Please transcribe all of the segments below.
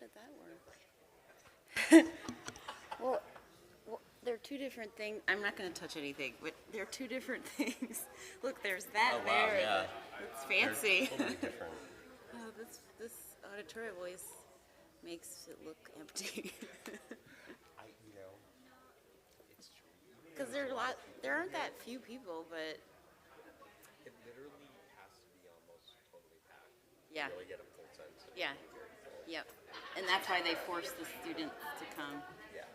did that work? Well, they're two different things. I'm not going to touch anything, but they're two different things. Look, there's that Oh wow, there. yeah. It's fancy. They're totally different. Oh, this auditorium always makes it look empty. You know, it's true. Because there aren't that few people, but It literally has to be almost totally packed. yeah, You really get a full sense of yeah, it being very full. yep. And that's why they force the students to come. Yeah.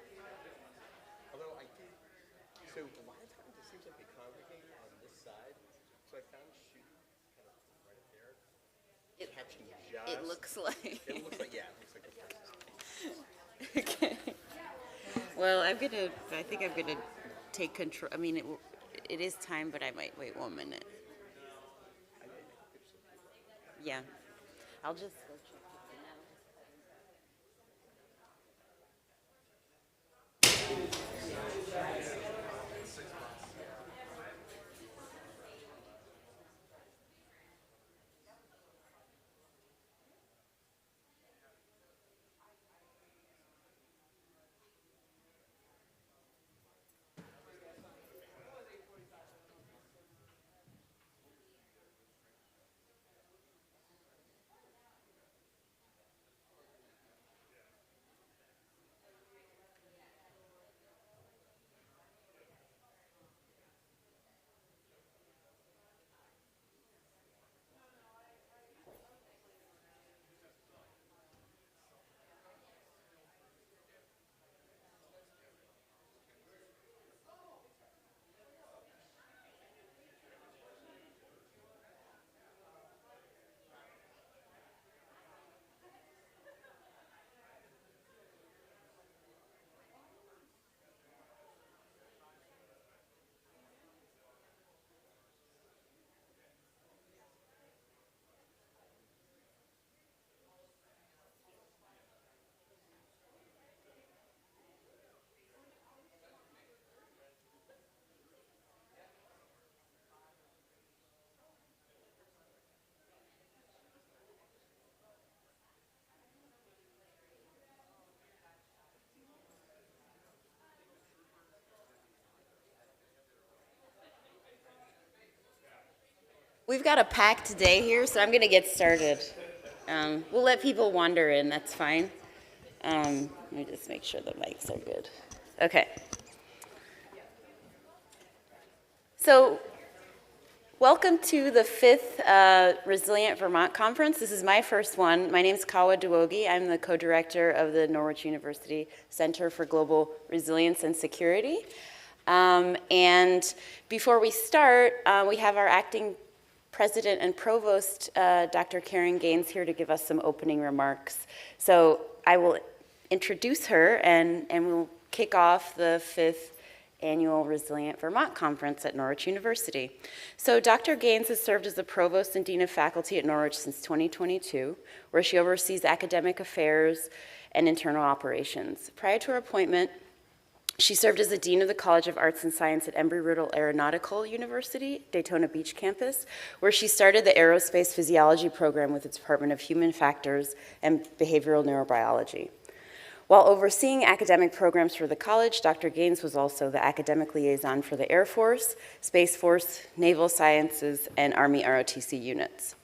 Although I did, so a lot of times it seems like they congregate on this side. So I found shooting kind of right up there, It catching it looks like. It looks like, yeah, it looks like the closest. Okay. Well, I think I'm gonna take control. I mean, it is time, but I might wait 1 minute. Yeah. I'll just go check it now. We've got a packed day here, so I'm going to get started. We'll let people wander in, that's fine. Let me just make sure the mics are good. Okay. So, welcome to the 5th Resilient Vermont Conference. This is my first one. My name is Kawa Duogi. I'm the co-director of the Norwich University Center for Global Resilience and Security. And before we start, we have our acting president and provost, Dr. Karen Gaines, here to give us some opening remarks. So I will introduce her, and we'll kick off the 5th Annual Resilient Vermont Conference at Norwich University. So Dr. Gaines has served as the provost and dean of faculty at Norwich since 2022, where she oversees academic affairs and internal operations. Prior to her appointment, she served as the Dean of the College of Arts and Science at Embry-Riddle Aeronautical University, Daytona Beach campus, where she started the Aerospace Physiology program with the Department of Human Factors and Behavioral Neurobiology. While overseeing academic programs for the college, Dr. Gaines was also the academic liaison for the Air Force, Space Force, Naval Sciences, and Army ROTC units.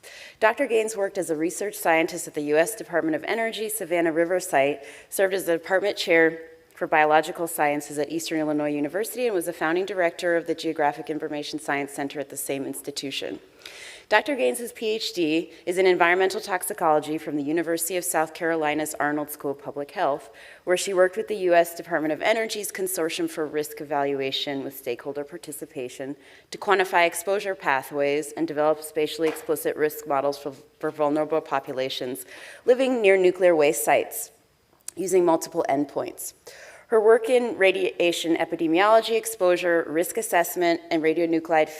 Dr. Gaines worked as a research scientist at the U.S. Department of Energy Savannah River site, served as the department chair for Biological Sciences at Eastern Illinois University, and was the founding director of the Geographic Information Science Center at the same institution. Dr. Gaines' PhD is in environmental toxicology from the University of South Carolina's Arnold School of Public Health, where she worked with the U.S. Department of Energy's Consortium for Risk Evaluation with stakeholder participation to quantify exposure pathways and develop spatially explicit risk models for vulnerable populations living near nuclear waste sites using multiple endpoints. Her work in radiation epidemiology, exposure, risk assessment, and radionuclide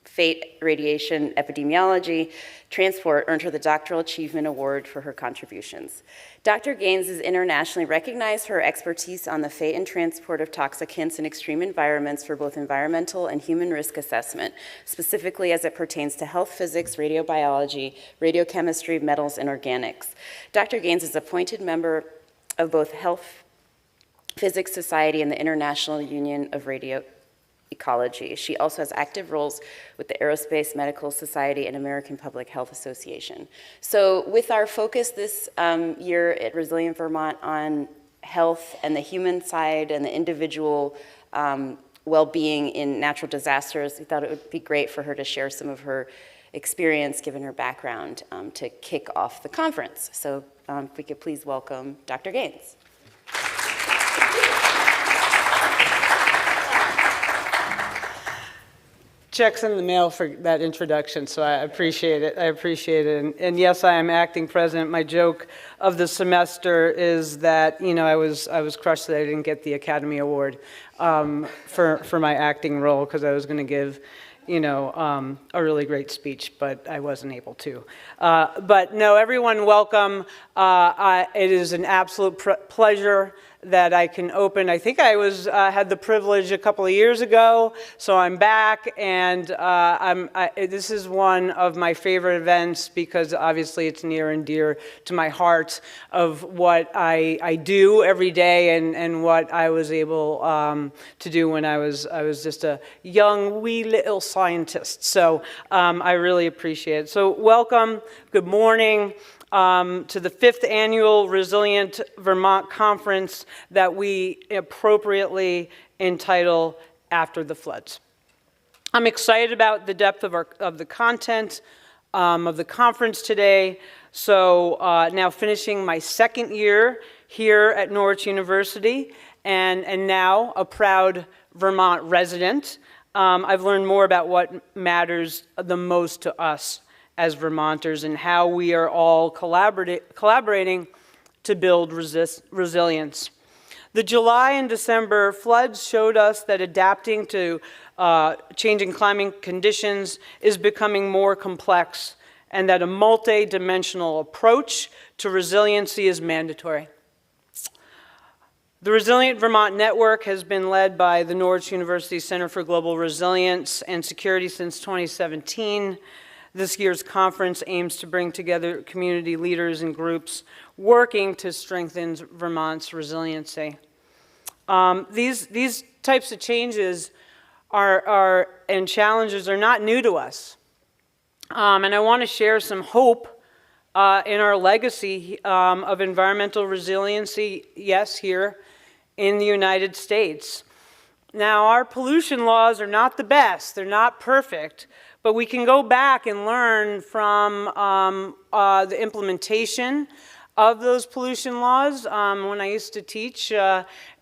fate radiation epidemiology transport earned her the Doctoral Achievement Award for her contributions. Dr. Gaines is internationally recognized for her expertise on the fate and transport of toxicants in extreme environments for both environmental and human risk assessment, specifically as it pertains to health physics, radiobiology, radiochemistry, metals, and organics. Dr. Gaines is appointed member of both Health Physics Society and the International Union of Radio Ecology. She also has active roles with the Aerospace Medical Society and American Public Health Association. So with our focus this year at Resilient Vermont on health and the human side and the individual well-being in natural disasters, we thought it would be great for her to share some of her experience, given her background, to kick off the conference. So if we could please welcome Dr. Gaines. Checks in the mail for that introduction, so I appreciate it. I appreciate it. And yes, I am acting president. My joke of the semester is that, you know, I was crushed that I didn't get the Academy Award for my acting role, because I was going to give, you know, a really great speech, but I wasn't able to. But no, everyone, welcome. It is an absolute pleasure that I can open. I think I had the privilege a couple of years ago, so I'm back, and this is one of my favorite events because obviously it's near and dear to my heart of what I do every day and what I was able to do when I was just a young wee little scientist. So I really appreciate it. So welcome, good morning. To the 5th annual Resilient Vermont Conference that we appropriately entitle After the Floods. I'm excited about the depth of the content of the conference today. So now finishing my second year here at Norwich University and now a proud Vermont resident, I've learned more about what matters the most to us as Vermonters and how we are all collaborating to build resilience. The July and December floods showed us that adapting to changing climate conditions is becoming more complex and that a multi-dimensional approach to resiliency is mandatory. The Resilient Vermont Network has been led by the Norwich University Center for Global Resilience and Security since 2017. This year's conference aims to bring together community leaders and groups working to strengthen Vermont's resiliency. These types of changes and challenges are not new to us. And I want to share some hope in our legacy of environmental resiliency, yes, here in the United States. Now, our pollution laws are not the best. They're not perfect. But we can go back and learn from the implementation of those pollution laws. When I used to teach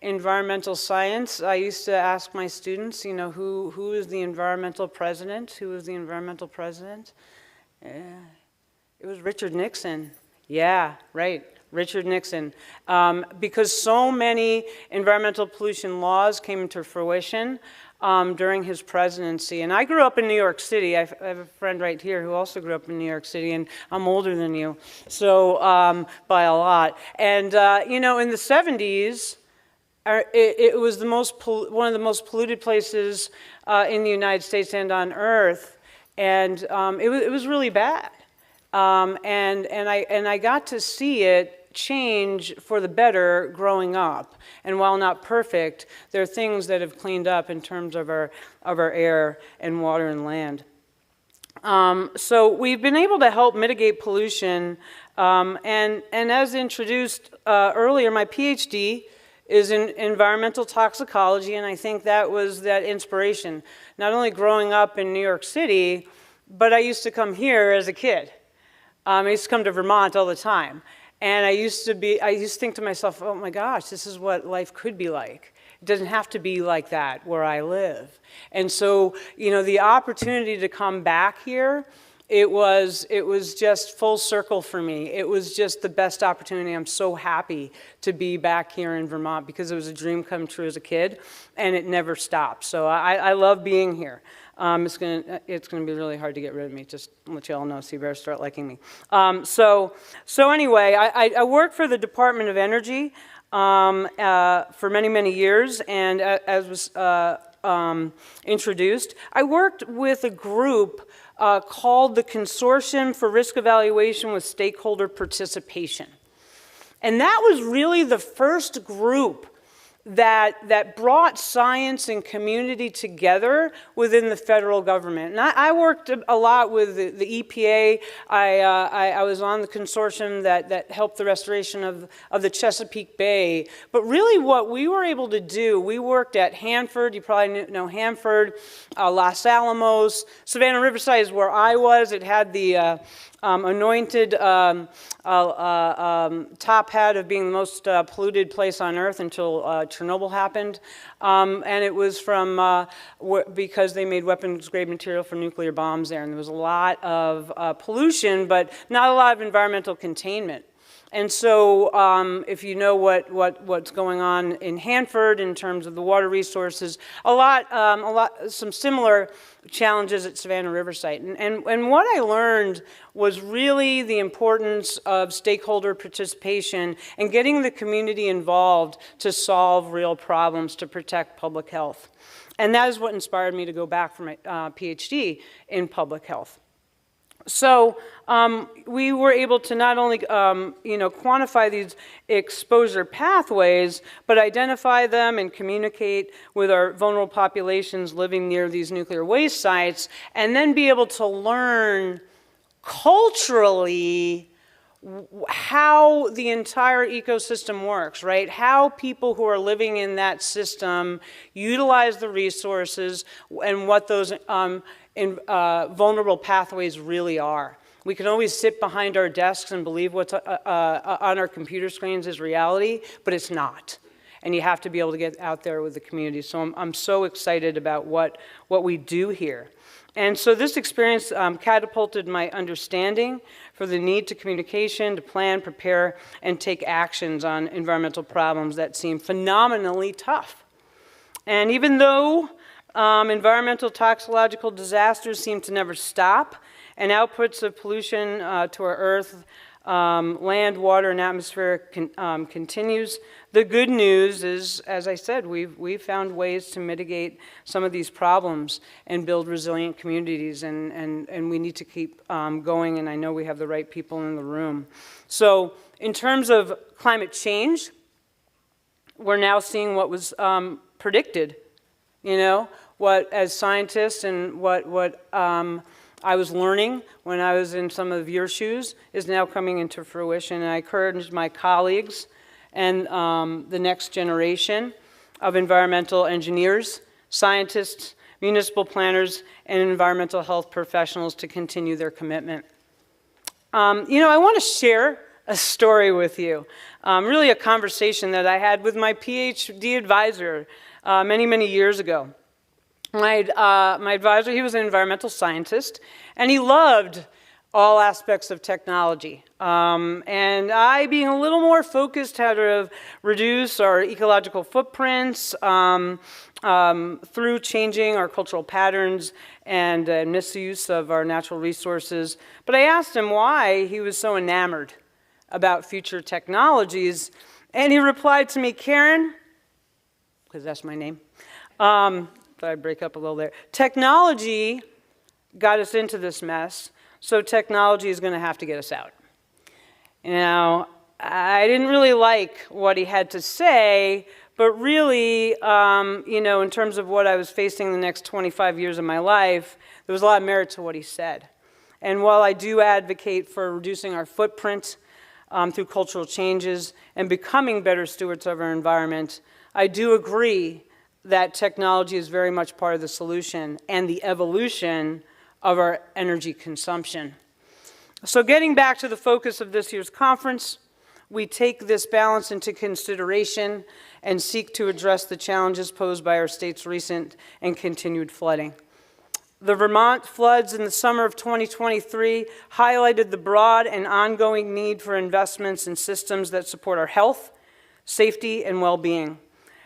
environmental science, I used to ask my students, you know, who is the environmental president? Who is the environmental president? It was Richard Nixon. Yeah, right, Richard Nixon. Because so many environmental pollution laws came into fruition during his presidency. And I grew up in New York City. I have a friend right here who also grew up in New York City, and I'm older than you, so by a lot. And you know, in the 70s, it was one of the most polluted places in the United States and on Earth, and it was really bad. And I got to see it change for the better growing up. And while not perfect, there are things that have cleaned up in terms of our air and water and land. So we've been able to help mitigate pollution. And as introduced earlier, my PhD is in environmental toxicology, and I think that was that inspiration. Not only growing up in New York City, but I used to come here as a kid. I used to come to Vermont all the time. And I used to think to myself, oh my gosh, this is what life could be like. It doesn't have to be like that where I live. And so, you know, the opportunity to come back here it was just full circle for me. It was just the best opportunity. I'm so happy to be back here in Vermont because it was a dream come true as a kid, and it never stopped. So I love being here. It's gonna be really hard to get rid of me. Just to let you all know, so you better start liking me. So anyway, I worked for the Department of Energy for many years, and as was introduced, I worked with a group called the Consortium for Risk Evaluation with Stakeholder Participation. And that was really the first group that brought science and community together within the federal government. And I worked a lot with the EPA. I was on the consortium that helped the restoration of the Chesapeake Bay. But really what we were able to do, we worked at Hanford. You probably know Hanford, Los Alamos. Savannah Riverside is where I was. It had the anointed top hat of being the most polluted place on earth until Chernobyl happened. And it was from, because they made weapons-grade material for nuclear bombs there. And there was a lot of pollution, but not a lot of environmental containment. And so if you know what's going on in Hanford in terms of the water resources, some similar challenges at Savannah Riverside. And what I learned was really the importance of stakeholder participation and getting the community involved to solve real problems to protect public health. And that is what inspired me to go back for my PhD in public health. So we were able to not only quantify these exposure pathways, but identify them and communicate with our vulnerable populations living near these nuclear waste sites, and then be able to learn culturally how the entire ecosystem works, right? How people who are living in that system utilize the resources and what those vulnerable pathways really are. We can always sit behind our desks and believe what's on our computer screens is reality, but it's not. And you have to be able to get out there with the community. So I'm so excited about what we do here. And so this experience catapulted my understanding for the need to communication, to plan, prepare, and take actions on environmental problems that seem phenomenally tough. And even though environmental toxicological disasters seem to never stop, and outputs of pollution to our earth, land, water, and atmosphere continues. The good news is, as I said, we've found ways to mitigate some of these problems and build resilient communities, and we need to keep going, and I know we have the right people in the room. So in terms of climate change, we're now seeing what was predicted, what as scientists and what I was learning when I was in some of your shoes is now coming into fruition. And I encourage my colleagues and the next generation of environmental engineers, scientists, municipal planners, and environmental health professionals to continue their commitment. I want to share a story with you, really a conversation that I had with my PhD advisor many years ago. My advisor, he was an environmental scientist, and he loved all aspects of technology. And I, being a little more focused how to reduce our ecological footprints through changing our cultural patterns and misuse of our natural resources. But I asked him why he was so enamored about future technologies, and he replied to me, Karen, because that's my name, thought I'd break up a little there. Technology got us into this mess, so technology is going to have to get us out. Now, I didn't really like what he had to say, but really, in terms of what I was facing the next 25 years of my life, there was a lot of merit to what he said. And while I do advocate for reducing our footprint through cultural changes and becoming better stewards of our environment, I do agree that technology is very much part of the solution and the evolution of our energy consumption. So getting back to the focus of this year's conference, we take this balance into consideration and seek to address the challenges posed by our state's recent and continued flooding. The Vermont floods in the summer of 2023 highlighted the broad and ongoing need for investments in systems that support our health, safety, and well-being.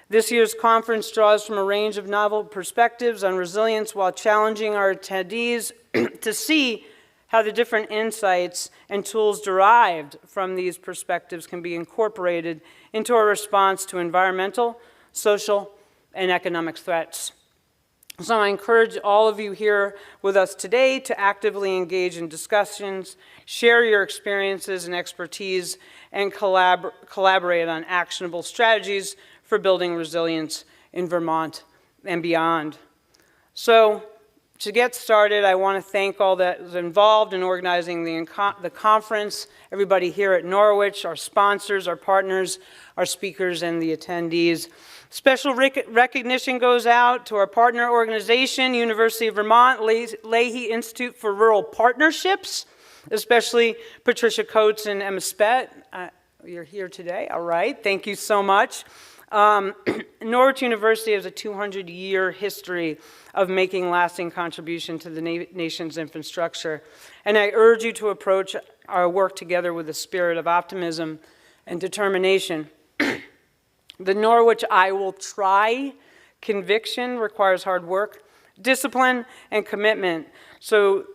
This year's conference draws from a range of novel perspectives on resilience while challenging our attendees to see how the different insights and tools derived from these perspectives can be incorporated into our response to environmental, social, and economic threats. So I encourage all of you here with us today to actively engage in discussions, share your experiences and expertise, and collaborate on actionable strategies for building resilience in Vermont and beyond. So to get started, I want to thank all that was involved in organizing the conference, everybody here at Norwich, our sponsors, our partners, our speakers, and the attendees. Special recognition goes out to our partner organization, University of Vermont Leahy Institute for Rural Partnerships, especially Patricia Coates and Emma Spett. You're here today, all right, thank you so much. Norwich University has a 200-year history of making lasting contribution to the nation's infrastructure, and I urge you to approach our work together with a spirit of optimism and determination. The Norwich I will try conviction requires hard work, discipline, and commitment. So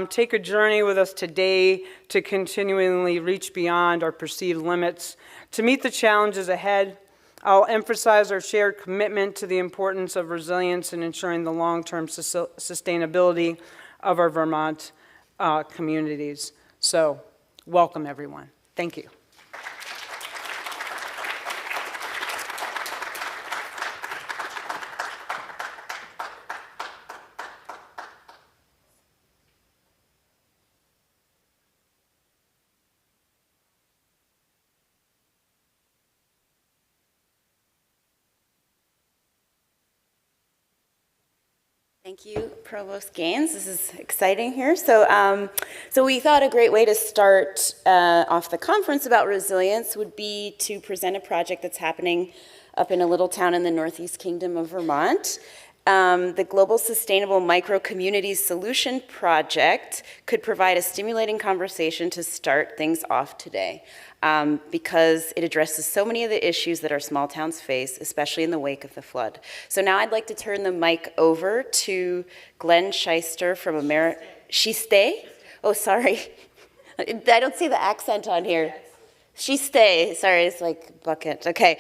take a journey with us today to continually reach beyond our perceived limits. To meet the challenges ahead, I'll emphasize our shared commitment to the importance of resilience in ensuring the long-term sustainability of our Vermont communities. So welcome, everyone. Thank you. Thank you, Provost Gaines. This is exciting here. So we thought a great way to start off the conference about resilience would be to present a project that's happening up in a little town in the Northeast Kingdom of Vermont. The Global Sustainable Micro-Communities Solution Project could provide a stimulating conversation to start things off today. Because it addresses so many of the issues that our small towns face, especially in the wake of the flood. So now I'd like to turn the mic over to Glenn Shyster from Shiste? Oh, sorry. I don't see the accent on here. Shiste, sorry, it's like bucket. Okay.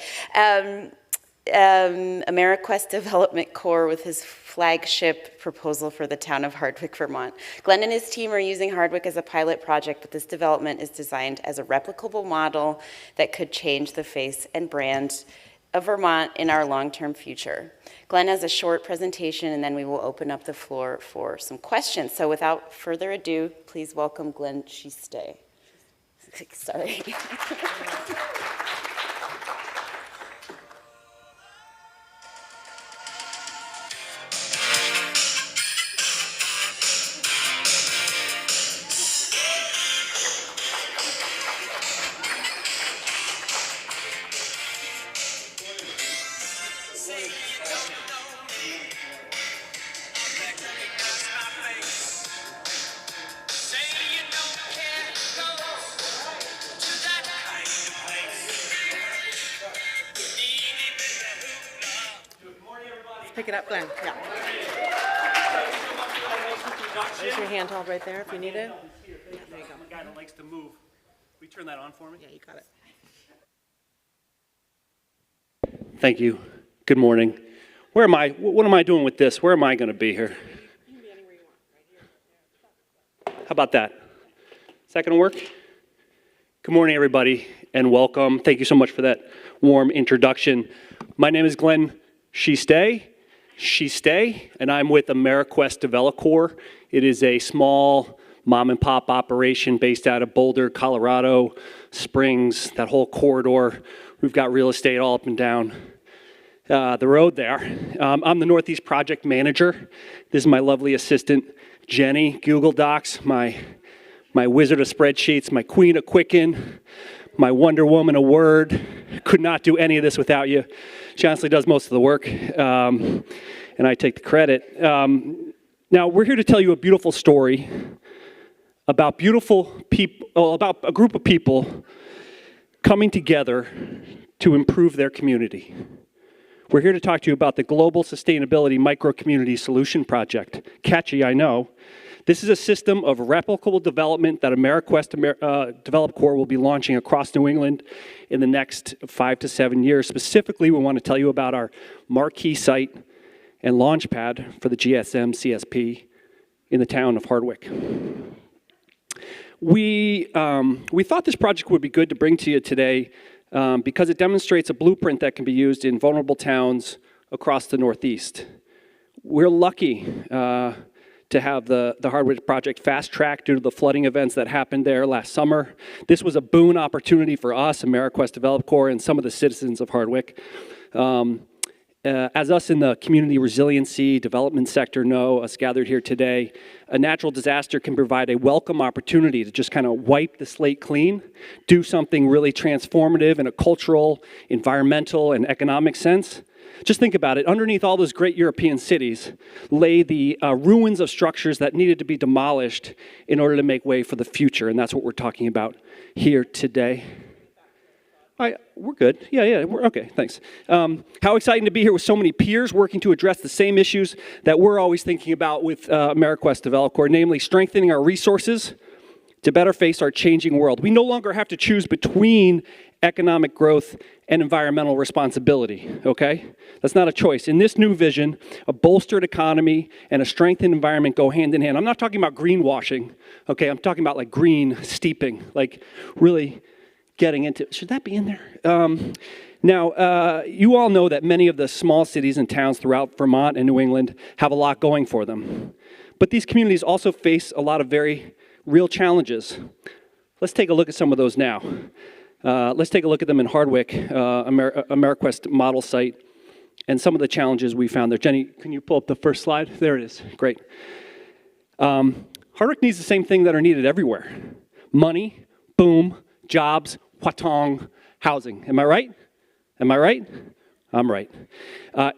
AmeriQuest Development Corps with his flagship proposal for the town of Hardwick, Vermont. Glenn and his team are using Hardwick as a pilot project, but this development is designed as a replicable model that could change the face and brand of Vermont in our long-term future. Glenn has a short presentation, and then we will open up the floor for some questions. So without further ado, please welcome Glenn Shiste. Sorry. Pick it up, Glenn. Yeah. There's your handheld right there if you need it. Yeah, there you go. I'm a guy that likes to move. Will you turn that on for me? Yeah, you got it. Thank you. Good morning. Where am I? What am I doing with this? Where am I going to be here? You can be anywhere you want. Right here. How about that? Is that going to work? Good morning, everybody, and welcome. Thank you so much for that warm introduction. My name is Glenn Shiste, and I'm with AmeriQuest Development Corps. It is a small mom-and-pop operation based out of Boulder, Colorado Springs, that whole corridor. We've got real estate all up and down the road there. I'm the Northeast Project Manager. This is my lovely assistant, Jenny. Google Docs, my wizard of spreadsheets, my queen of Quicken, my Wonder Woman of Word. Could not do any of this without you. She honestly does most of the work, and I take the credit. Now, we're here to tell you a beautiful story about about a group of people coming together to improve their community. We're here to talk to you about the Global Sustainability Micro-Community Solution Project. Catchy, I know. This is a system of replicable development that AmeriQuest Develop Corps will be launching across New England in the next 5 to 7 years. Specifically, we want to tell you about our marquee site and launch pad for the GSM CSP in the town of Hardwick. We thought this project would be good to bring to you today because it demonstrates a blueprint that can be used in vulnerable towns across the Northeast. We're lucky to have the Hardwick project fast-tracked due to the flooding events that happened there last summer. This was a boon opportunity for us, AmeriQuest Develop Corps, and some of the citizens of Hardwick. As us in the community resiliency development sector know, us gathered here today, a natural disaster can provide a welcome opportunity to just kind of wipe the slate clean, do something really transformative in a cultural, environmental, and economic sense. Just think about it. Underneath all those great European cities lay the ruins of structures that needed to be demolished in order to make way for the future, and that's what we're talking about here today. We're good. Yeah, we're okay, thanks. How exciting to be here with so many peers working to address the same issues that we're always thinking about with AmeriQuest Develop Corps, namely strengthening our resources to better face our changing world. We no longer have to choose between economic growth and environmental responsibility, okay? That's not a choice. In this new vision, a bolstered economy and a strengthened environment go hand in hand. I'm not talking about greenwashing, okay? I'm talking about like green steeping, like really getting into, should that be in there? Now, you all know that many of the small cities and towns throughout Vermont and New England have a lot going for them. But these communities also face a lot of very real challenges. Let's take a look at some of those now. Let's take a look at them in Hardwick, AmeriQuest model site, and some of the challenges we found there. Jenny, can you pull up the first slide? There it is. Great. Hardwick needs the same thing that are needed everywhere. Money, boom, jobs, Huatong, housing. Am I right? Am I right? I'm right.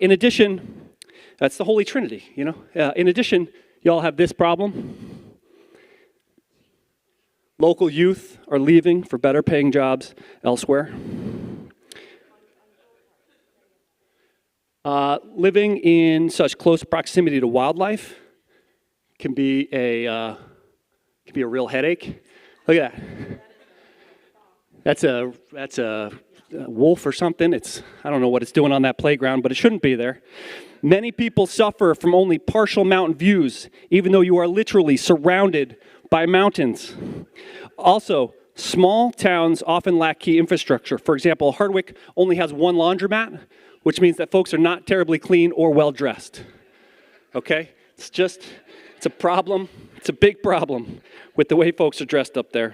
In addition, that's the Holy Trinity, you know? In addition, y'all have this problem. Local youth are leaving for better paying jobs elsewhere. Living in such close proximity to wildlife can be a real headache. Look at that. That's a wolf or something. I don't know what it's doing on that playground, but it shouldn't be there. Many people suffer from only partial mountain views, even though you are literally surrounded by mountains. Also, small towns often lack key infrastructure. For example, Hardwick only has one laundromat, which means that folks are not terribly clean or well-dressed. Okay? It's a problem. It's a big problem with the way folks are dressed up there.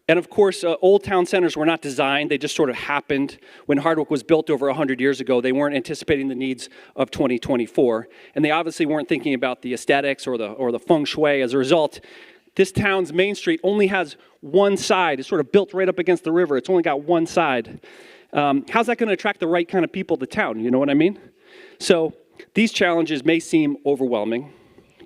And of course, old town centers were not designed. They just sort of happened. When Hardwick was built over 100 years ago, they weren't anticipating the needs of 2024. And they obviously weren't thinking about the aesthetics or the feng shui. As a result, this town's main street only has one side. It's sort of built right up against the river. It's only got one side. How's that going to attract the right kind of people to town? You know what I mean? So these challenges may seem overwhelming,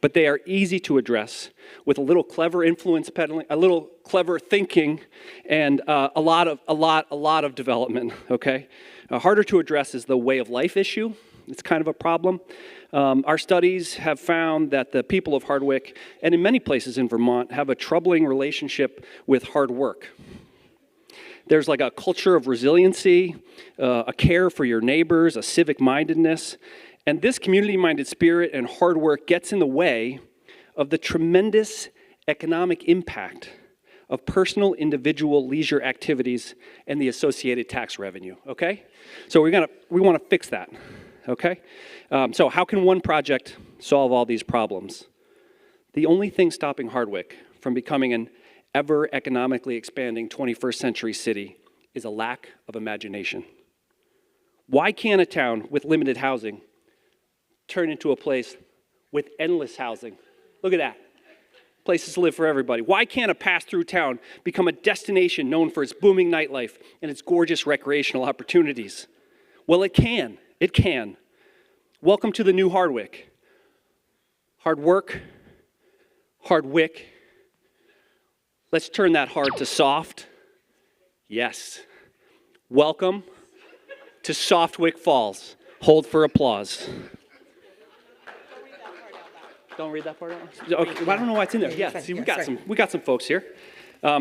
but they are easy to address with a little clever influence peddling, a little clever thinking, and a lot of development. Okay, harder to address is the way of life issue. It's kind of a problem. Our studies have found that the people of Hardwick, and in many places in Vermont, have a troubling relationship with hard work. There's like a culture of resiliency, a care for your neighbors, a civic mindedness. And this community-minded spirit and hard work gets in the way of the tremendous economic impact of personal, individual leisure activities and the associated tax revenue, okay? So we want to fix that, okay? So how can one project solve all these problems? The only thing stopping Hardwick from becoming an ever economically expanding 21st century city is a lack of imagination. Why can't a town with limited housing turn into a place with endless housing? Look at that. Places to live for everybody. Why can't a pass-through town become a destination known for its booming nightlife and its gorgeous recreational opportunities? Well, it can. It can. Welcome to the new Hardwick. Hard work, hard wick. Let's turn that hard to soft. Yes. Welcome to Softwick Falls. Hold for applause. Don't read that part out. Okay, well, I don't know why it's in there. Yeah, see, we got some folks here.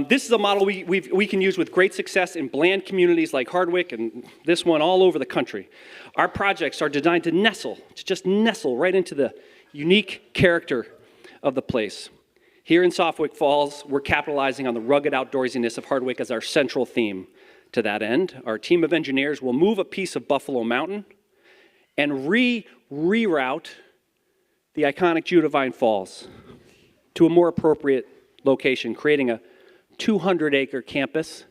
This is a model we can use with great success in bland communities like Hardwick and this one all over the country. Our projects are designed to just nestle right into the unique character of the place. Here in Softwick Falls, we're capitalizing on the rugged outdoorsiness of Hardwick as our central theme. To that end, our team of engineers will move a piece of Buffalo Mountain and reroute the iconic Judavine Falls to a more appropriate location, creating a 200-acre campus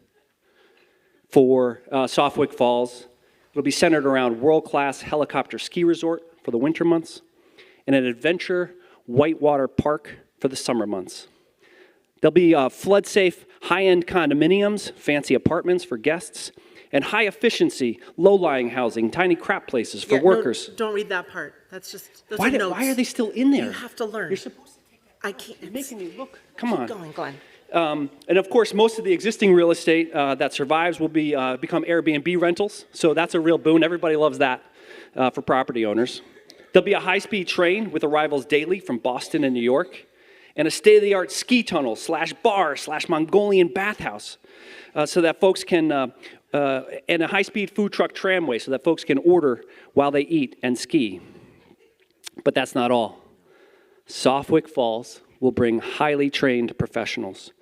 for Softwick Falls. It'll be centered around world-class helicopter ski resort for the winter months and an adventure whitewater park for the summer months. There'll be flood-safe, high-end condominiums, fancy apartments for guests, and high-efficiency, low-lying housing, tiny crap places for workers. No, don't read that part. That's just those Why are notes. are they still in there? You have to learn. You're supposed to take that. I can't. You're making me look. Come on. Keep going, Glenn. And of course, most of the existing real estate that survives will become Airbnb rentals. So that's a real boon. Everybody loves that for property owners. There'll be a high-speed train with arrivals daily from Boston and New York, and a state-of-the-art ski tunnel /bar /Mongolian bathhouse, so that folks can, and a high-speed food truck tramway so that folks can order while they eat and ski. But that's not all. Softwick Falls will bring highly trained professionals,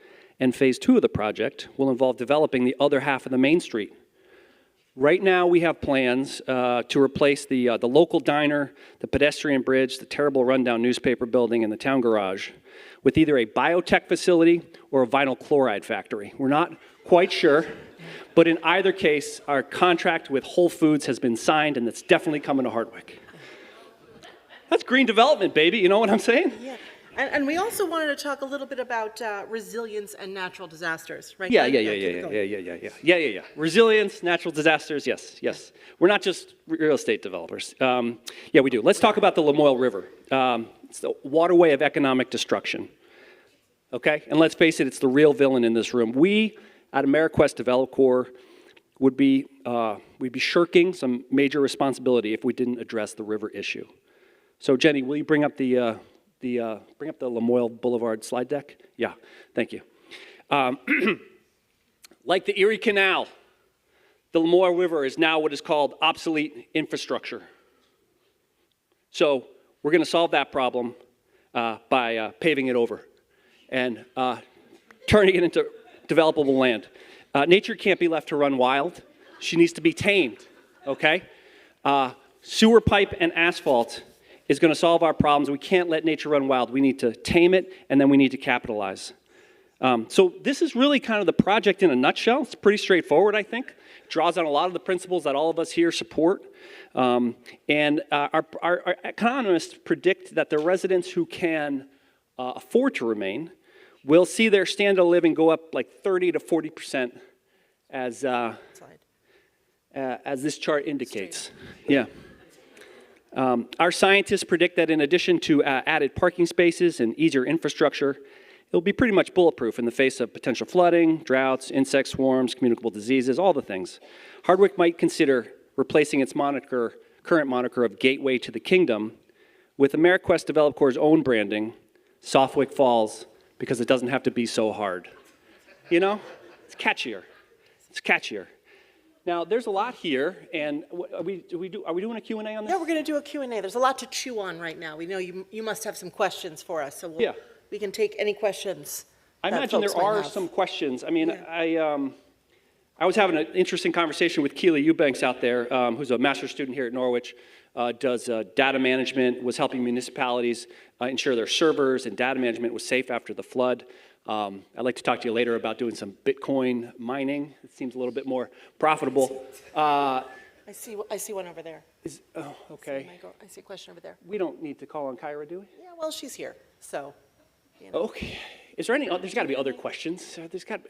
and phase 2 of the project will involve developing the other half of the main street. Right now, we have plans to replace the local diner, the pedestrian bridge, the terrible rundown newspaper building, and the town garage with either a biotech facility or a vinyl chloride factory. We're not quite sure, but in either case, our contract with Whole Foods has been signed, and it's definitely coming to Hardwick. That's green development, baby. You know what I'm saying? Yeah. And we also wanted to talk a little bit about resilience and natural disasters, right? Yeah. Glenn? Resilience, natural disasters, yes. We're not just real estate developers. Yeah, we do. Let's talk about the Lamoille River. It's the waterway of economic destruction. Okay? And let's face it, it's the real villain in this room. We, at AmeriQuest Develop Corps, we'd be shirking some major responsibility if we didn't address the river issue. So, Jenny, will you bring up the Lamoille Boulevard slide deck? Yeah, thank you. Like the Erie Canal, the Lamoille River is now what is called obsolete infrastructure. So we're going to solve that problem by paving it over and turning it into developable land. Nature can't be left to run wild. She needs to be tamed, okay? Sewer pipe and asphalt is going to solve our problems. We can't let nature run wild. We need to tame it, and then we need to capitalize. So this is really kind of the project in a nutshell. It's pretty straightforward, I think. It draws on a lot of the principles that all of us here support. And our economists predict that the residents who can afford to remain will see their standard of living go up like 30 to 40% as this chart indicates. Yeah. Our scientists predict that in addition to added parking spaces and easier infrastructure, it'll be pretty much bulletproof in the face of potential flooding, droughts, insect swarms, communicable diseases, all the things. Hardwick might consider replacing its current moniker of Gateway to the Kingdom with AmeriQuest Develop Corps' own branding, Softwick Falls, because it doesn't have to be so hard. You know, it's catchier. It's catchier. Now, there's a lot here, and are we doing a Q&A on this? Yeah, we're going to do a Q&A. There's a lot to chew on right now. We know you must have some questions for us, so we can take any questions. I imagine there are some questions. I mean, yeah. I was having an interesting conversation with Keely Eubanks out there, who's a master's student here at Norwich, does data management, was helping municipalities ensure their servers and data management was safe after the flood. I'd like to talk to you later about doing some Bitcoin mining. It seems a little bit more profitable. I see one over there. Oh, okay. I see a question over there. We don't need to call on Kyra, do we? Yeah, well, she's here, so. You know. Okay. Is there any? There's got to be other questions. There's got.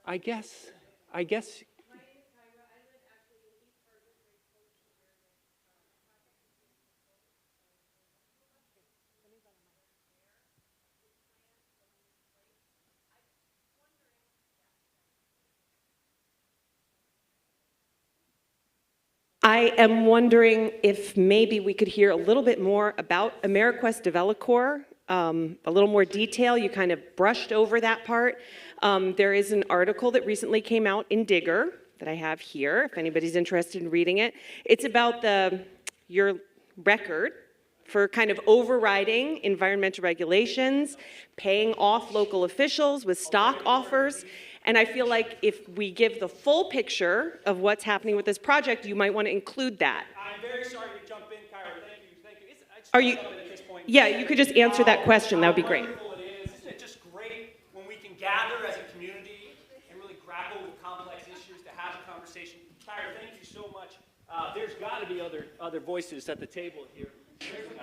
I guess. I am wondering if maybe we could hear a little bit more about AmeriQuest DeveloCorps, a little more detail. You kind of brushed over that part. There is an article that recently came out in Digger that I have here, if anybody's interested in reading it. It's about your record for kind of overriding environmental regulations, paying off local officials with stock offers. And I feel like if we give the full picture of what's happening with this project, you might want to include that. I'm very sorry to jump in, Kyra. Thank you. Are you? Yeah, you could just answer that question. That would be great. Wonderful it is. Isn't it just great when we can gather as a community and really grapple with complex issues to have a conversation? Kyra, thank you so much. There's got to be other voices at the table here.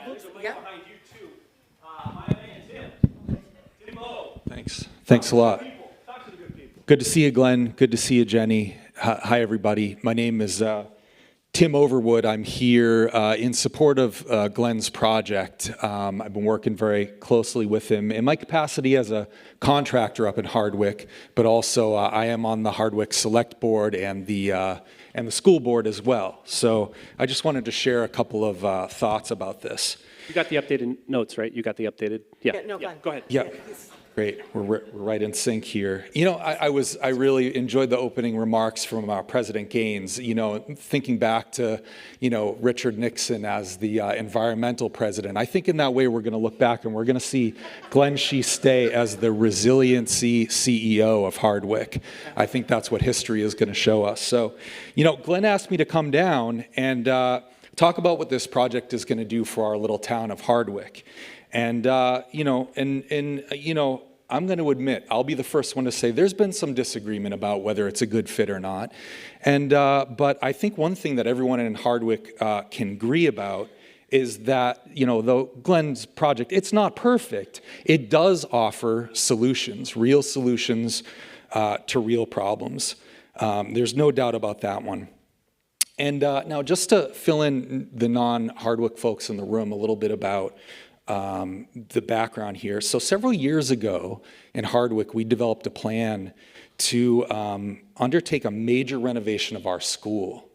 There's a mic behind you too. My man Tim. Tim O. Thanks a lot. Talk to the good people. Good to see you, Glenn. Good to see you, Jenny. Hi, everybody. My name is Tim Overwood. I'm here in support of Glenn's project. I've been working very closely with him in my capacity as a contractor up in Hardwick, but also I am on the Hardwick Select Board and the school board as well. So I just wanted to share a couple of thoughts about this. You got the updated notes, right? You got the updated? Yeah. No, Glenn. Go ahead. Yeah. Great, we're right in sync here. You know, I really enjoyed the opening remarks from President Gaines. You know, thinking back to, Richard Nixon as the environmental president. I think in that way we're going to look back and we're going to see Glenn Shistay as the resiliency CEO of Hardwick. I think that's what history is going to show us. So, Glenn asked me to come down and talk about what this project is going to do for our little town of Hardwick. And, I'm going to admit, I'll be the first one to say there's been some disagreement about whether it's a good fit or not. And, but I think one thing that everyone in Hardwick can agree about is that, though Glenn's project, it's not perfect, it does offer solutions, real solutions to real problems. There's no doubt about that one. And now just to fill in the non-Hardwick folks in the room a little bit about the background here. So several years ago in Hardwick, we developed a plan to undertake a major renovation of our school.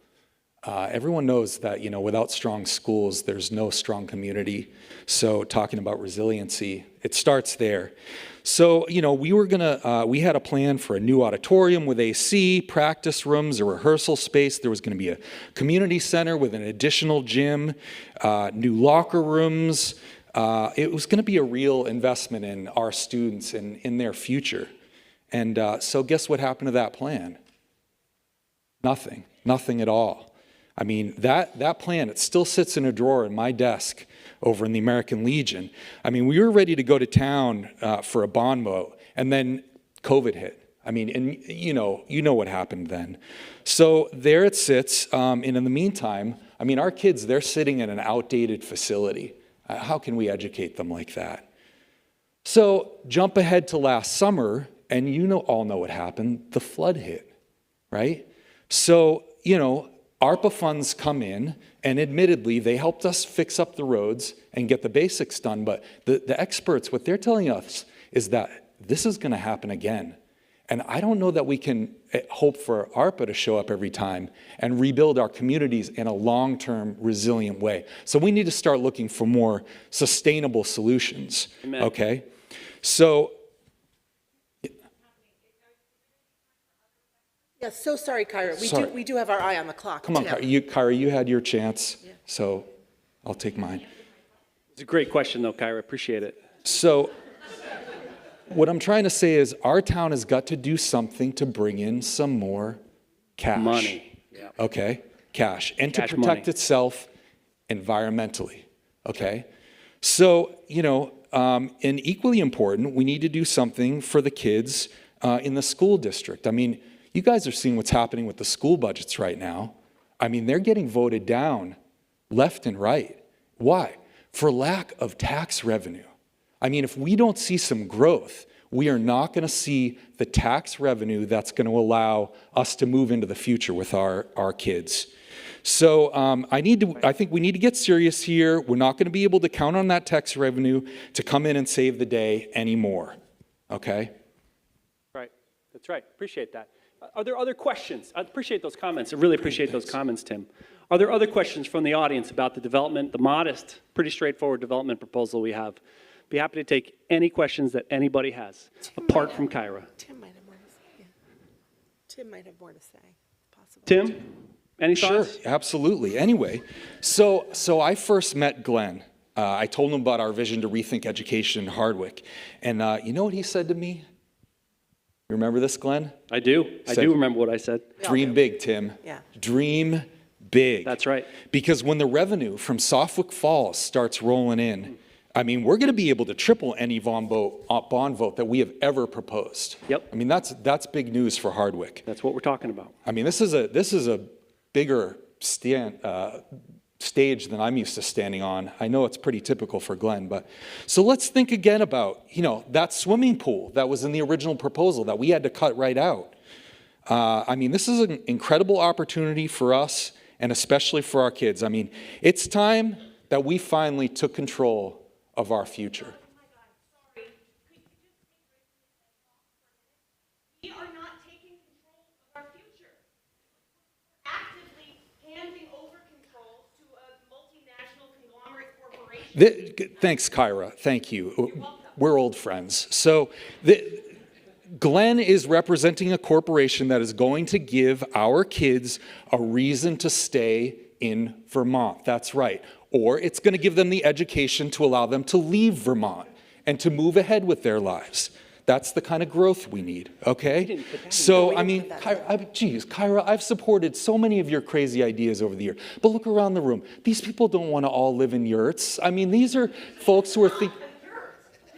Everyone knows that, without strong schools, there's no strong community. So talking about resiliency, it starts there. So, we had a plan for a new auditorium with AC, practice rooms, a rehearsal space. There was going to be a community center with an additional gym, new locker rooms. It was going to be a real investment in our students and in their future. And so guess what happened to that plan? Nothing at all. I mean, that plan, it still sits in a drawer in my desk over in the American Legion. I mean, we were ready to go to town for a bond vote, and then COVID hit. I mean, and you know what happened then. So there it sits, and in the meantime, I mean, our kids, they're sitting in an outdated facility. How can we educate them like that? So jump ahead to last summer, and all know what happened. The flood hit, right? So, ARPA funds come in, and admittedly, they helped us fix up the roads and get the basics done. But the experts, what they're telling us is that this is going to happen again. And I don't know that we can hope for ARPA to show up every time and rebuild our communities in a long-term, resilient way. So we need to start looking for more sustainable solutions. Amen. Okay? So. Yeah, so sorry, Kyra. We do have our eye on the clock. Come on, Kyra, you had your chance, so I'll take mine. It's a great question, though, Kyra. Appreciate it. So what I'm trying to say is our town has got to do something to bring in some more cash. Money. Yeah. Okay? Cash. And Cash to protect money. itself environmentally. Okay? So, and equally important, we need to do something for the kids in the school district. I mean, you guys are seeing what's happening with the school budgets right now. I mean, they're getting voted down left and right. Why? For lack of tax revenue. I mean, if we don't see some growth, we are not going to see the tax revenue that's going to allow us to move into the future with our kids. So I think we need to get serious here. We're not going to be able to count on that tax revenue to come in and save the day anymore. Okay? Right. That's right. Appreciate that. Are there other questions? I appreciate those comments. I really appreciate those comments, Tim. Are there other questions from the audience about the development, the modest, pretty straightforward development proposal we have? Be happy to take any questions that anybody has, apart from Kyra. Tim might have more to say. Yeah. Tim might have more to say, possibly. Tim, any thoughts? Sure, absolutely. Anyway, so I first met Glenn. I told him about our vision to rethink education in Hardwick. And you know what he said to me? You remember this, Glenn? I do. I do remember what I said. Dream big, Tim. Yeah. Dream big. That's right. Because when the revenue from Suffolk Falls starts rolling in, I mean, we're going to be able to triple any bond vote that we have ever proposed. Yep. I mean, that's big news for Hardwick. That's what we're talking about. I mean, this is a bigger stage than I'm used to standing on. I know it's pretty typical for Glenn, but so let's think again about, that swimming pool that was in the original proposal that we had to cut right out. I mean, this is an incredible opportunity for us and especially for our kids. I mean, it's time that we finally took control of our future. We are not taking control of our future. We're actively handing over control to a multinational conglomerate corporation. Thanks, Kyra. Thank you. We're old friends. So Glenn is representing a corporation that is going to give our kids a reason to stay in Vermont. That's right. Or it's going to give them the education to allow them to leave Vermont and to move ahead with their lives. That's the kind of growth we need, okay? So, I mean, Kyra, I've supported so many of your crazy ideas over the years. But look around the room. These people don't want to all live in yurts. I mean, these are folks who are thinking...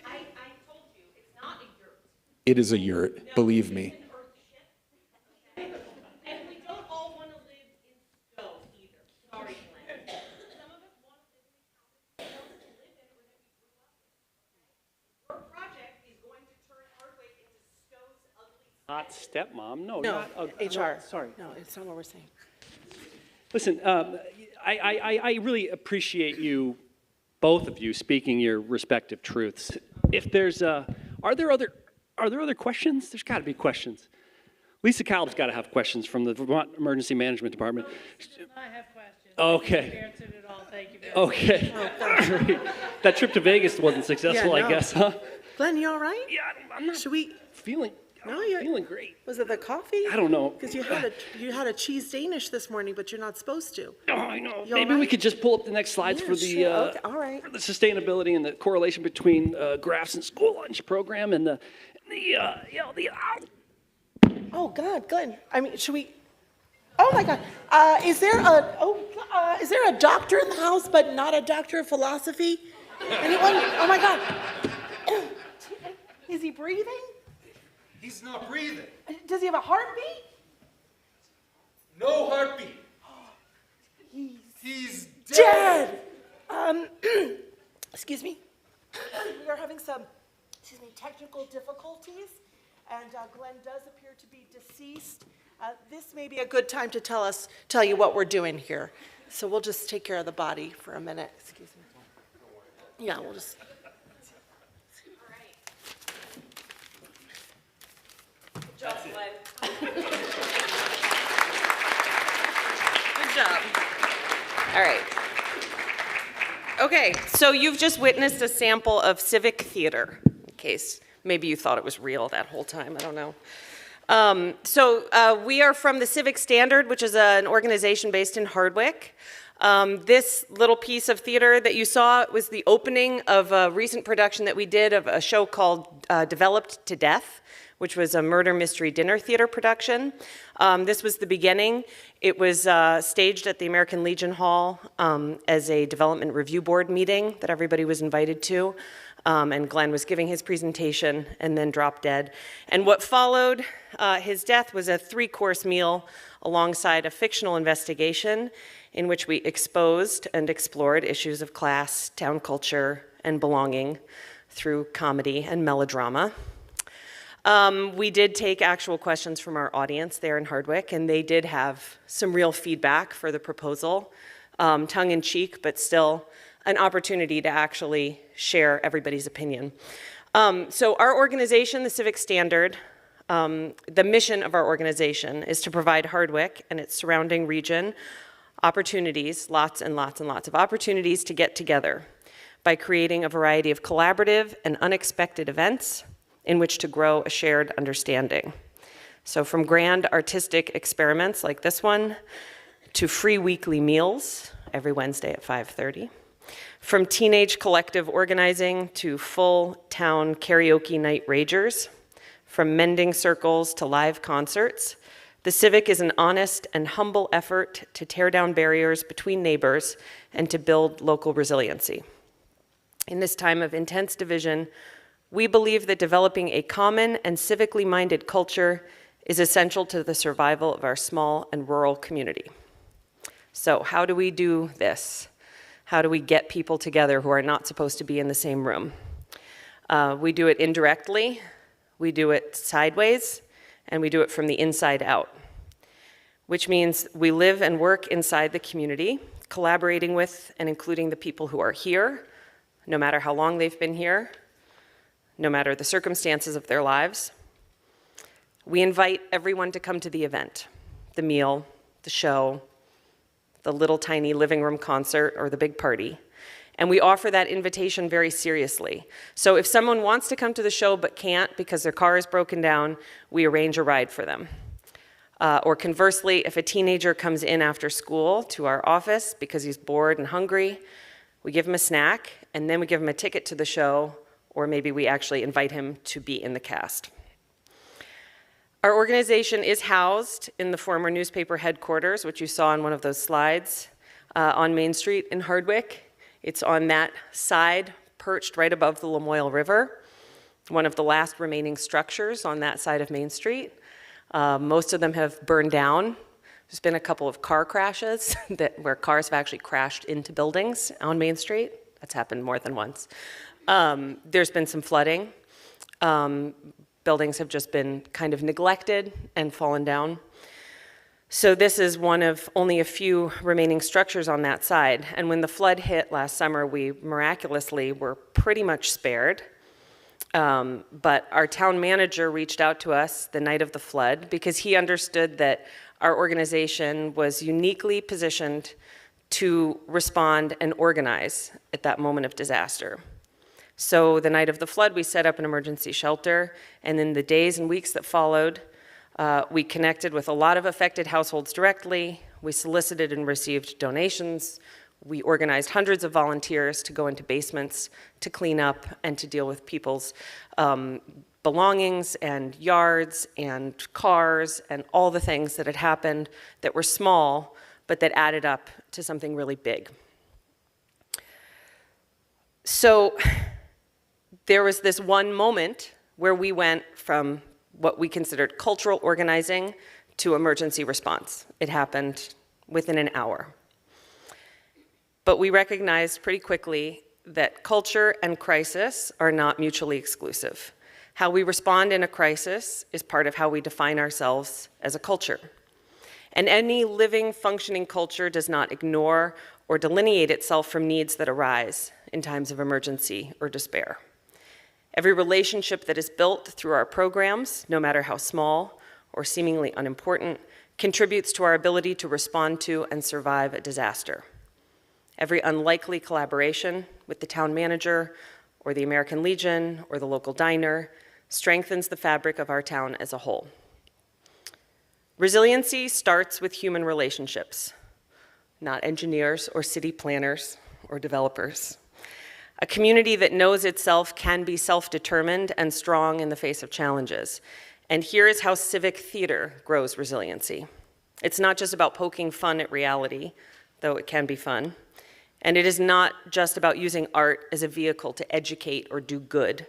I told you, it's not a yurt. It is a yurt, believe me. And we don't all want to live in Stowe either. Sorry, Glenn. Some of us want to live in the town that we live in or that we grew up in. Your project is going to turn Hardwick into Stowe's ugly. Not stepmom. No, No, not HR. No, sorry. No, it's not what we're saying. Listen, I really appreciate you, both of you, speaking your respective truths. If there's, are there other questions? There's got to be questions. Lisa Kalb's got to have questions from the Vermont Emergency Management Department. I have questions. Okay. You answered it all. Thank you very much. Okay. That trip to Vegas wasn't successful, Yeah, I guess, huh? Glenn, you all right? Yeah, I'm not Should we? feeling. No, I'm you're feeling great. Was it the coffee? I don't know. Because you had a cheese Danish this morning, but you're not supposed to. Oh, I know. You all Maybe we right? could just pull up the next slides Yeah, for the sure. Okay, all right. for the sustainability and the correlation between graphs and school lunch program and the Oh God, Glenn. I mean, should we? Oh my God. Is there a doctor in the house, but not a doctor of philosophy? Anyone? Oh my God. Is he breathing? He's not breathing. Does he have a heartbeat? No heartbeat. He's dead. dead. Excuse me. We are having some, technical difficulties, and Glenn does appear to be deceased. This may be a good time to tell you what we're doing here. So we'll just take care of the body for a minute. Excuse me. Yeah, we'll just. Good job, Glenn. Good job. All right. Okay, so you've just witnessed a sample of civic theater, in case maybe you thought it was real that whole time, I don't know. We are from the Civic Standard, which is an organization based in Hardwick. This little piece of theater that you saw was the opening of a recent production that we did of a show called Developed to Death, which was a murder mystery dinner theater production. This was the beginning. It was staged at the American Legion Hall as a development review board meeting that everybody was invited to. And Glenn was giving his presentation and then dropped dead. And what followed his death was a 3-course meal alongside a fictional investigation in which we exposed and explored issues of class, town culture, and belonging through comedy and melodrama. We did take actual questions from our audience there in Hardwick, and they did have some real feedback for the proposal, tongue-in-cheek, but still an opportunity to actually share everybody's opinion. So our organization, the Civic Standard, The mission of our organization is to provide Hardwick and its surrounding region opportunities, lots and lots and lots of opportunities to get together by creating a variety of collaborative and unexpected events in which to grow a shared understanding. So from grand artistic experiments like this one, to free weekly meals every Wednesday at 5:30, from teenage collective organizing to full town karaoke night ragers, from mending circles to live concerts, the Civic is an honest and humble effort to tear down barriers between neighbors and to build local resiliency. In this time of intense division, we believe that developing a common and civically minded culture is essential to the survival of our small and rural community. So how do we do this? How do we get people together who are not supposed to be in the same room? We do it indirectly, we do it sideways, and we do it from the inside out, which means we live and work inside the community, collaborating with and including the people who are here, no matter how long they've been here, no matter the circumstances of their lives. We invite everyone to come to the event, the meal, the show, the little tiny living room concert, or the big party. And we offer that invitation very seriously. So if someone wants to come to the show but can't because their car is broken down, we arrange a ride for them. Or conversely, if a teenager comes in after school to our office because he's bored and hungry, we give him a snack, and then we give him a ticket to the show, or maybe we actually invite him to be in the cast. Our organization is housed in the former newspaper headquarters, which you saw on one of those slides, on Main Street in Hardwick. It's on that side, perched right above the Lamoille River, one of the last remaining structures on that side of Main Street. Most of them have burned down. There's been a couple of car crashes where cars have actually crashed into buildings on Main Street. That's happened more than once. There's been some flooding. Buildings have just been kind of neglected and fallen down. So this is one of only a few remaining structures on that side. And when the flood hit last summer, we miraculously were pretty much spared. But our town manager reached out to us the night of the flood because he understood that our organization was uniquely positioned to respond and organize at that moment of disaster. So the night of the flood, we set up an emergency shelter, and in the days and weeks that followed, we connected with a lot of affected households directly. We solicited and received donations. We organized hundreds of volunteers to go into basements to clean up and to deal with people's belongings and yards and cars and all the things that had happened that were small, but that added up to something really big. So there was this one moment where we went from what we considered cultural organizing to emergency response. It happened within an hour. But we recognized pretty quickly that culture and crisis are not mutually exclusive. How we respond in a crisis is part of how we define ourselves as a culture. And any living, functioning culture does not ignore or delineate itself from needs that arise in times of emergency or despair. Every relationship that is built through our programs, no matter how small or seemingly unimportant, contributes to our ability to respond to and survive a disaster. Every unlikely collaboration with the town manager or the American Legion or the local diner strengthens the fabric of our town as a whole. Resiliency starts with human relationships, not engineers or city planners or developers. A community that knows itself can be self-determined and strong in the face of challenges. And here is how civic theater grows resiliency. It's not just about poking fun at reality, though it can be fun. And it is not just about using art as a vehicle to educate or do good,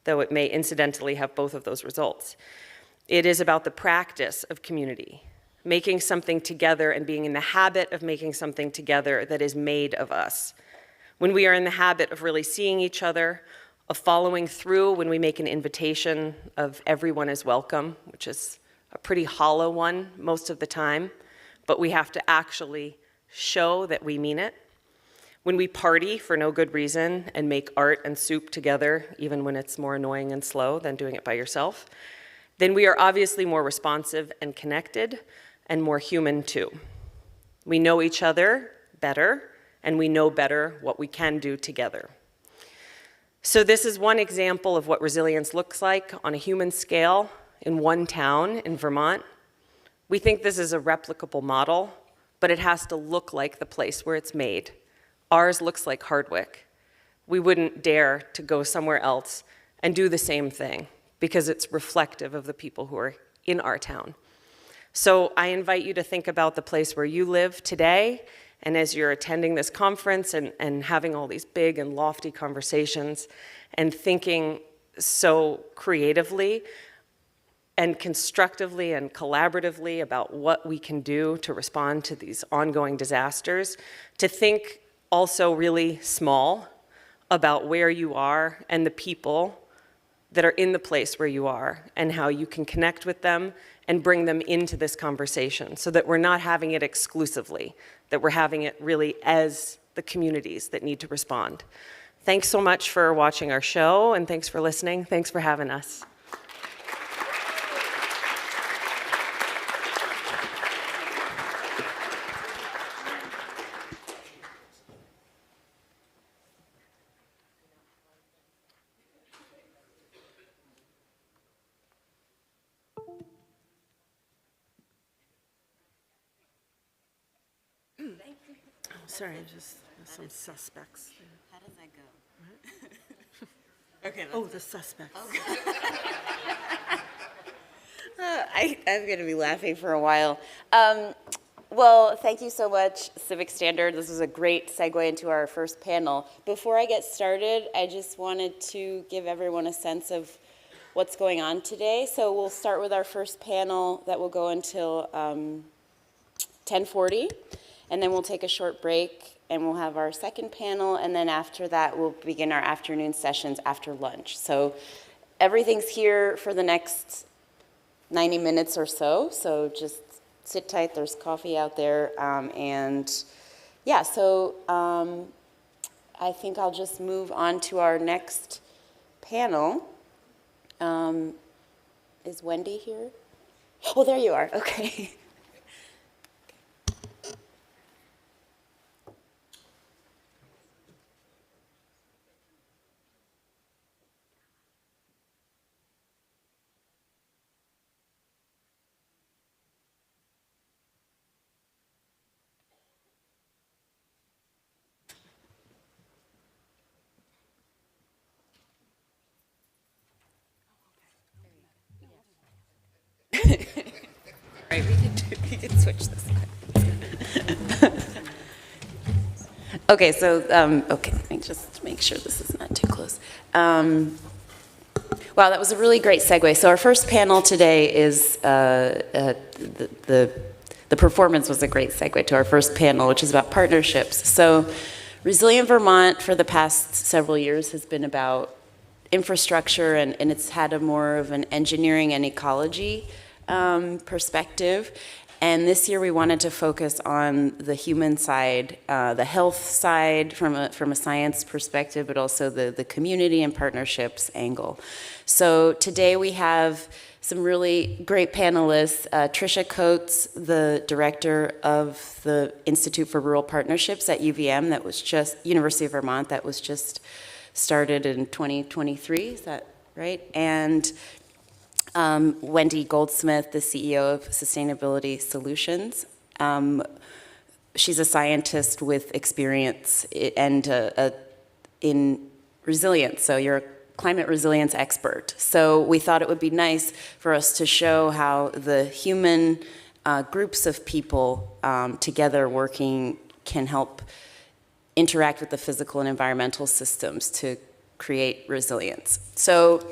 though it may incidentally have both of those results. It is about the practice of community, making something together and being in the habit of making something together that is made of us. When we are in the habit of really seeing each other, of following through when we make an invitation of everyone is welcome, which is a pretty hollow one most of the time, but we have to actually show that we mean it. When we party for no good reason and make art and soup together, even when it's more annoying and slow than doing it by yourself. then we are obviously more responsive and connected and more human too. We know each other better, and we know better what we can do together. So this is one example of what resilience looks like on a human scale in one town in Vermont. We think this is a replicable model, but it has to look like the place where it's made. Ours looks like Hardwick. We wouldn't dare to go somewhere else and do the same thing because it's reflective of the people who are in our town. So I invite you to think about the place where you live today, and as you're attending this conference and having all these big and lofty conversations and thinking so creatively and constructively and collaboratively about what we can do to respond to these ongoing disasters, to think also really small about where you are and the people that are in the place where you are and how you can connect with them and bring them into this conversation so that we're not having it exclusively, that we're having it really as the communities that need to respond. Thanks so much for watching our show, and thanks for listening. Thanks for having us. Sorry, just some suspects. How does that go? Okay. Oh, the suspects. I'm going to be laughing for a while. Well, thank you so much, Civic Standard. This was a great segue into our first panel. Before I get started, I just wanted to give everyone a sense of what's going on today. So we'll start with our first panel that will go until 10:40, and then we'll take a short break, and we'll have our second panel, and then after that, we'll begin our afternoon sessions after lunch. So everything's here for the next 90 minutes or so, so just sit tight. There's coffee out there, and yeah, so I think I'll just move on to our next panel. Is Wendy here? Oh, there you are. Okay. Right, we can switch this. Okay, so, okay, let me just make sure this is not too close. Wow, that was a really great segue. So our first panel today is, the performance was a great segue to our first panel, which is about partnerships. So Resilient Vermont for the past several years has been about infrastructure, and it's had a more of an engineering and ecology perspective. And this year we wanted to focus on the human side, the health side from a science perspective, but also the community and partnerships angle. So today we have some really great panelists. Tricia Coates, the director of the Institute for Rural Partnerships at UVM, that was just, University of Vermont, that was just started in 2023, is that right? And Wendy Goldsmith, the CEO of Sustainability Solutions. She's a scientist with experience and in resilience, so you're a climate resilience expert. So we thought it would be nice for us to show how the human groups of people together working can help interact with the physical and environmental systems to create resilience. So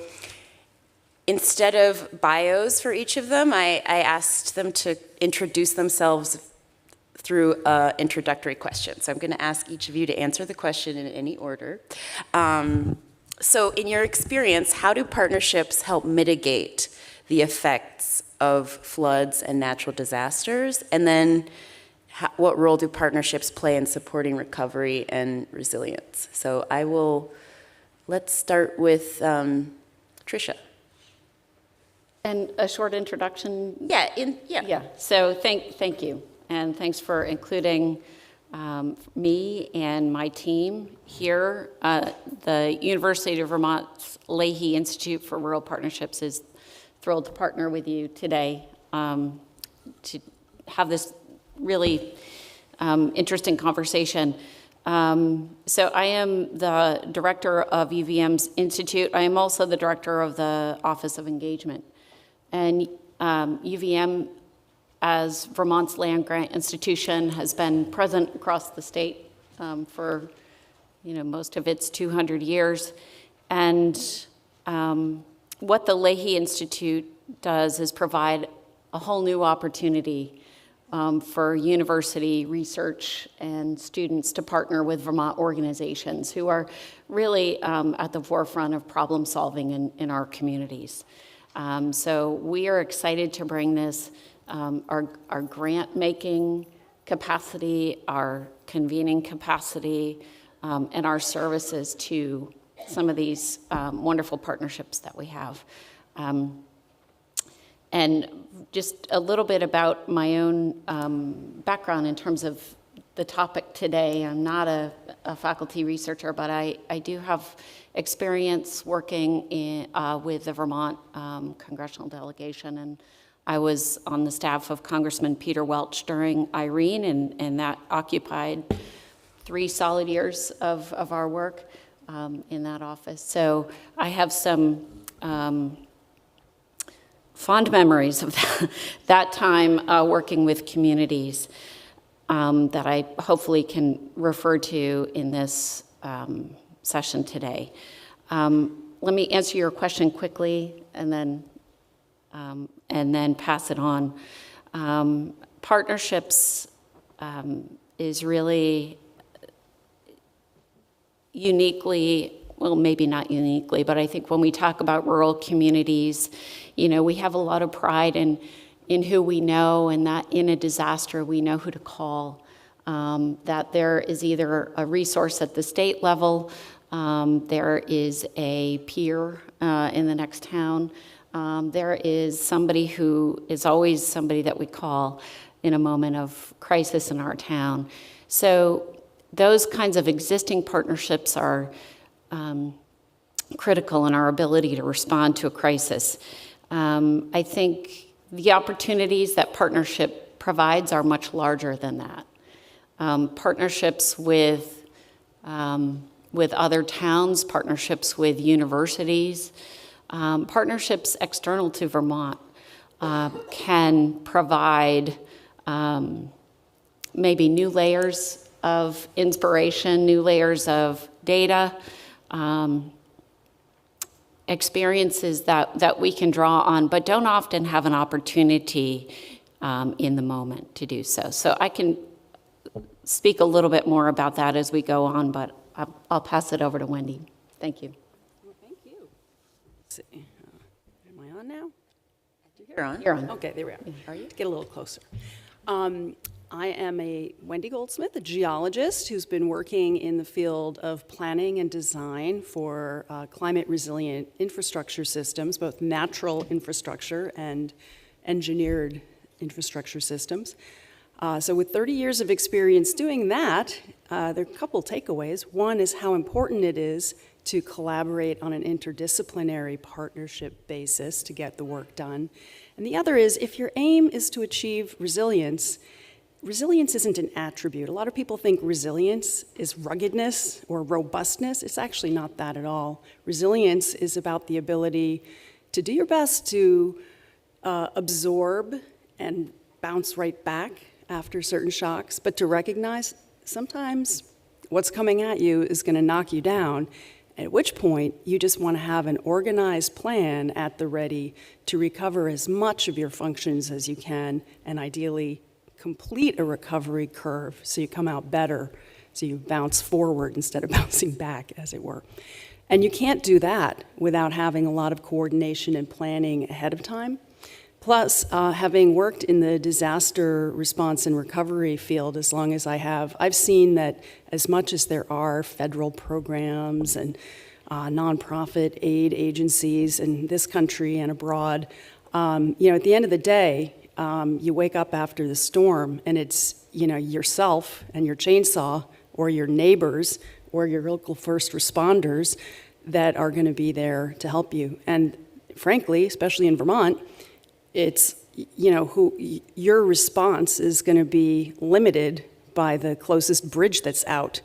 instead of bios for each of them, I asked them to introduce themselves through an introductory question. So I'm going to ask each of you to answer the question in any order. So in your experience, how do partnerships help mitigate the effects of floods and natural disasters? And then what role do partnerships play in supporting recovery and resilience? So let's start with Tricia. And a short introduction? Yeah, Yeah, so thank you, and thanks for including me and my team here. The University of Vermont's Leahy Institute for Rural Partnerships is thrilled to partner with you today to have this really interesting conversation. So I am the director of UVM's Institute. I am also the director of the Office of Engagement. And UVM, as Vermont's land grant institution, has been present across the state for most of its 200 years. And what the Leahy Institute does is provide a whole new opportunity for university research and students to partner with Vermont organizations who are really at the forefront of problem solving in our communities. So we are excited to bring this, our grant making capacity, our convening capacity, and our services to some of these wonderful partnerships that we have. And just a little bit about my own background in terms of the topic today. I'm not a faculty researcher, but I do have experience working with the Vermont congressional delegation, and I was on the staff of Congressman Peter Welch during Irene, and that occupied 3 solid years of our work in that office. So I have some fond memories of that time working with communities that I hopefully can refer to in this session today. Let me answer your question quickly and then pass it on. Partnerships is really uniquely, well, maybe not uniquely, but I think when we talk about rural communities, we have a lot of pride in who we know, and that in a disaster, we know who to call. That there is either a resource at the state level, there is a peer in the next town, there is somebody who is always somebody that we call in a moment of crisis in our town. So those kinds of existing partnerships are critical in our ability to respond to a crisis. I think the opportunities that partnership provides are much larger than that. Partnerships with other towns, partnerships with universities, partnerships external to Vermont can provide maybe new layers of inspiration, new layers of data, experiences that we can draw on, but don't often have an opportunity in the moment to do so. So I can speak a little bit more about that as we go on, but I'll pass it over to Wendy. Thank you. Well, thank you. Let's see. Am I on now? You're on. You're on. Okay, there we are. Are you? Get a little closer. I am a Wendy Goldsmith, a geologist who's been working in the field of planning and design for climate-resilient infrastructure systems, both natural infrastructure and engineered infrastructure systems. So with 30 years of experience doing that, there are a couple takeaways. One is how important it is to collaborate on an interdisciplinary partnership basis to get the work done. And the other is, if your aim is to achieve resilience, resilience isn't an attribute. A lot of people think resilience is ruggedness or robustness. It's actually not that at all. Resilience is about the ability to do your best to absorb and bounce right back after certain shocks, but to recognize sometimes what's coming at you is going to knock you down, at which point you just want to have an organized plan at the ready to recover as much of your functions as you can, and ideally complete a recovery curve so you come out better, so you bounce forward instead of bouncing back, as it were. And you can't do that without having a lot of coordination and planning ahead of time. Plus, having worked in the disaster response and recovery field as long as I have, I've seen that as much as there are federal programs and nonprofit aid agencies in this country and abroad, At the end of the day, you wake up after the storm and it's, yourself and your chainsaw or your neighbors or your local first responders that are going to be there to help you. And frankly, especially in Vermont, it's, your response is going to be limited by the closest bridge that's out.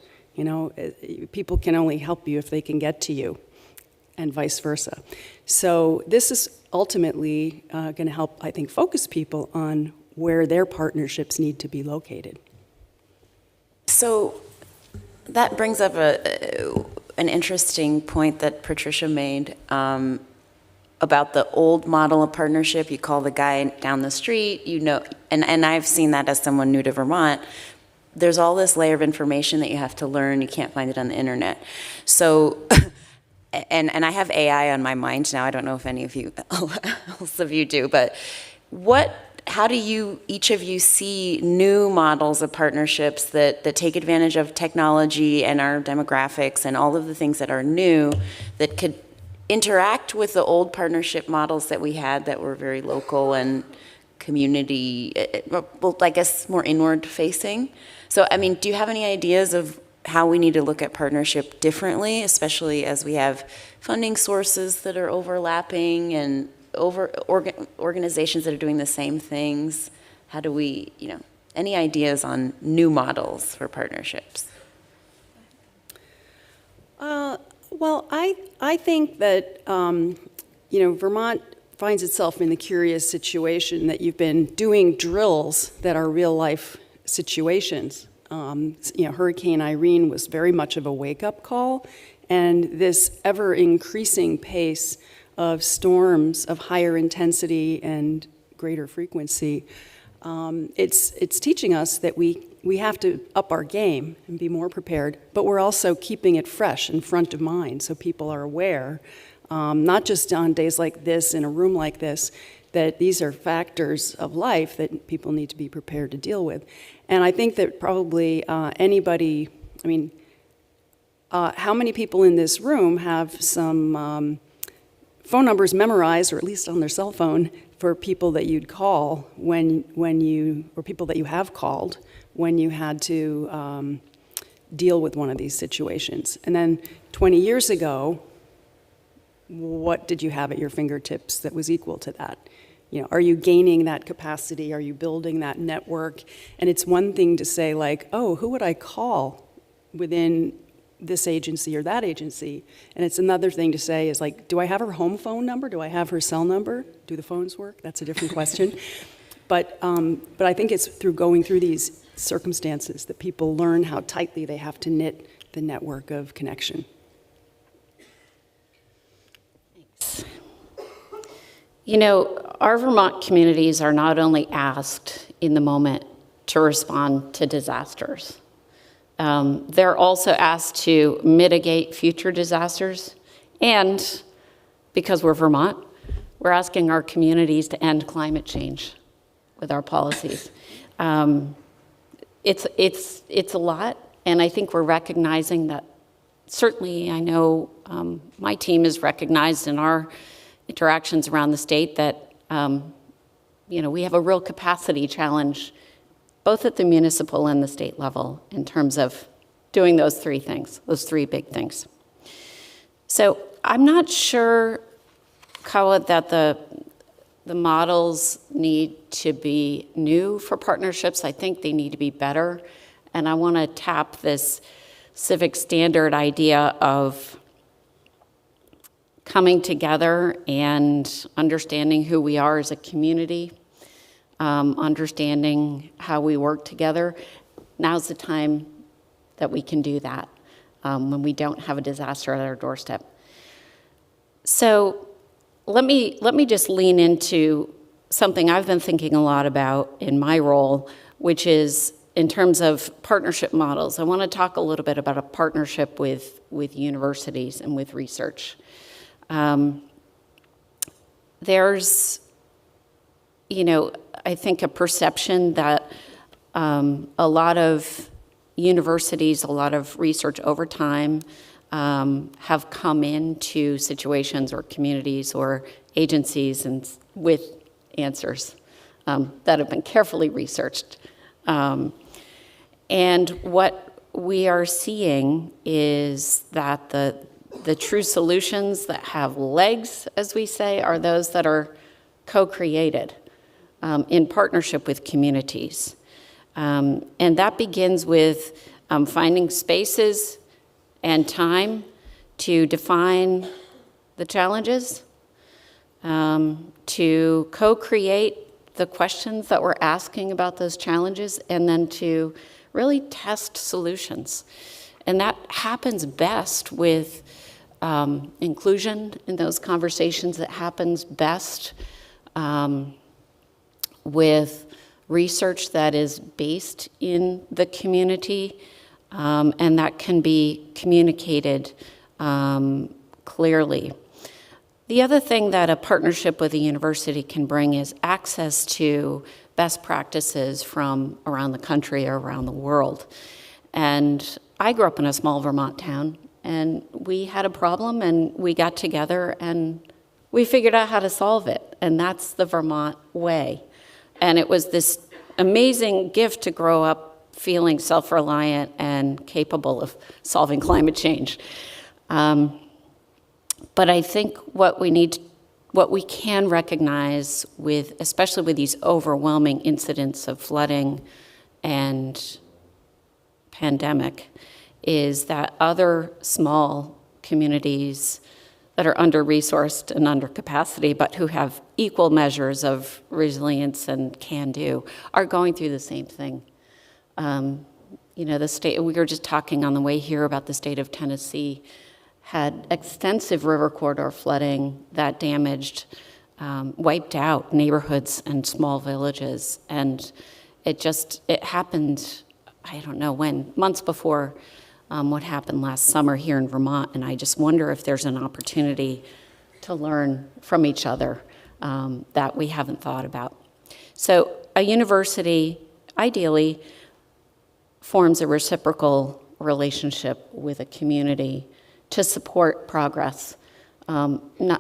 People can only help you if they can get to you, and vice versa. So this is ultimately going to help, I think, focus people on where their partnerships need to be located. So that brings up an interesting point that Patricia made about the old model of partnership. You call the guy down the street, and I've seen that as someone new to Vermont. There's all this layer of information that you have to learn. You can't find it on the internet. So, and I have AI on my mind now. I don't know if any of you, else of you do, but how do each of you see new models of partnerships that take advantage of technology and our demographics and all of the things that are new that could interact with the old partnership models that we had that were very local and community, well, I guess more inward facing? So, do you have any ideas of how we need to look at partnership differently, especially as we have funding sources that are overlapping and organizations that are doing the same things? How do we, any ideas on new models for partnerships? Well, I think that, Vermont finds itself in the curious situation that you've been doing drills that are real life situations. Hurricane Irene was very much of a wake-up call, and this ever-increasing pace of storms of higher intensity and greater frequency, it's teaching us that we have to up our game and be more prepared, but we're also keeping it fresh in front of mind so people are aware, not just on days like this in a room like this, that these are factors of life that people need to be prepared to deal with. And I think that probably anybody, how many people in this room have some phone numbers memorized, or at least on their cell phone, for people that you'd call or people that you have called when you had to deal with one of these situations? And then 20 years ago, what did you have at your fingertips that was equal to that? Are you gaining that capacity? Are you building that network? And it's one thing to say, like, oh, who would I call within this agency or that agency? And it's another thing to say is, like, do I have her home phone number? Do I have her cell number? Do the phones work? That's a different question. But I think it's through going through these circumstances that people learn how tightly they have to knit the network of connection. Our Vermont communities are not only asked in the moment to respond to disasters, they're also asked to mitigate future disasters. And because we're Vermont, we're asking our communities to end climate change with our policies. It's a lot, and I think we're recognizing that. Certainly, I know my team is recognized in our interactions around the state that, we have a real capacity challenge, both at the municipal and the state level, in terms of doing those three things, those three big things. So I'm not sure, Kawa, that the models need to be new for partnerships. I think they need to be better. And I want to tap this civic standard idea of coming together and understanding who we are as a community, understanding how we work together. Now's the time that we can do that when we don't have a disaster at our doorstep. So let me just lean into something I've been thinking a lot about in my role, which is in terms of partnership models. I want to talk a little bit about a partnership with universities and with research. There's, I think a perception that a lot of universities, a lot of research over time have come into situations or communities or agencies and with answers that have been carefully researched. And what we are seeing is that the true solutions that have legs, as we say, are those that are co-created in partnership with communities. And that begins with finding spaces and time to define the challenges, to co-create the questions that we're asking about those challenges, and then to really test solutions. And that happens best with inclusion in those conversations. It happens best with research that is based in the community, and that can be communicated clearly. The other thing that a partnership with a university can bring is access to best practices from around the country or around the world. And I grew up in a small Vermont town, and we had a problem, and we got together, and we figured out how to solve it. And that's the Vermont way. And it was this amazing gift to grow up feeling self-reliant and capable of solving climate change. But I think what we can recognize with, especially with these overwhelming incidents of flooding and pandemic, is that other small communities that are under-resourced and under capacity, but who have equal measures of resilience and can-do, are going through the same thing. The state, we were just talking on the way here about the state of Tennessee, had extensive river corridor flooding that damaged, wiped out neighborhoods and small villages. And it happened, I don't know when, months before what happened last summer here in Vermont. And I just wonder if there's an opportunity to learn from each other that we haven't thought about. So a university, ideally, forms a reciprocal relationship with a community to support progress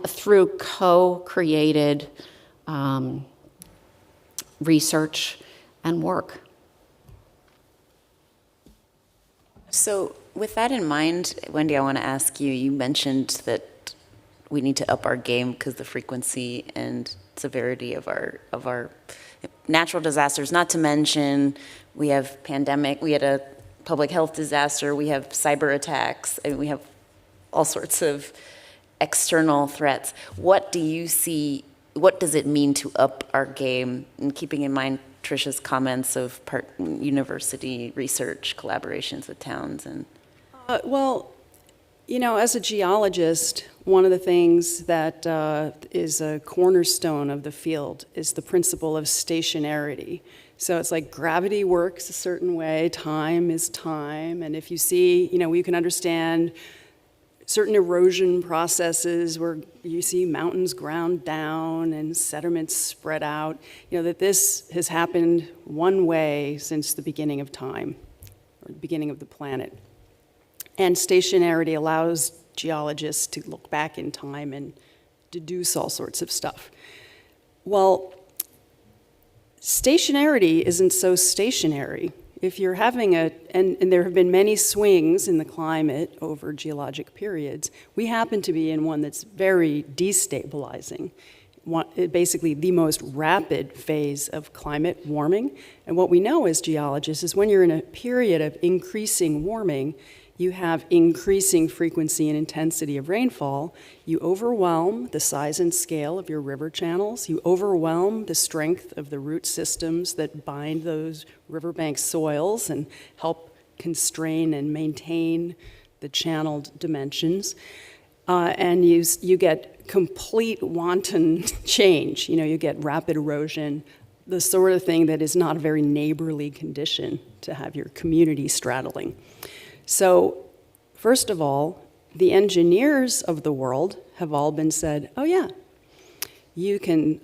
through co-created research and work. So with that in mind, Wendy, I want to ask you, you mentioned that we need to up our game because the frequency and severity of our natural disasters, not to mention we have pandemic, we had a public health disaster, we have cyber attacks, and we have all sorts of external threats. What do you see, what does it mean to up our game? And keeping in mind Tricia's comments of university research collaborations with towns and... As a geologist, one of the things that is a cornerstone of the field is the principle of stationarity. So it's like gravity works a certain way, time is time, and if you see, you can understand certain erosion processes where you see mountains ground down and sediments spread out, that this has happened one way since the beginning of time, or the beginning of the planet. And stationarity allows geologists to look back in time and deduce all sorts of stuff. Well, stationarity isn't so stationary. If you're having and there have been many swings in the climate over geologic periods, we happen to be in one that's very destabilizing, basically the most rapid phase of climate warming. And what we know as geologists is when you're in a period of increasing warming, you have increasing frequency and intensity of rainfall. You overwhelm the size and scale of your river channels. You overwhelm the strength of the root systems that bind those riverbank soils and help constrain and maintain the channeled dimensions. And you get complete wanton change. You get rapid erosion, the sort of thing that is not a very neighborly condition to have your community straddling. So, first of all, the engineers of the world have all been said, oh yeah, you can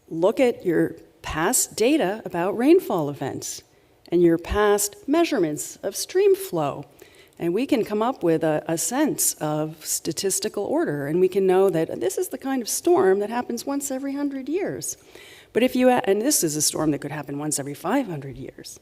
look at your past data about rainfall events and your past measurements of stream flow And we can come up with a sense of statistical order, and we can know that this is the kind of storm that happens once every 100 years. But if you, and this is a storm that could happen once every 500 years.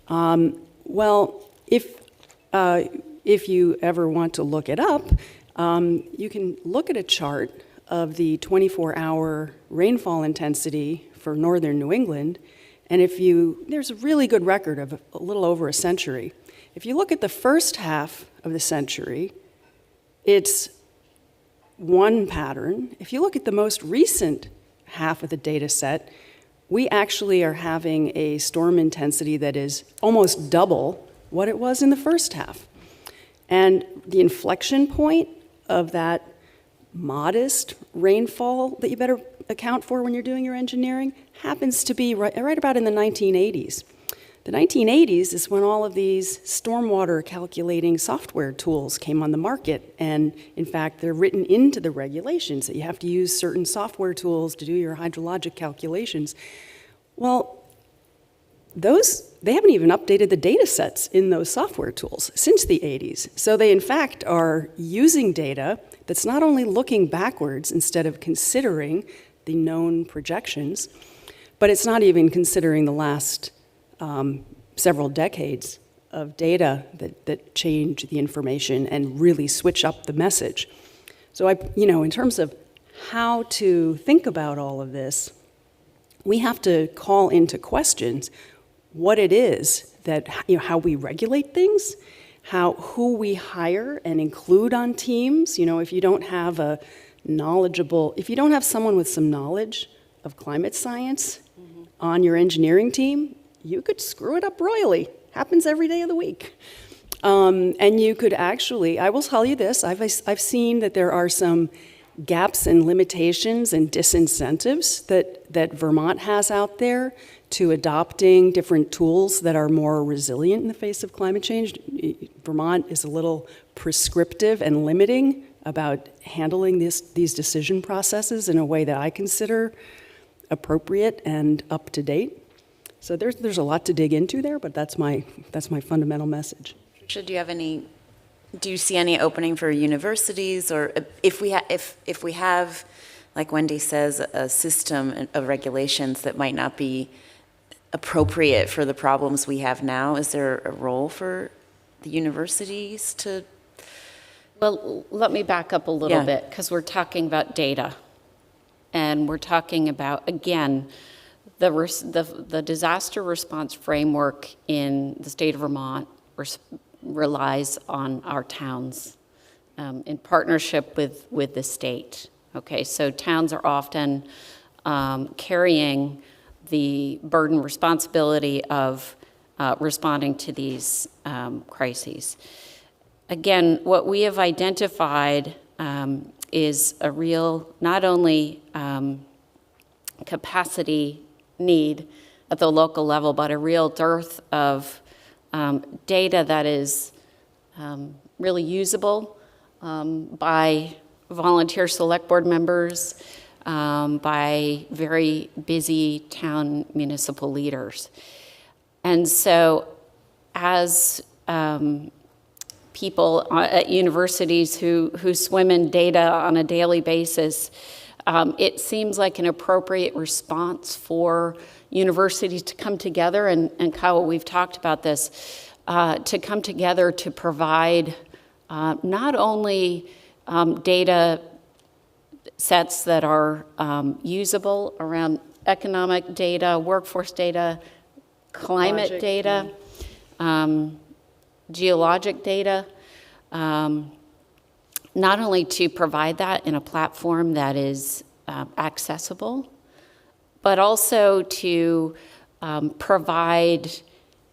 Well, if you ever want to look it up, you can look at a chart of the 24-hour rainfall intensity for northern New England, and there's a really good record of a little over a century. If you look at the first half of the century, it's one pattern. If you look at the most recent half of the data set, we actually are having a storm intensity that is almost double what it was in the first half. And the inflection point of that modest rainfall that you better account for when you're doing your engineering happens to be right about in the 1980s. The 1980s is when all of these stormwater calculating software tools came on the market, and in fact, they're written into the regulations that you have to use certain software tools to do your hydrologic calculations. Well, they haven't even updated the data sets in those software tools since the 80s. So they, in fact, are using data that's not only looking backwards instead of considering the known projections, but it's not even considering the last several decades of data that change the information and really switch up the message. So in terms of how to think about all of this, we have to call into questions what it is that, how we regulate things, who we hire and include on teams. If you don't have if you don't have someone with some knowledge of climate science on your engineering team, you could screw it up royally. Happens every day of the week. And you could actually, I will tell you this, I've seen that there are some gaps and limitations and disincentives that Vermont has out there to adopting different tools that are more resilient in the face of climate change. Vermont is a little prescriptive and limiting about handling these decision processes in a way that I consider appropriate and up to date. So there's a lot to dig into there, but that's my fundamental message. Do you see any opening for universities, or if we have, like Wendy says, a system of regulations that might not be appropriate for the problems we have now, is there a role for the universities to? Well, let me back up a little bit, because we're talking about data. And we're talking about, again, the disaster response framework in the state of Vermont relies on our towns in partnership with the state. Okay, so towns are often carrying the burden responsibility of responding to these crises. Again, what we have identified is a real, not only capacity need at the local level, but a real dearth of data that is really usable by volunteer select board members, by very busy town municipal leaders. And so as people at universities who swim in data on a daily basis, it seems like an appropriate response for universities to come together, and Kyle, we've talked about this, to come together to provide not only data sets that are usable around economic data, workforce data, climate data, geologic data, not only to provide that in a platform that is accessible, but also to provide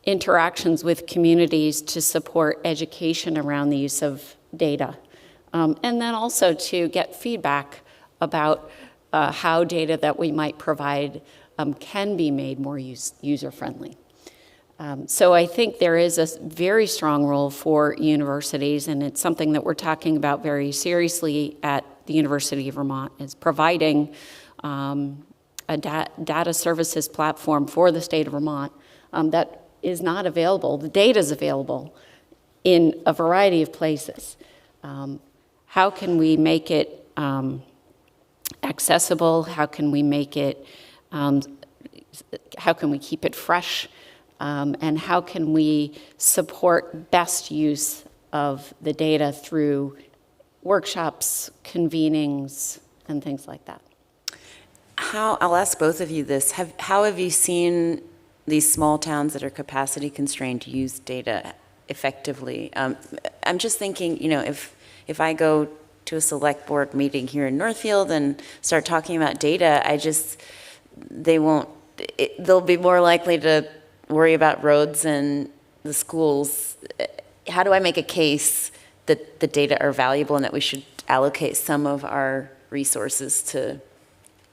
interactions with communities to support education around the use of data. And then also to get feedback about how data that we might provide can be made more user-friendly. So I think there is a very strong role for universities, and it's something that we're talking about very seriously at the University of Vermont, is providing a data services platform for the state of Vermont that is not available. The data is available in a variety of places. How can we make it accessible? How can we make it, how can we keep it fresh? And how can we support best use of the data through workshops, convenings, and things like that? I'll ask both of you this. How have you seen these small towns that are capacity constrained use data effectively? I'm just thinking, if I go to a select board meeting here in Northfield and start talking about data, they'll be more likely to worry about roads and the schools. How do I make a case that the data are valuable and that we should allocate some of our resources to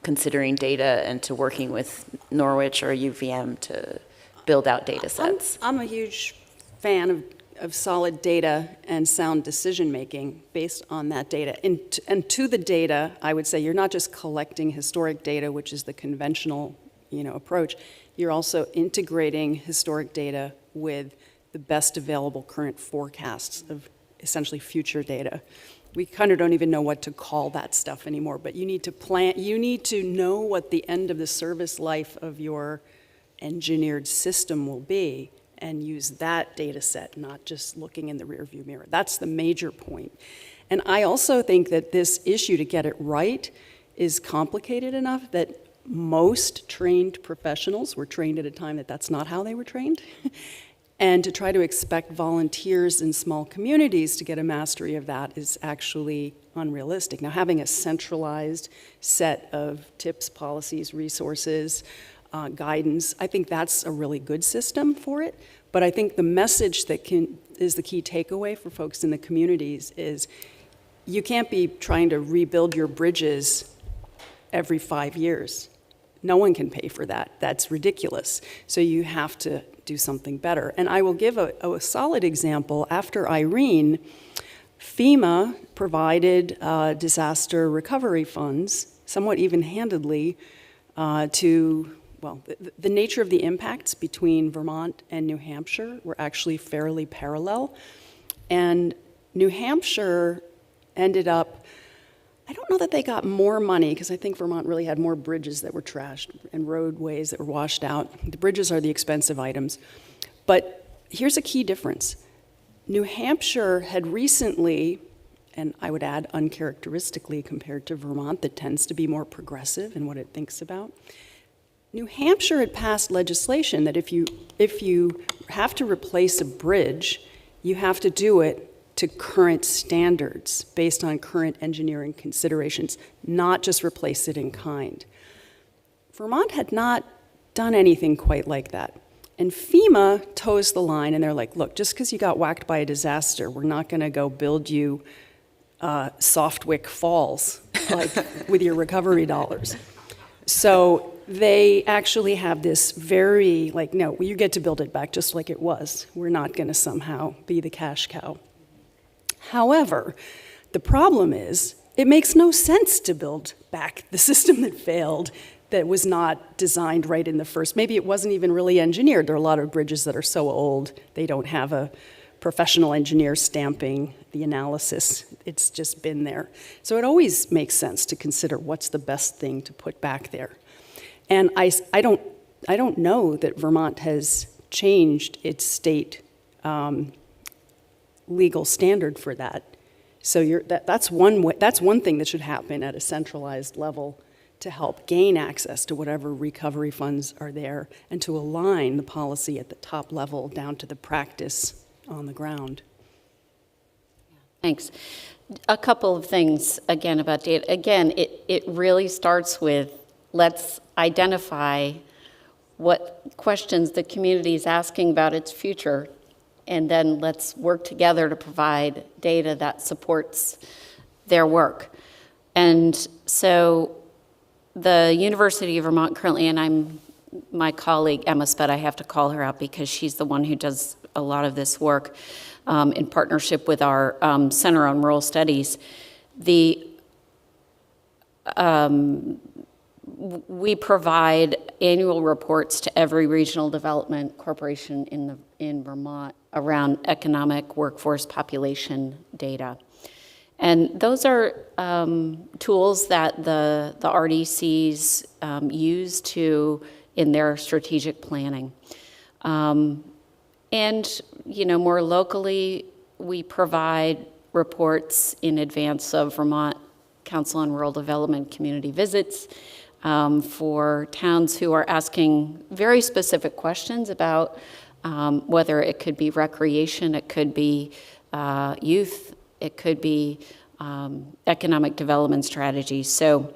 considering data and to working with Norwich or UVM to build out data sets? I'm a huge fan of solid data and sound decision-making based on that data. And to the data, I would say you're not just collecting historic data, which is the conventional approach. You're also integrating historic data with the best available current forecasts of essentially future data. We kind of don't even know what to call that stuff anymore, but you need to plan, you need to know what the end of the service life of your engineered system will be and use that data set, not just looking in the rearview mirror. That's the major point. And I also think that this issue, to get it right, is complicated enough that most trained professionals were trained at a time that that's not how they were trained. And to try to expect volunteers in small communities to get a mastery of that is actually unrealistic. Now, having a centralized set of tips, policies, resources, guidance, I think that's a really good system for it. But I think the message that is the key takeaway for folks in the communities is you can't be trying to rebuild your bridges every 5 years. No one can pay for that. That's ridiculous. So you have to do something better. And I will give a solid example. After Irene, FEMA provided disaster recovery funds, somewhat even-handedly, to, well, the nature of the impacts between Vermont and New Hampshire were actually fairly parallel. And New Hampshire ended up, I don't know that they got more money, because I think Vermont really had more bridges that were trashed and roadways that were washed out. The bridges are the expensive items. But here's a key difference. New Hampshire had recently, and I would add uncharacteristically compared to Vermont, that tends to be more progressive in what it thinks about. New Hampshire had passed legislation that if you have to replace a bridge, you have to do it to current standards based on current engineering considerations, not just replace it in kind. Vermont had not done anything quite like that. And FEMA toes the line, and they're like, look, just because you got whacked by a disaster, we're not going to go build you Softwick Falls with your recovery dollars. So they actually have this very, no, you get to build it back just like it was. We're not going to somehow be the cash cow. However, the problem is it makes no sense to build back the system that failed, that was not designed right in the first. Maybe it wasn't even really engineered. There are a lot of bridges that are so old, they don't have a professional engineer stamping the analysis. It's just been there. So it always makes sense to consider what's the best thing to put back there. And I don't know that Vermont has changed its state legal standard for that. So that's one thing that should happen at a centralized level to help gain access to whatever recovery funds are there and to align the policy at the top level down to the practice on the ground. Thanks. A couple of things, again, about data. Again, it really starts with let's identify what questions the community is asking about its future, and then let's work together to provide data that supports their work. And so the University of Vermont currently, and my colleague Emma Spett, I have to call her out because she's the one who does a lot of this work in partnership with our Center on Rural Studies. We provide annual reports to every regional development corporation in Vermont around economic workforce population data. And those are tools that the RDCs use in their strategic planning. And, more locally, we provide reports in advance of Vermont Council on Rural Development community visits for towns who are asking very specific questions about whether it could be recreation, it could be youth, it could be economic development strategies. So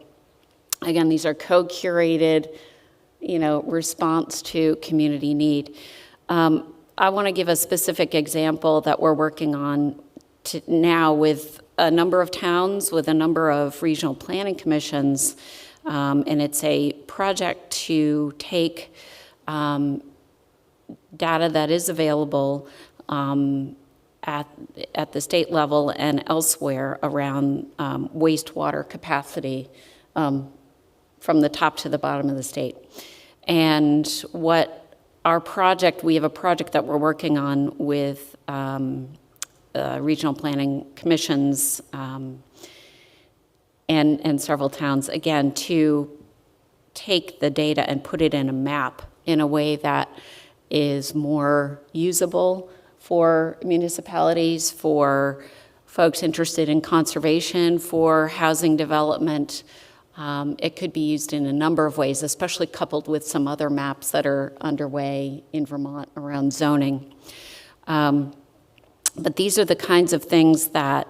again, these are co-curated, response to community need. I want to give a specific example that we're working on now with a number of towns, with a number of regional planning commissions, and it's a project to take data that is available at the state level and elsewhere around wastewater capacity from the top to the bottom of the state. And we have a project that we're working on with regional planning commissions and several towns, again, to take the data and put it in a map in a way that is more usable for municipalities, for folks interested in conservation, for housing development. It could be used in a number of ways, especially coupled with some other maps that are underway in Vermont around zoning. But these are the kinds of things that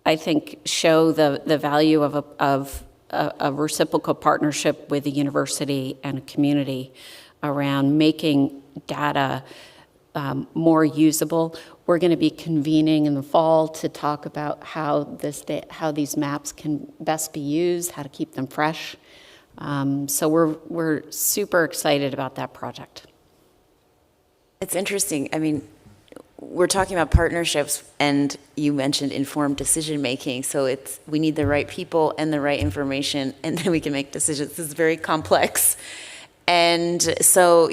I think show the value of a reciprocal partnership with a university and a community around making data more usable. We're going to be convening in the fall to talk about how these maps can best be used, how to keep them fresh. So we're super excited about that project. It's interesting. I mean, we're talking about partnerships, and you mentioned informed decision making. So we need the right people and the right information, and then we can make decisions. This is very complex. And so,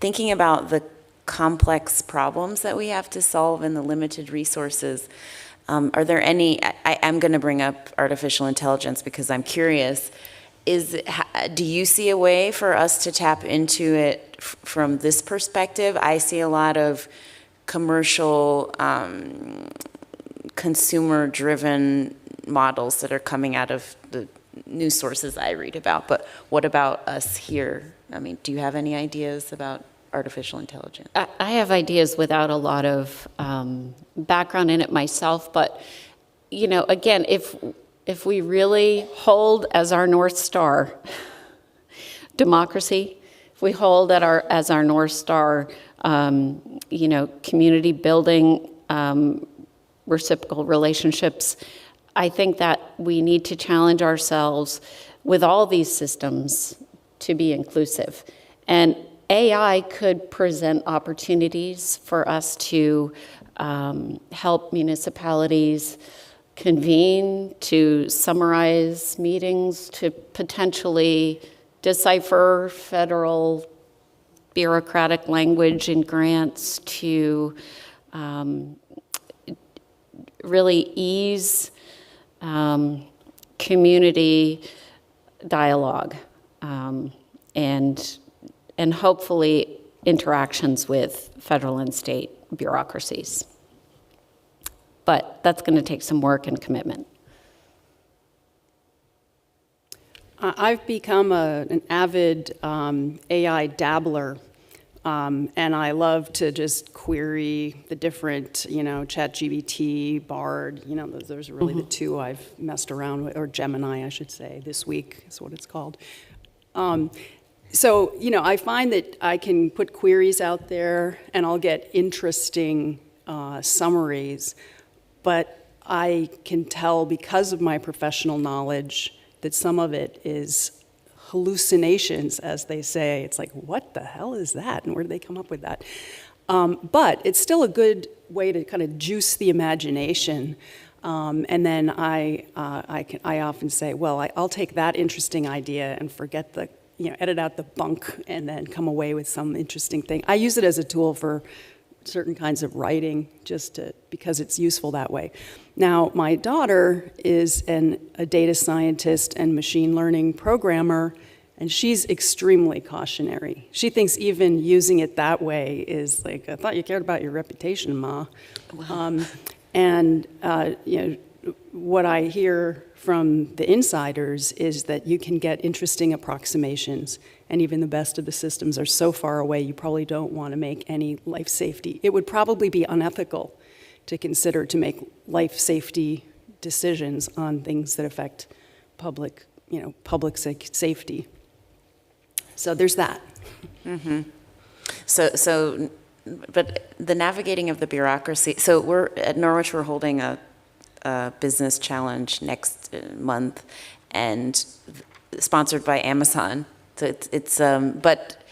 thinking about the complex problems that we have to solve and the limited resources, are there any, I'm going to bring up artificial intelligence because I'm curious, do you see a way for us to tap into it from this perspective? I see a lot of commercial, consumer-driven models that are coming out of the news sources I read about, but what about us here? I mean, do you have any ideas about artificial intelligence? I have ideas without a lot of background in it myself, but again, if we really hold as our North Star democracy, if we hold as our North Star community building, reciprocal relationships, I think that we need to challenge ourselves with all these systems to be inclusive. And AI could present opportunities for us to help municipalities convene, to summarize meetings, to potentially decipher federal bureaucratic language in grants, to really ease community dialogue and hopefully interactions with federal and state bureaucracies. But that's going to take some work and commitment. I've become an avid AI dabbler, and I love to just query the different, ChatGPT, Bard, those are really the two I've messed around with, or Gemini, I should say, this week is what it's called. So, I find that I can put queries out there and I'll get interesting summaries, but I can tell because of my professional knowledge that some of it is hallucinations, as they say. It's like, what the hell is that? And where did they come up with that? But it's still a good way to kind of juice the imagination. And then I often say, well, I'll take that interesting idea and forget the edit out the bunk and then come away with some interesting thing. I use it as a tool for certain kinds of writing because it's useful that way. Now, my daughter is a data scientist and machine learning programmer, and she's extremely cautionary. She thinks even using it that way is like, I thought you cared about your reputation, Ma. Wow. What I hear from the insiders is that you can get interesting approximations, and even the best of the systems are so far away you probably don't want to make any life safety. It would probably be unethical to consider to make life safety decisions on things that affect public safety. So there's that. Mm-hmm. But the navigating of the bureaucracy. So we're at Norwich. We're holding a business challenge next month, and sponsored by Amazon. So but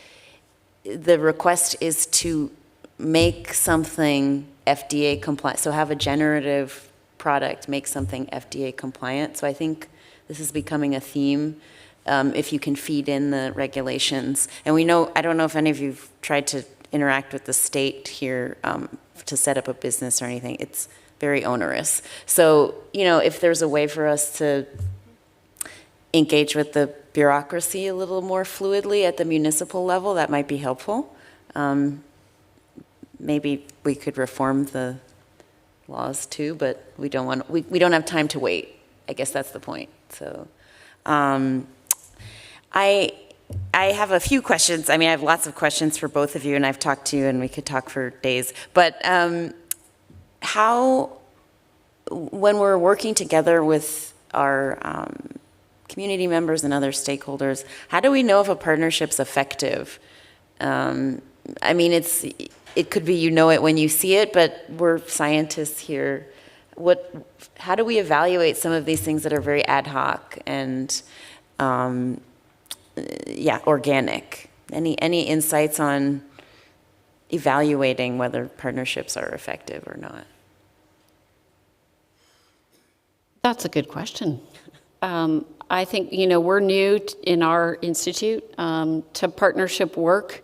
the request is to make something FDA compliant. So have a generative product make something FDA compliant. So I think this is becoming a theme. If you can feed in the regulations, and we know, I don't know if any of you've tried to interact with the state here to set up a business or anything. It's very onerous. So, if there's a way for us to engage with the bureaucracy a little more fluidly at the municipal level, that might be helpful. Maybe we could reform the laws too, but we don't have time to wait. I guess that's the point. So, I have a few questions. I mean, I have lots of questions for both of you, and I've talked to you, and we could talk for days. But when we're working together with our community members and other stakeholders, how do we know if a partnership's effective? I mean, it could be it when you see it, but we're scientists here. How do we evaluate some of these things that are very ad hoc and organic? Any insights on evaluating whether partnerships are effective or not? That's a good question. I think, we're new in our institute to partnership work.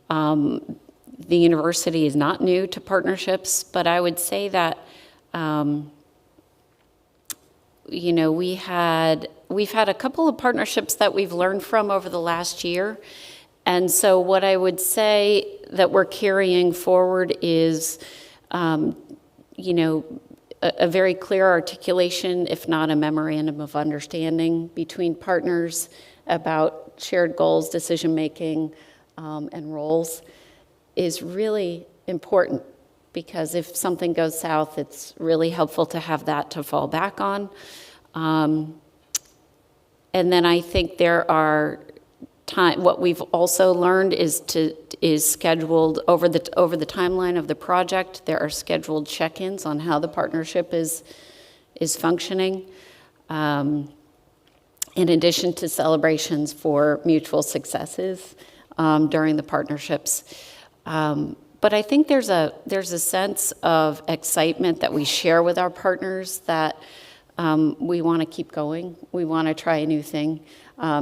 The university is not new to partnerships, but I would say that, we've had a couple of partnerships that we've learned from over the last year. And so what I would say that we're carrying forward is, a very clear articulation, if not a memorandum of understanding between partners about shared goals, decision-making, and roles is really important, because if something goes south, it's really helpful to have that to fall back on. And then I think there are what we've also learned is scheduled over the timeline of the project. There are scheduled check-ins on how the partnership is functioning, in addition to celebrations for mutual successes during the partnerships. But I think there's a sense of excitement that we share with our partners that we want to keep going. We want to try a new thing.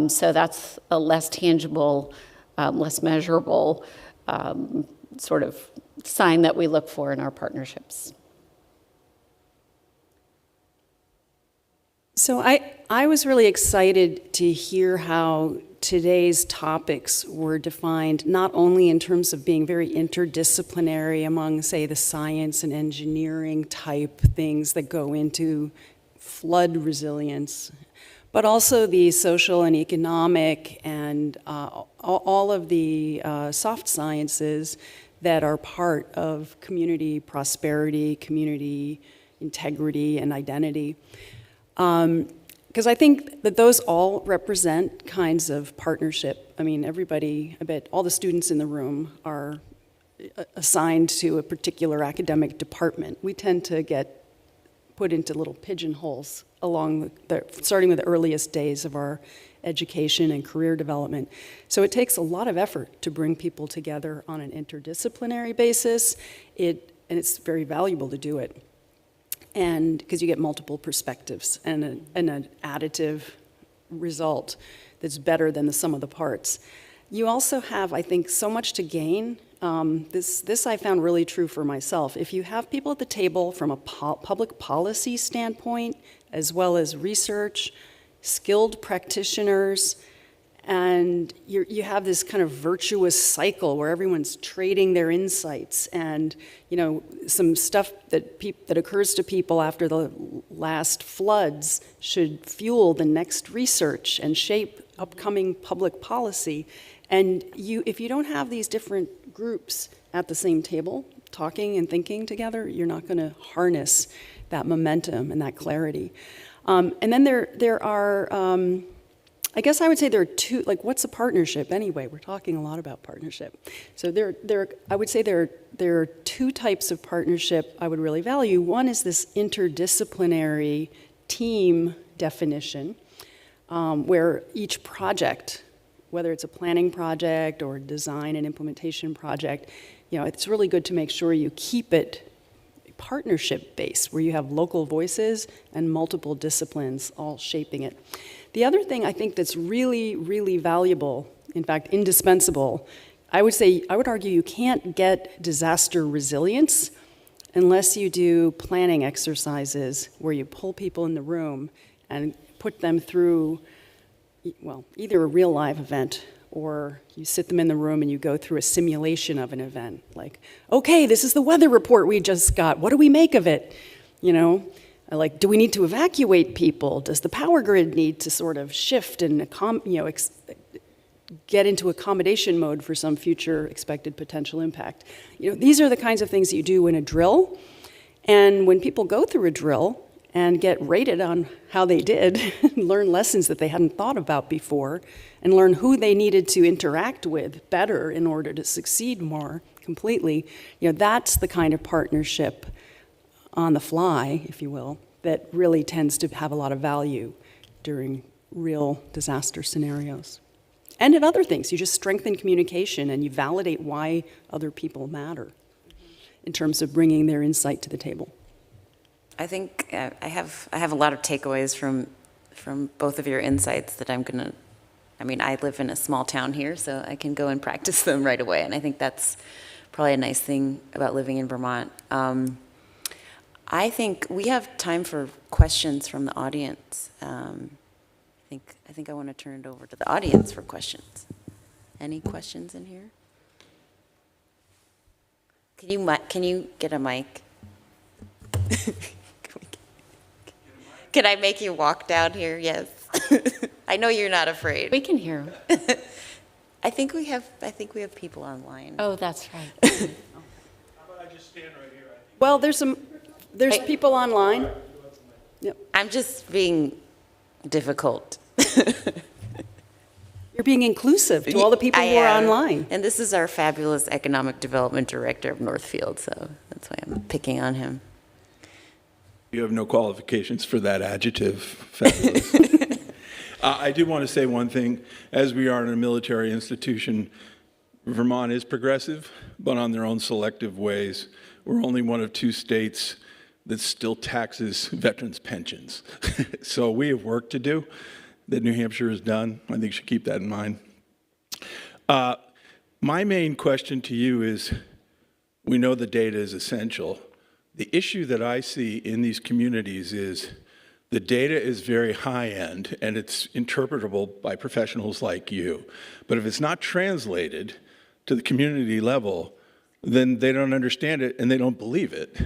So that's a less tangible, less measurable sort of sign that we look for in our partnerships. So I was really excited to hear how today's topics were defined not only in terms of being very interdisciplinary among, say, the science and engineering type things that go into flood resilience, but also the social and economic and all of the soft sciences that are part of community prosperity, community integrity, and identity. Because I think that those all represent kinds of partnership. I mean, everybody, I bet all the students in the room are assigned to a particular academic department. We tend to get put into little pigeonholes starting with the earliest days of our education and career development. So it takes a lot of effort to bring people together on an interdisciplinary basis, and it's very valuable to do it. And because you get multiple perspectives and an additive result that's better than the sum of the parts. You also have, I think, so much to gain. This I found really true for myself. If you have people at the table from a public policy standpoint, as well as research, skilled practitioners, and you have this kind of virtuous cycle where everyone's trading their insights, and some stuff that occurs to people after the last floods should fuel the next research and shape upcoming public policy. And if you don't have these different groups at the same table talking and thinking together, you're not going to harness that momentum and that clarity. And then there are, I guess I would say there are two, like, what's a partnership anyway? We're talking a lot about partnership. So I would say there are two types of partnership I would really value. One is this interdisciplinary team definition, where each project, whether it's a planning project or a design and implementation project, it's really good to make sure you keep it partnership-based, where you have local voices and multiple disciplines all shaping it. The other thing I think that's really, really valuable, in fact, indispensable, I would argue you can't get disaster resilience unless you do planning exercises where you pull people in the room and put them through, well, either a real live event, or you sit them in the room and you go through a simulation of an event. Like, okay, this is the weather report we just got. What do we make of it? Like, do we need to evacuate people? Does the power grid need to sort of shift and get into accommodation mode for some future expected potential impact? These are the kinds of things that you do in a drill. And when people go through a drill and get rated on how they did, learn lessons that they hadn't thought about before, and learn who they needed to interact with better in order to succeed more completely, that's the kind of partnership on the fly, if you will, that really tends to have a lot of value during real disaster scenarios. And in other things, you just strengthen communication and you validate why other people matter in terms of bringing their insight to the table. I think I have a lot of takeaways from both of your insights that I live in a small town here, so I can go and practice them right away, and I think that's probably a nice thing about living in Vermont. I think we have time for questions from the audience. I think I want to turn it over to the audience for questions. Any questions in here? Can you get a mic? Can I make you walk down here? Yes. I know you're not afraid. We can hear him. I think we have people online. Oh, that's right. How about I just stand right here? Well, there's people online. Yep. I'm just being difficult. You're being inclusive to all the people who are online. And this is our fabulous economic development director of Northfield, so that's why I'm picking on him. You have no qualifications for that adjective. Fabulous. I do want to say one thing. As we are in a military institution, Vermont is progressive, but on their own selective ways. We're only one of 2 states that still taxes veterans' pensions. So we have work to do that New Hampshire has done. I think you should keep that in mind. My main question to you is, we know the data is essential. The issue that I see in these communities is the data is very high-end, and it's interpretable by professionals like you. But if it's not translated to the community level, then they don't understand it and they don't believe it.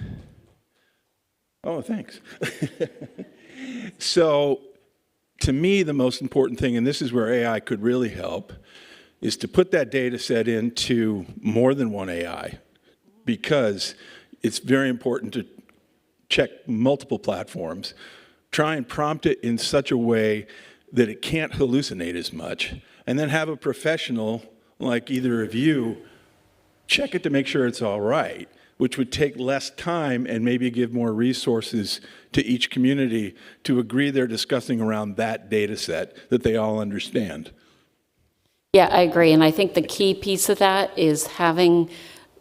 Oh, thanks. So, to me, the most important thing, and this is where AI could really help, is to put that data set into more than one AI, because it's very important to check multiple platforms, try and prompt it in such a way that it can't hallucinate as much, and then have a professional like either of you check it to make sure it's all right, which would take less time and maybe give more resources to each community to agree they're discussing around that data set that they all understand. Yeah, I agree. And I think the key piece of that is having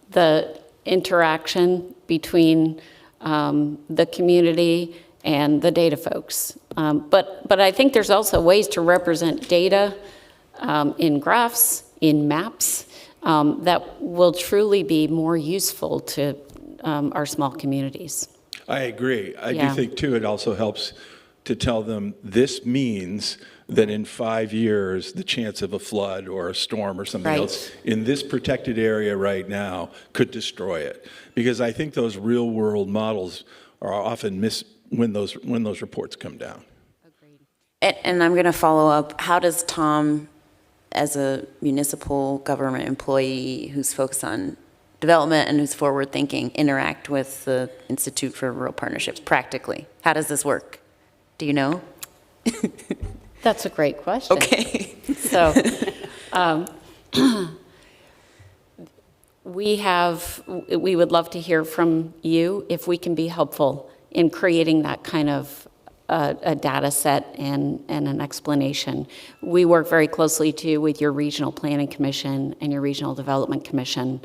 the interaction between the community and the data folks. But I think there's also ways to represent data in graphs, in maps, that will truly be more useful to our small communities. I agree. I Yeah. do think, too, it also helps to tell them this means that in 5 years, the chance of a flood or a storm or something Right. else in this protected area right now could destroy it. Because I think those real-world models are often missed when those reports come down. And I'm going to follow up. How does Tom, as a municipal government employee who's focused on development and who's forward-thinking, interact with the Institute for Rural Partnerships practically? How does this work? Do you know? That's a great question. Okay. So, we would love to hear from you if we can be helpful in creating that kind of a data set and an explanation. We work very closely too with your regional planning commission and your regional development commission.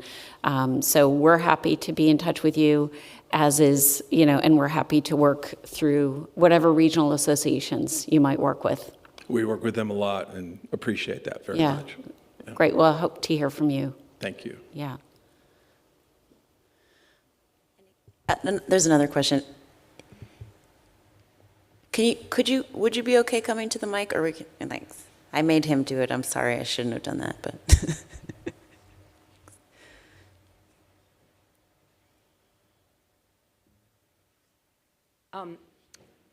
So we're happy to be in touch with you, as is, and we're happy to work through whatever regional associations you might work with. We work with them a lot and appreciate that very Yeah. much. Yeah. Great. Well, I hope to hear from you. Thank you. Yeah. There's another question. Would you be okay coming to the mic, or thanks. I made him do it. I'm sorry. I shouldn't have done that, but.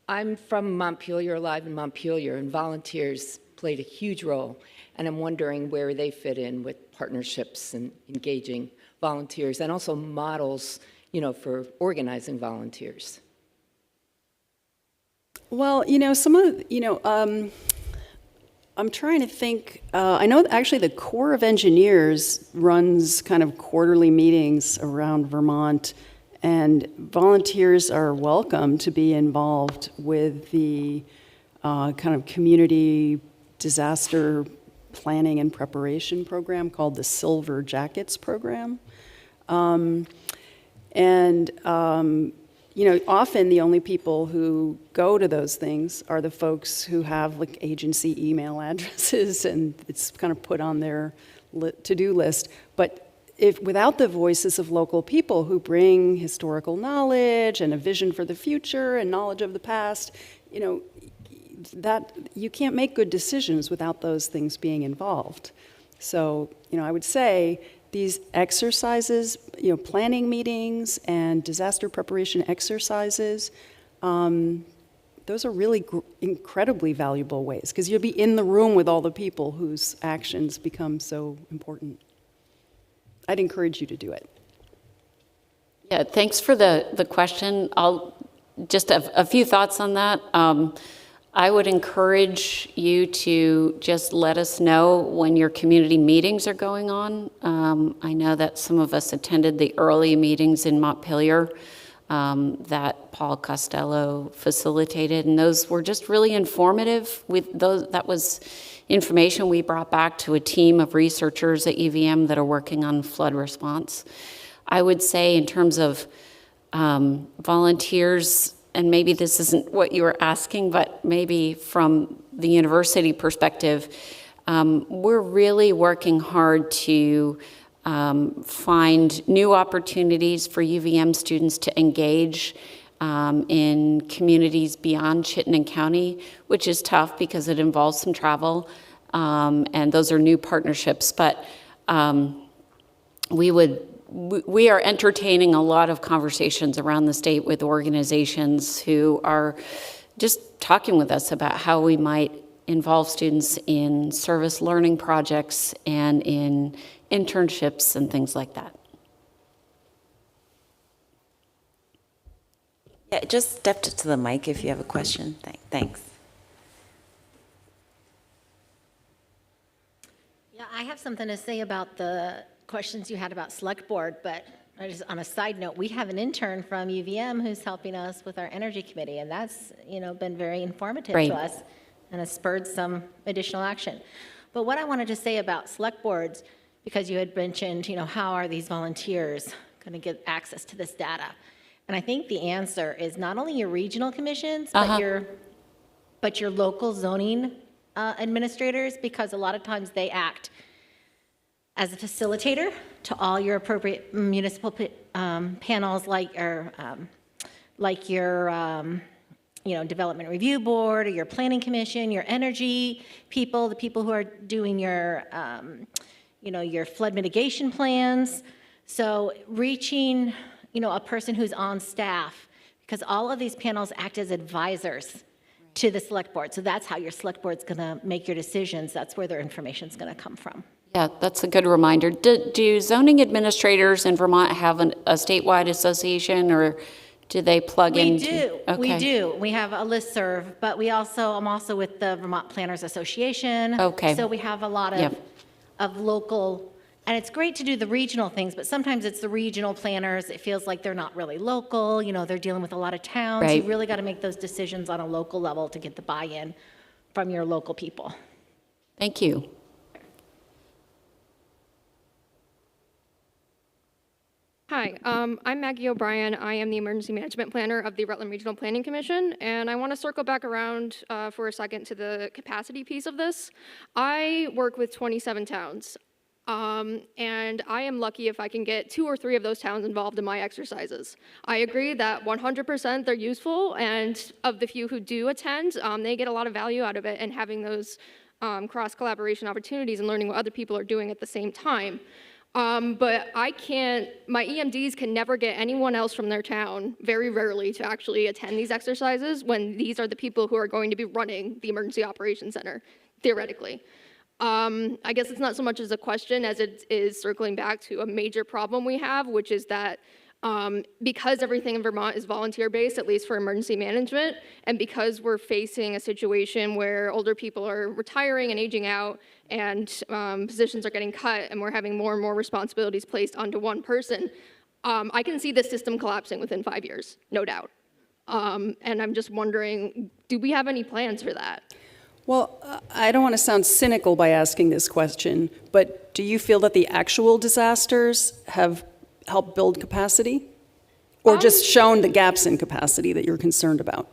I'm from Montpelier, live in Montpelier, and volunteers played a huge role. And I'm wondering where they fit in with partnerships and engaging volunteers, and also models, for organizing volunteers. Well, I'm trying to think. I know actually the Corps of Engineers runs kind of quarterly meetings around Vermont, and volunteers are welcome to be involved with the kind of community disaster planning and preparation program called the Silver Jackets program. Often the only people who go to those things are the folks who have like agency email addresses, and it's kind of put on their to-do list. But without the voices of local people who bring historical knowledge and a vision for the future and knowledge of the past, that you can't make good decisions without those things being involved. So, I would say these exercises, planning meetings and disaster preparation exercises, those are really incredibly valuable ways, because you'll be in the room with all the people whose actions become so important. I'd encourage you to do it. Yeah, thanks for the question. I'll just have a few thoughts on that. I would encourage you to just let us know when your community meetings are going on. I know that some of us attended the early meetings in Montpelier that Paul Costello facilitated, and those were just really informative. That was information we brought back to a team of researchers at UVM that are working on flood response. I would say in terms of volunteers, and maybe this isn't what you were asking, but maybe from the university perspective, we're really working hard to find new opportunities for UVM students to engage in communities beyond Chittenden County, which is tough because it involves some travel, and those are new partnerships. But we are entertaining a lot of conversations around the state with organizations who are just talking with us about how we might involve students in service learning projects and in internships and things like that. Yeah, just step to the mic if you have a question. Thanks. Yeah, I have something to say about the questions you had about select board, but just on a side note, we have an intern from UVM who's helping us with our energy committee, and that's been very informative Great. to us and has spurred some additional action. But what I wanted to say about select boards, because you had mentioned, how are these volunteers going to get access to this data? And I think the answer is not only your regional commissions, Uh-huh. but your local zoning administrators, because a lot of times they act as a facilitator to all your appropriate municipal panels, like your development review board, or your planning commission, your energy people, the people who are doing your your flood mitigation plans. So reaching a person who's on staff, because all of these panels act as advisors to the select board. So that's how your select board's going to make your decisions. That's where their information's going to come from. Yeah, that's a good reminder. Do zoning administrators in Vermont have a statewide association, or do they plug We into? do, Okay. we do. We have a listserv, but I'm also with the Vermont Planners Association. Okay. So we have a lot Yep. of local, and it's great to do the regional things, but sometimes it's the regional planners, it feels like they're not really local, they're dealing with a lot of towns. You Right. really got to make those decisions on a local level to get the buy-in from your local people. Thank you. Hi, I'm Maggie O'Brien. I am the Emergency Management Planner of the Rutland Regional Planning Commission, and I want to circle back around for a second to the capacity piece of this. I work with 27 towns, and I am lucky if I can get 2 or 3 of those towns involved in my exercises. I agree that 100% they're useful, and of the few who do attend, they get a lot of value out of it and having those cross-collaboration opportunities and learning what other people are doing at the same time. But my EMDs can never get anyone else from their town, very rarely, to actually attend these exercises when these are the people who are going to be running the Emergency Operations Center, theoretically. I guess it's not so much as a question as it is circling back to a major problem we have, which is that because everything in Vermont is volunteer-based, at least for emergency management, and because we're facing a situation where older people are retiring and aging out, and positions are getting cut, and we're having more and more responsibilities placed onto one person, I can see the system collapsing within 5 years, no doubt. And I'm just wondering, do we have any plans for that? Well, I don't want to sound cynical by asking this question, but do you feel that the actual disasters have helped build capacity? Or just shown the gaps in capacity that you're concerned about?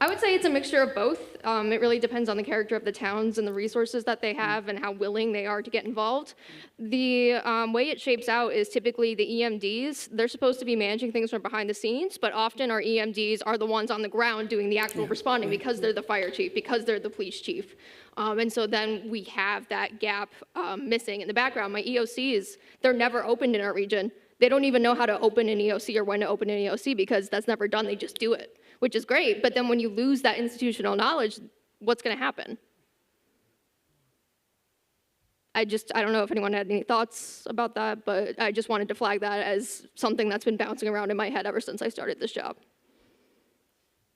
I would say it's a mixture of both. It really depends on the character of the towns and the resources that they have and how willing they are to get involved. The way it shapes out is typically the EMDs. They're supposed to be managing things from behind the scenes, but often our EMDs are the ones on the ground doing the actual responding because they're the fire chief, because they're the police chief. And so then we have that gap missing in the background. My EOCs, they're never opened in our region. They don't even know how to open an EOC or when to open an EOC because that's never done, they just do it, which is great. But then when you lose that institutional knowledge, what's gonna happen? I don't know if anyone had any thoughts about that, but I just wanted to flag that as something that's been bouncing around in my head ever since I started this job.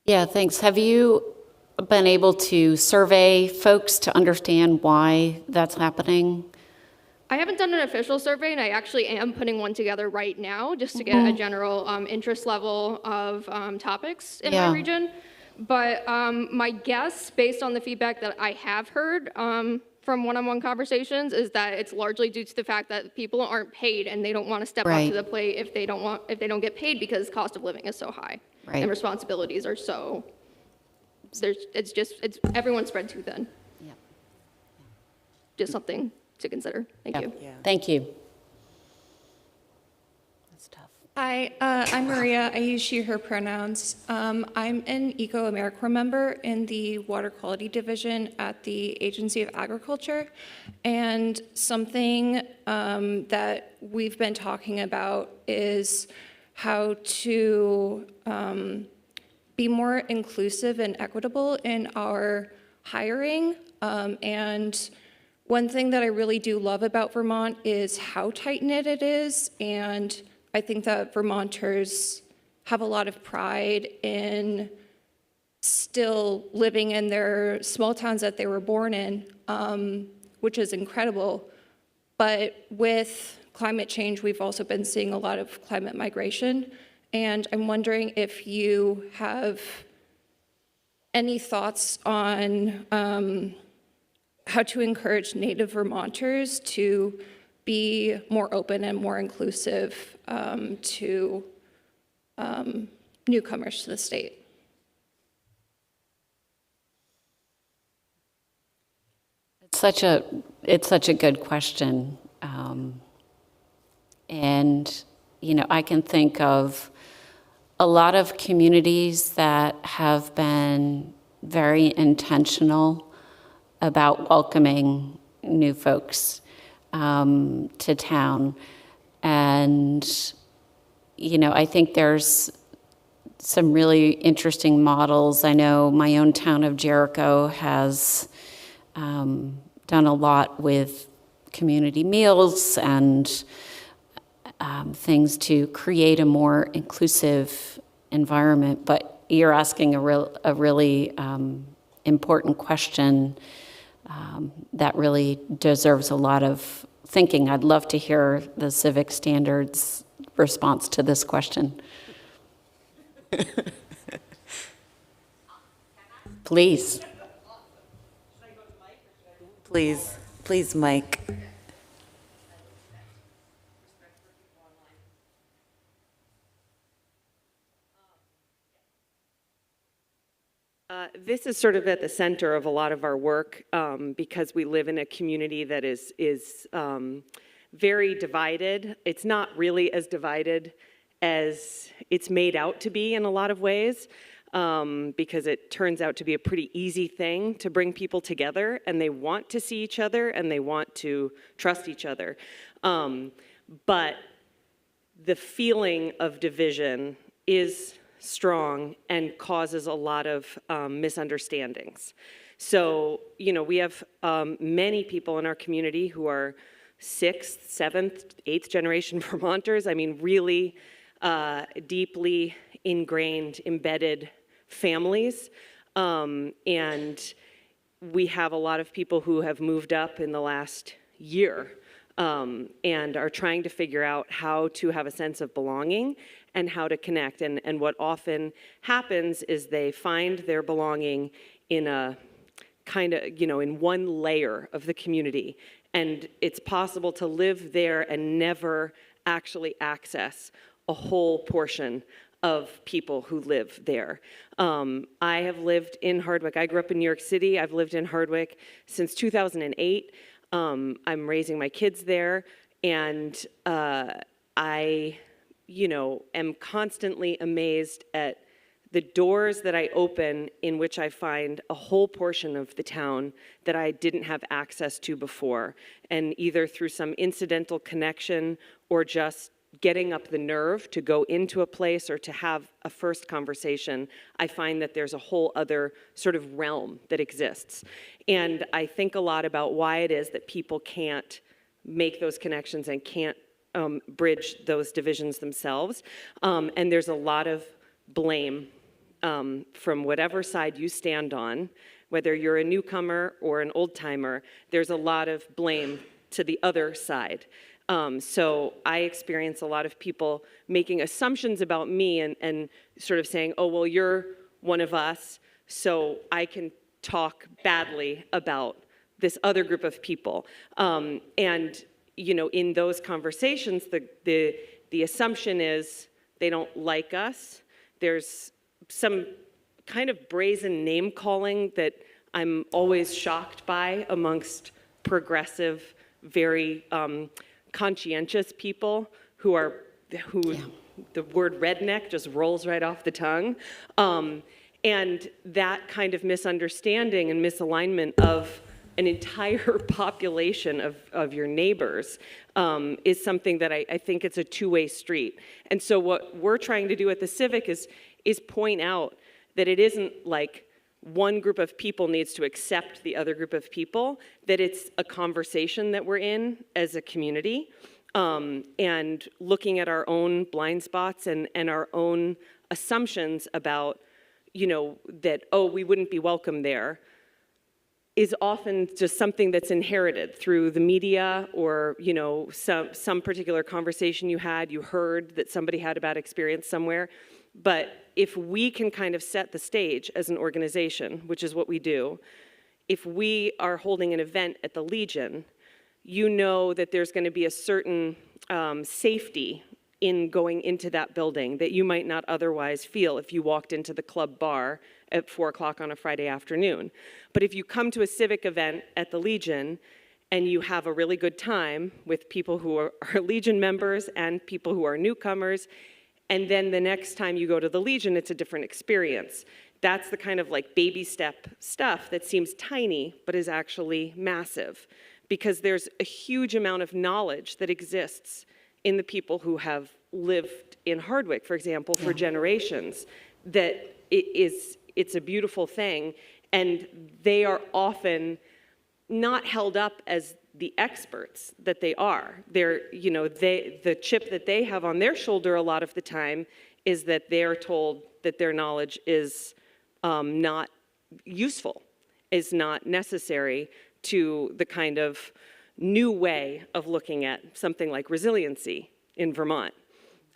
Yeah, thanks. Have you been able to survey folks to understand why that's happening? I haven't done an official survey, and I actually am putting one together right now just to get a general interest level of topics in my region. But my guess, based on the feedback that I have heard from one-on-one conversations, is that it's largely due to the fact that people aren't paid and they don't want to step up to the plate if they don't get paid because cost of living is so high and responsibilities are so. It's everyone's spread too thin. Yeah. Just something to consider. Thank you. Yeah. Thank you. That's tough. Hi, I'm Maria. I use she, her pronouns. I'm an Eco-AmeriCorps member in the Water Quality Division at the Agency of Agriculture. And something that we've been talking about is how to be more inclusive and equitable in our hiring. And one thing that I really do love about Vermont is how tight-knit it is, and I think that Vermonters have a lot of pride in still living in their small towns that they were born in, which is incredible. But with climate change, we've also been seeing a lot of climate migration, and I'm wondering if you have any thoughts on how to encourage Native Vermonters to be more open and more inclusive to newcomers to the state? It's such a good question. And, I can think of a lot of communities that have been very intentional about welcoming new folks to town. And, I think there's some really interesting models. I know my own town of Jericho has done a lot with community meals and things to create a more inclusive environment. But you're asking a really important question that really deserves a lot of thinking. I'd love to hear the civic standards response to this question. Please. Please, Mike. This is sort of at the center of a lot of our work because we live in a community that is very divided. It's not really as divided as it's made out to be in a lot of ways because it turns out to be a pretty easy thing to bring people together, and they want to see each other and they want to trust each other. But the feeling of division is strong and causes a lot of misunderstandings. So, we have many people in our community who are 6th, 7th, 8th generation Vermonters. I mean, really deeply ingrained, embedded families. And we have a lot of people who have moved up in the last year and are trying to figure out how to have a sense of belonging and how to connect. And what often happens is they find their belonging in a kind of, in one layer of the community. And it's possible to live there and never actually access a whole portion of people who live there. I have lived in Hardwick. I grew up in New York City. I've lived in Hardwick since 2008. I'm raising my kids there, and I, am constantly amazed at the doors that I open in which I find a whole portion of the town that I didn't have access to before. And either through some incidental connection or just getting up the nerve to go into a place or to have a first conversation, I find that there's a whole other sort of realm that exists. And I think a lot about why it is that people can't make those connections and can't bridge those divisions themselves. And there's a lot of blame from whatever side you stand on, whether you're a newcomer or an old-timer, there's a lot of blame to the other side. So I experience a lot of people making assumptions about me and sort of saying, oh, well, you're one of us, so I can talk badly about this other group of people. And, in those conversations, the assumption is they don't like us. There's some kind of brazen name calling that I'm always shocked by amongst progressive, very conscientious people who the word redneck just rolls right off the tongue. And that kind of misunderstanding and misalignment of an entire population of your neighbors is something that I think it's a two-way street. And so what we're trying to do at the Civic is point out that it isn't like one group of people needs to accept the other group of people, that it's a conversation that we're in as a community, and looking at our own blind spots and our own assumptions about, that, oh, we wouldn't be welcome there, is often just something that's inherited through the media or, some particular conversation you heard that somebody had a bad experience somewhere. But if we can kind of set the stage as an organization, which is what we do, if we are holding an event at the Legion, that there's going to be a certain safety in going into that building that you might not otherwise feel if you walked into the club bar at 4 o'clock on a Friday afternoon. But if you come to a civic event at the Legion and you have a really good time with people who are Legion members and people who are newcomers, and then the next time you go to the Legion, it's a different experience. That's the kind of like baby step stuff that seems tiny, but is actually massive, because there's a huge amount of knowledge that exists in the people who have lived in Hardwick, for example, for generations, that it's a beautiful thing, and they are often not held up as the experts that they are. The chip that they have on their shoulder a lot of the time is that they're told that their knowledge is not useful, is not necessary to the kind of new way of looking at something like resiliency in Vermont.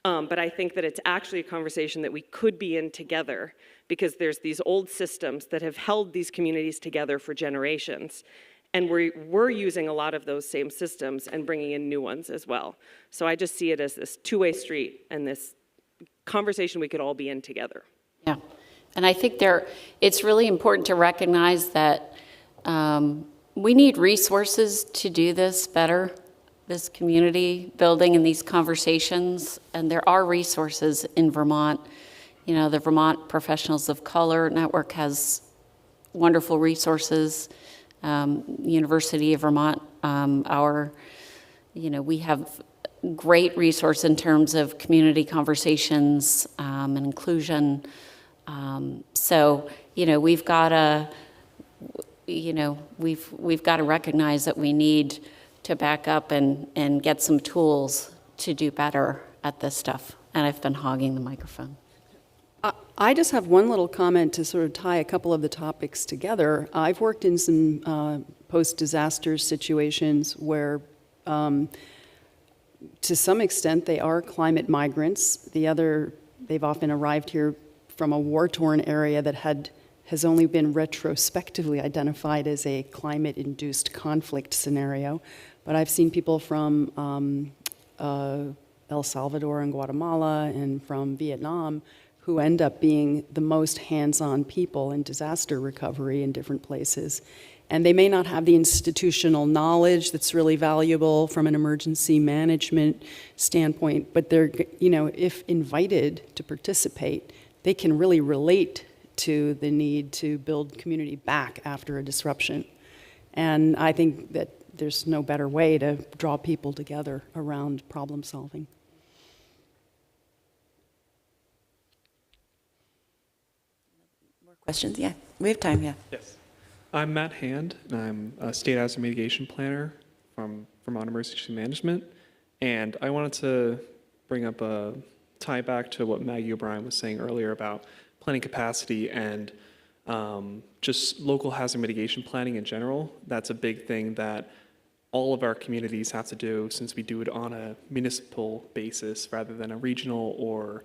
But I think that it's actually a conversation that we could be in together, because there's these old systems that have held these communities together for generations. And we're using a lot of those same systems and bringing in new ones as well. So I just see it as this two-way street and this conversation we could all be in together. Yeah, and I think it's really important to recognize that we need resources to do this better, this community building and these conversations, and there are resources in Vermont. You know, the Vermont Professionals of Color Network has wonderful resources. University of Vermont, we have great resource in terms of community conversations and inclusion. So, we've got to, we've got to recognize that we need to back up and get some tools to do better at this stuff. And I've been hogging the microphone. I just have one little comment to sort of tie a couple of the topics together. I've worked in some post-disaster situations where, to some extent, they are climate migrants. They've often arrived here from a war-torn area that has only been retrospectively identified as a climate-induced conflict scenario. But I've seen people from El Salvador and Guatemala and from Vietnam who end up being the most hands-on people in disaster recovery in different places. And they may not have the institutional knowledge that's really valuable from an emergency management standpoint, but they're, if invited to participate, they can really relate to the need to build community back after a disruption. And I think that there's no better way to draw people together around problem solving. Questions? Yeah, we have time, yeah. Yes. I'm Matt Hand, and I'm a state hazard mitigation planner from Vermont Emergency Management. And I wanted to bring up a tie back to what Maggie O'Brien was saying earlier about planning capacity and just local hazard mitigation planning in general. That's a big thing that all of our communities have to do, since we do it on a municipal basis rather than a regional or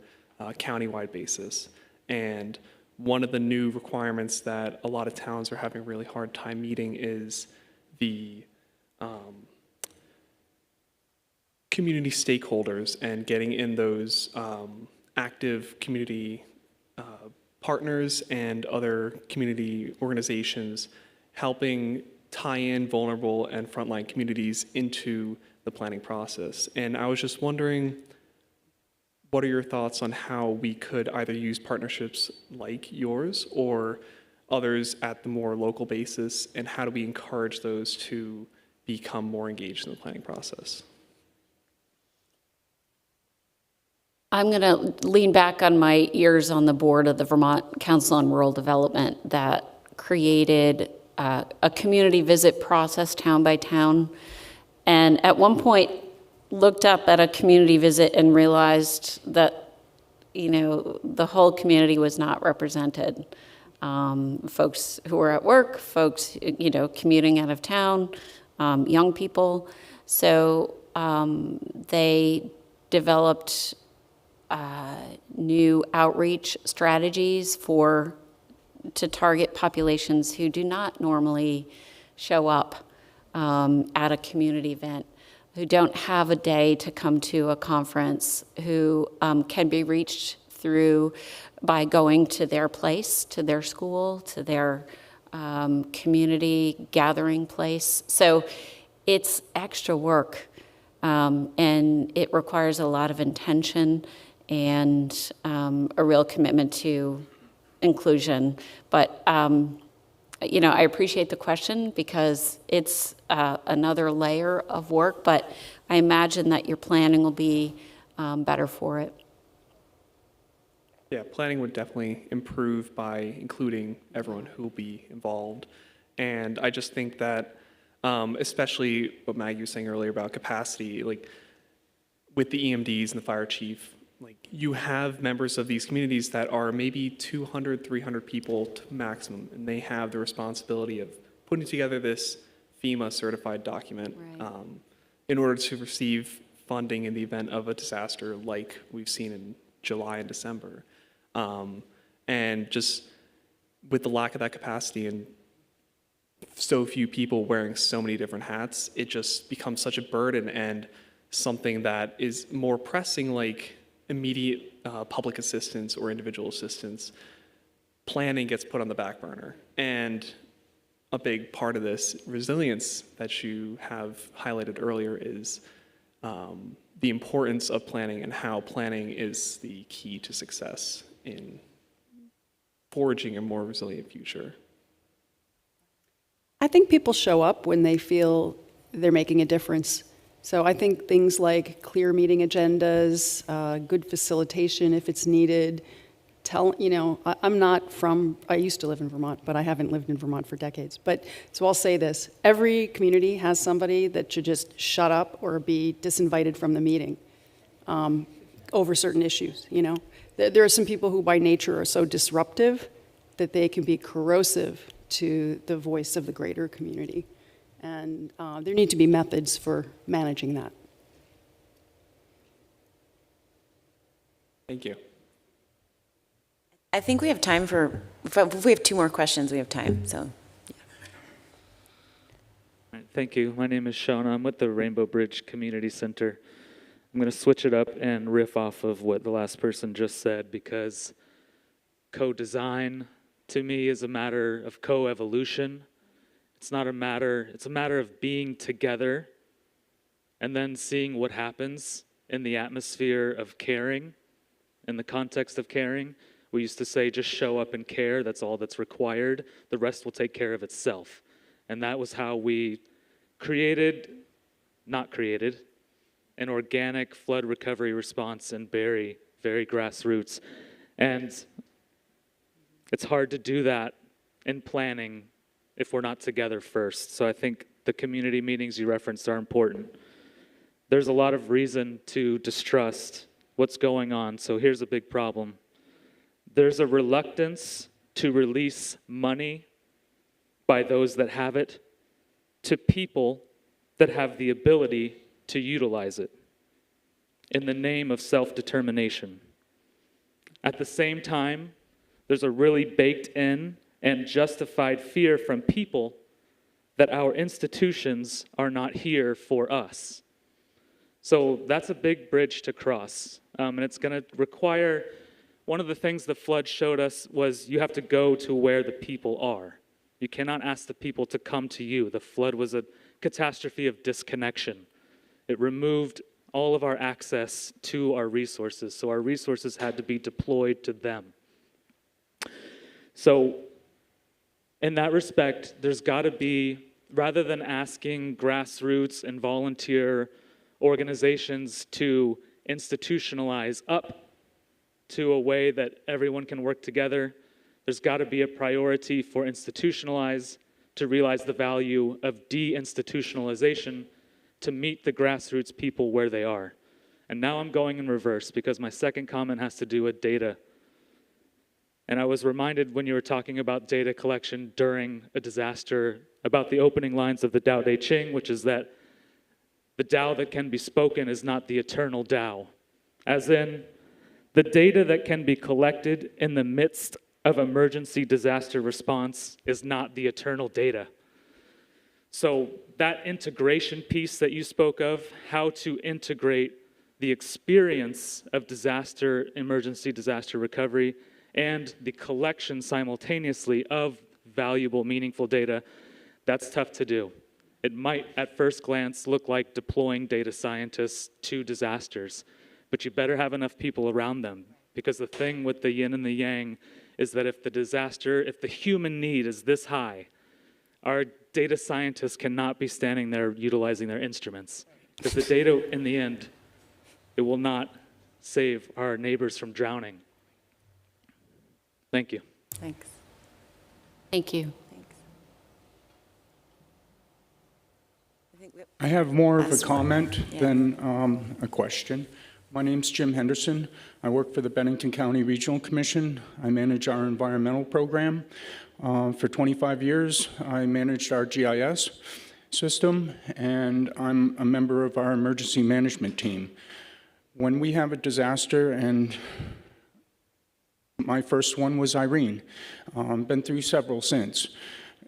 county-wide basis. And one of the new requirements that a lot of towns are having a really hard time meeting is the community stakeholders and getting in those active community partners and other community organizations, helping tie in vulnerable and frontline communities into the planning process. And I was just wondering, what are your thoughts on how we could either use partnerships like yours or others at the more local basis, and how do we encourage those to become more engaged in the planning process? I'm going to lean back on my years on the board of the Vermont Council on Rural Development that created a community visit process town by town. And at one point, looked up at a community visit and realized that, the whole community was not represented. Folks who were at work, folks, commuting out of town, young people. So they developed new outreach strategies to target populations who do not normally show up at a community event. who don't have a day to come to a conference, who can be reached through by going to their place, to their school, to their community gathering place. So it's extra work, and it requires a lot of intention and a real commitment to inclusion. But you know, I appreciate the question because it's another layer of work, but I imagine that your planning will be better for it. Yeah, planning would definitely improve by including everyone who will be involved. And I just think that, especially what Maggie was saying earlier about capacity, like with the EMDs and the fire chief, like you have members of these communities that are maybe 200, 300 people to maximum, and they have the responsibility of putting together this FEMA certified document in order to receive funding in the event of a disaster like we've seen in July and December. And just with the lack of that capacity and so few people wearing so many different hats, it just becomes such a burden and something that is more pressing, like immediate public assistance or individual assistance. Planning gets put on the back burner. And a big part of this resilience that you have highlighted earlier is the importance of planning and how planning is the key to success in forging a more resilient future. I think people show up when they feel they're making a difference. So I think things like clear meeting agendas, good facilitation if it's needed. I'm not from, I used to live in Vermont, but I haven't lived in Vermont for decades. So I'll say this, every community has somebody that should just shut up or be disinvited from the meeting over certain issues, you know. There are some people who by nature are so disruptive that they can be corrosive to the voice of the greater community. And there need to be methods for managing that. Thank you. I think we have time if we have 2 more questions, we have time, so. All right, thank you. My name is Shona. I'm with the Rainbow Bridge Community Center. I'm going to switch it up and riff off of what the last person just said, because co-design to me is a matter of co-evolution. It's a matter of being together and then seeing what happens in the atmosphere of caring, in the context of caring. We used to say, just show up and care, that's all that's required. The rest will take care of itself. And that was how we not created, an organic flood recovery response in very, very grassroots. And it's hard to do that in planning if we're not together first. So I think the community meetings you referenced are important. There's a lot of reason to distrust what's going on. So here's a big problem. There's a reluctance to release money by those that have it to people that have the ability to utilize it in the name of self-determination. At the same time, there's a really baked in and justified fear from people that our institutions are not here for us. So that's a big bridge to cross, and it's going to require. One of the things the flood showed us was you have to go to where the people are. You cannot ask the people to come to you. The flood was a catastrophe of disconnection. It removed all of our access to our resources, so our resources had to be deployed to them. So in that respect, there's got to be, rather than asking grassroots and volunteer organizations to institutionalize up to a way that everyone can work together, there's got to be a priority for institutionalize to realize the value of deinstitutionalization to meet the grassroots people where they are. And now I'm going in reverse because my second comment has to do with data. And I was reminded when you were talking about data collection during a disaster about the opening lines of the Tao Te Ching, which is that the Tao that can be spoken is not the eternal Tao. As in, the data that can be collected in the midst of emergency disaster response is not the eternal data. So that integration piece that you spoke of, how to integrate the experience of disaster, emergency disaster recovery, and the collection simultaneously of valuable, meaningful data, that's tough to do. It might, at first glance, look like deploying data scientists to disasters, but you better have enough people around them, because the thing with the yin and the yang is that if the human need is this high, our data scientists cannot be standing there utilizing their instruments, because the data, in the end, it will not save our neighbors from drowning. Thank you. Thanks. Thank you. I have more of a Last one. comment Yeah. than a question. My name's Jim Henderson. I work for the Bennington County Regional Commission. I manage our environmental program. For 25 years, I managed our GIS system, and I'm a member of our emergency management team. When we have a disaster, and my first one was Irene, been through several since.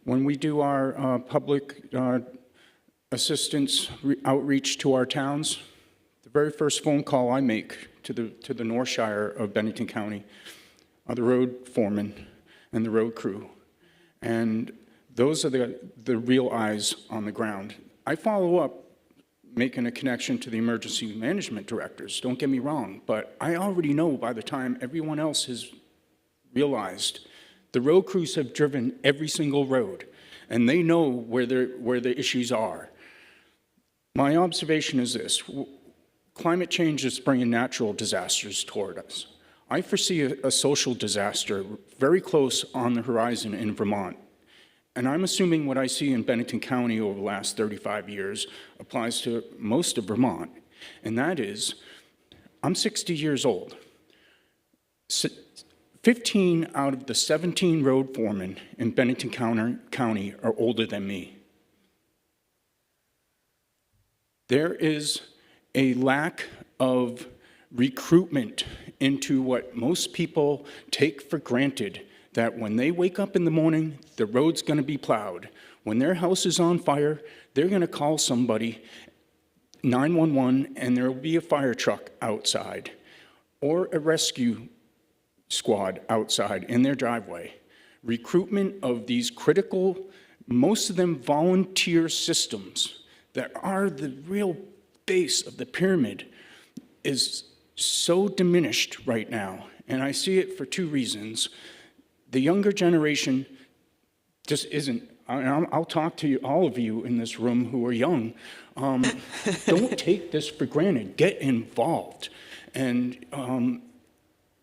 When we do our public assistance outreach to our towns, the very first phone call I make to the North Shire of Bennington County are the road foreman and the road crew. And those are the real eyes on the ground. I follow up making a connection to the emergency management directors, don't get me wrong, but I already know by the time everyone else has realized, the road crews have driven every single road, and they know where the issues are. My observation is this: climate change is bringing natural disasters toward us. I foresee a social disaster very close on the horizon in Vermont. And I'm assuming what I see in Bennington County over the last 35 years applies to most of Vermont. And that is, I'm 60 years old. 15 out of the 17 road foremen in Bennington County are older than me. There is a lack of recruitment into what most people take for granted, that when they wake up in the morning, the road's going to be plowed. When their house is on fire, they're going to call somebody, 911, and there will be a fire truck outside or a rescue squad outside in their driveway. Recruitment of these critical, most of them volunteer systems that are the real base of the pyramid is so diminished right now. And I see it for two reasons. The younger generation just isn't. I'll talk to you, all of you in this room who are young. Don't take this for granted. Get involved. And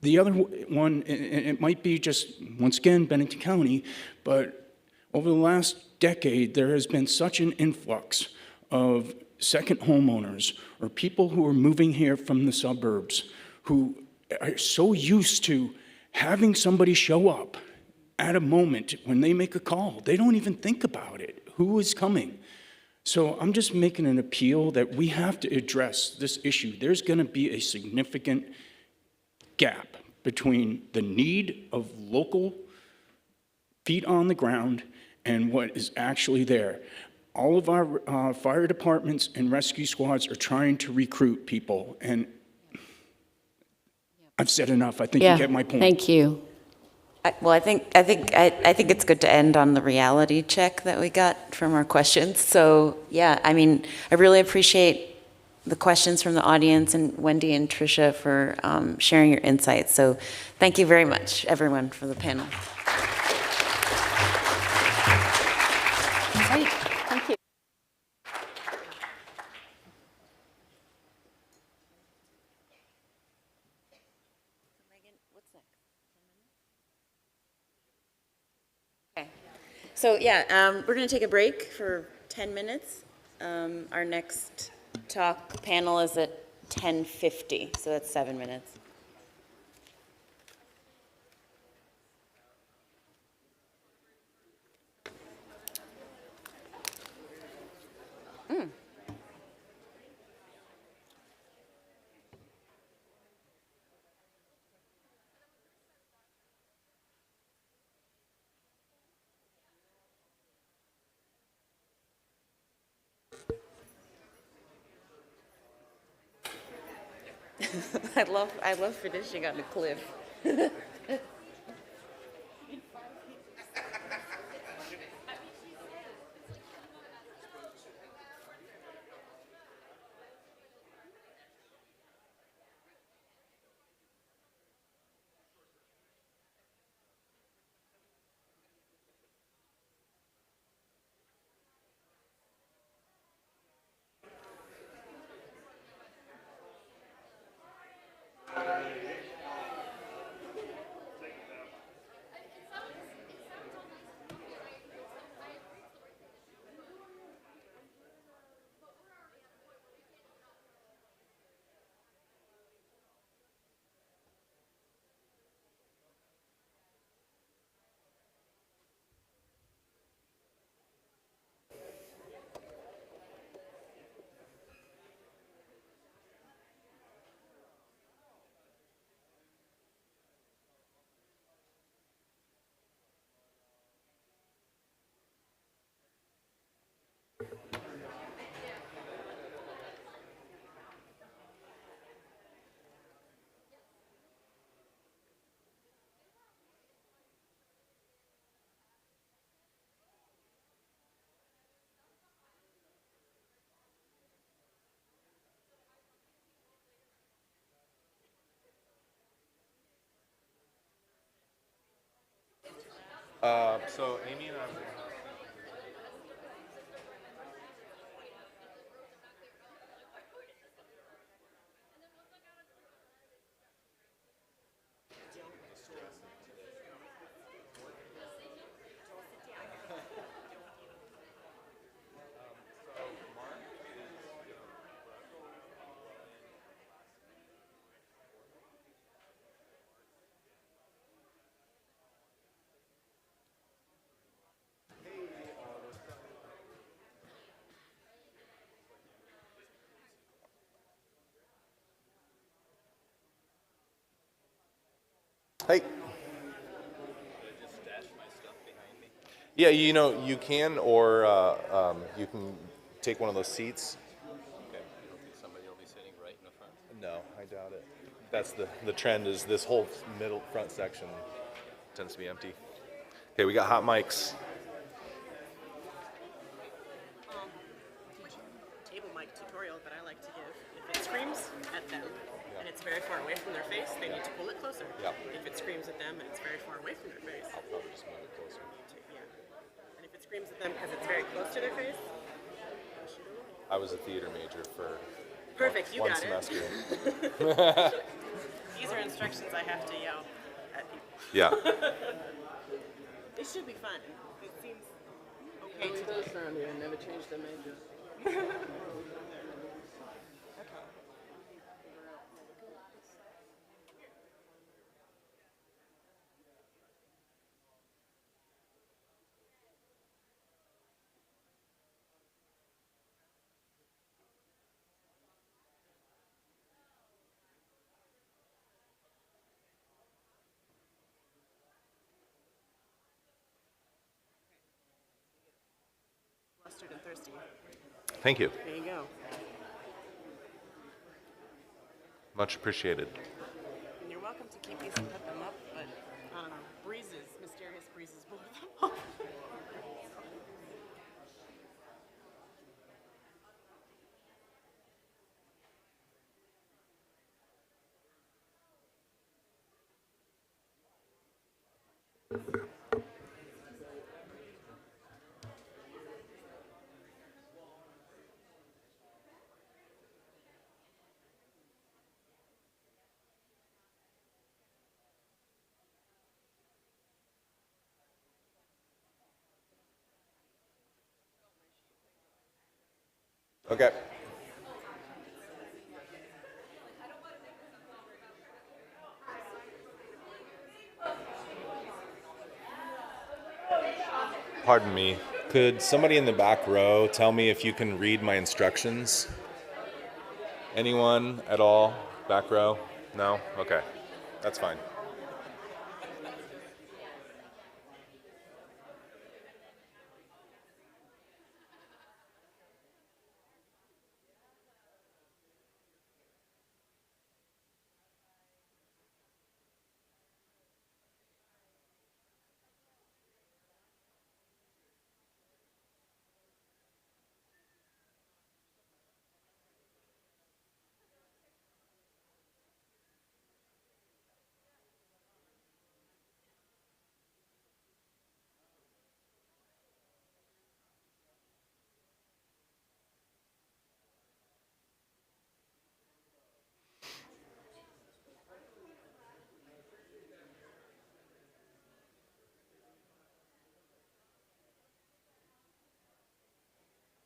the other one, it might be just, once again, Bennington County, but over the last decade, there has been such an influx of second homeowners or people who are moving here from the suburbs who are so used to having somebody show up at a moment when they make a call. They don't even think about it. Who is coming? So I'm just making an appeal that we have to address this issue. There's going to be a significant gap between the need of local feet on the ground and what is actually there. All of our fire departments and rescue squads are trying to recruit people, and I've said enough. I think you get my point. Thank you. Well, I think it's good to end on the reality check that we got from our questions. So yeah, I mean, I really appreciate the questions from the audience, and Wendy and Tricia for sharing your insights. So thank you very much, everyone, for the panel. Great. Thank you. Okay. So yeah, we're going to take a break for 10 minutes. Our next talk panel is at 10:50, so that's 7 minutes. I love finishing on a cliff. So Amy and I were Hey. Yeah, you know, you can, or you can take one of those seats. Okay. You don't think somebody will be sitting right in the front? No, I doubt it. That's the trend is this whole middle front section tends to be empty. Okay, we got hot mics. Table mic tutorial that I like to give. If it screams at them and it's very far away from their face, they need to pull it closer. Yeah. If it screams at them and it's very far away from their face, I'll probably just move it closer. yeah. And if it screams at them because it's very close to their face, push it away. I was a theater major for Perfect, you one got semester. it. These are instructions I have to yell at people. Yeah. It should be fun. It seems okay to those around here never changed their major. Flustered and thirsty. Thank you. There you go. Much appreciated. And you're welcome to keep these and put them up, but I don't know, mysterious breezes blow them up. Okay. Pardon me. Could somebody in the back row tell me if you can read my instructions? Anyone at all? Back row? No? Okay. That's fine.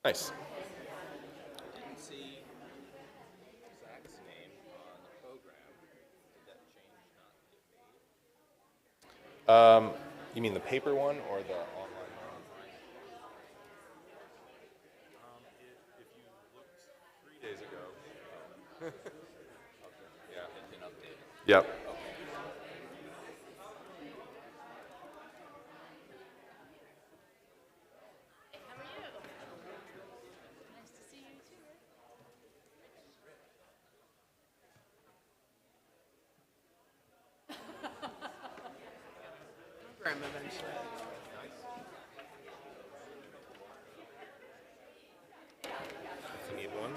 Nice. Didn't see Zach's name on the program. Did that change not get made? You mean the paper one or the online one? If you looked 3 days ago. Yeah. It's been updated. Yep. Program eventually. If you need one.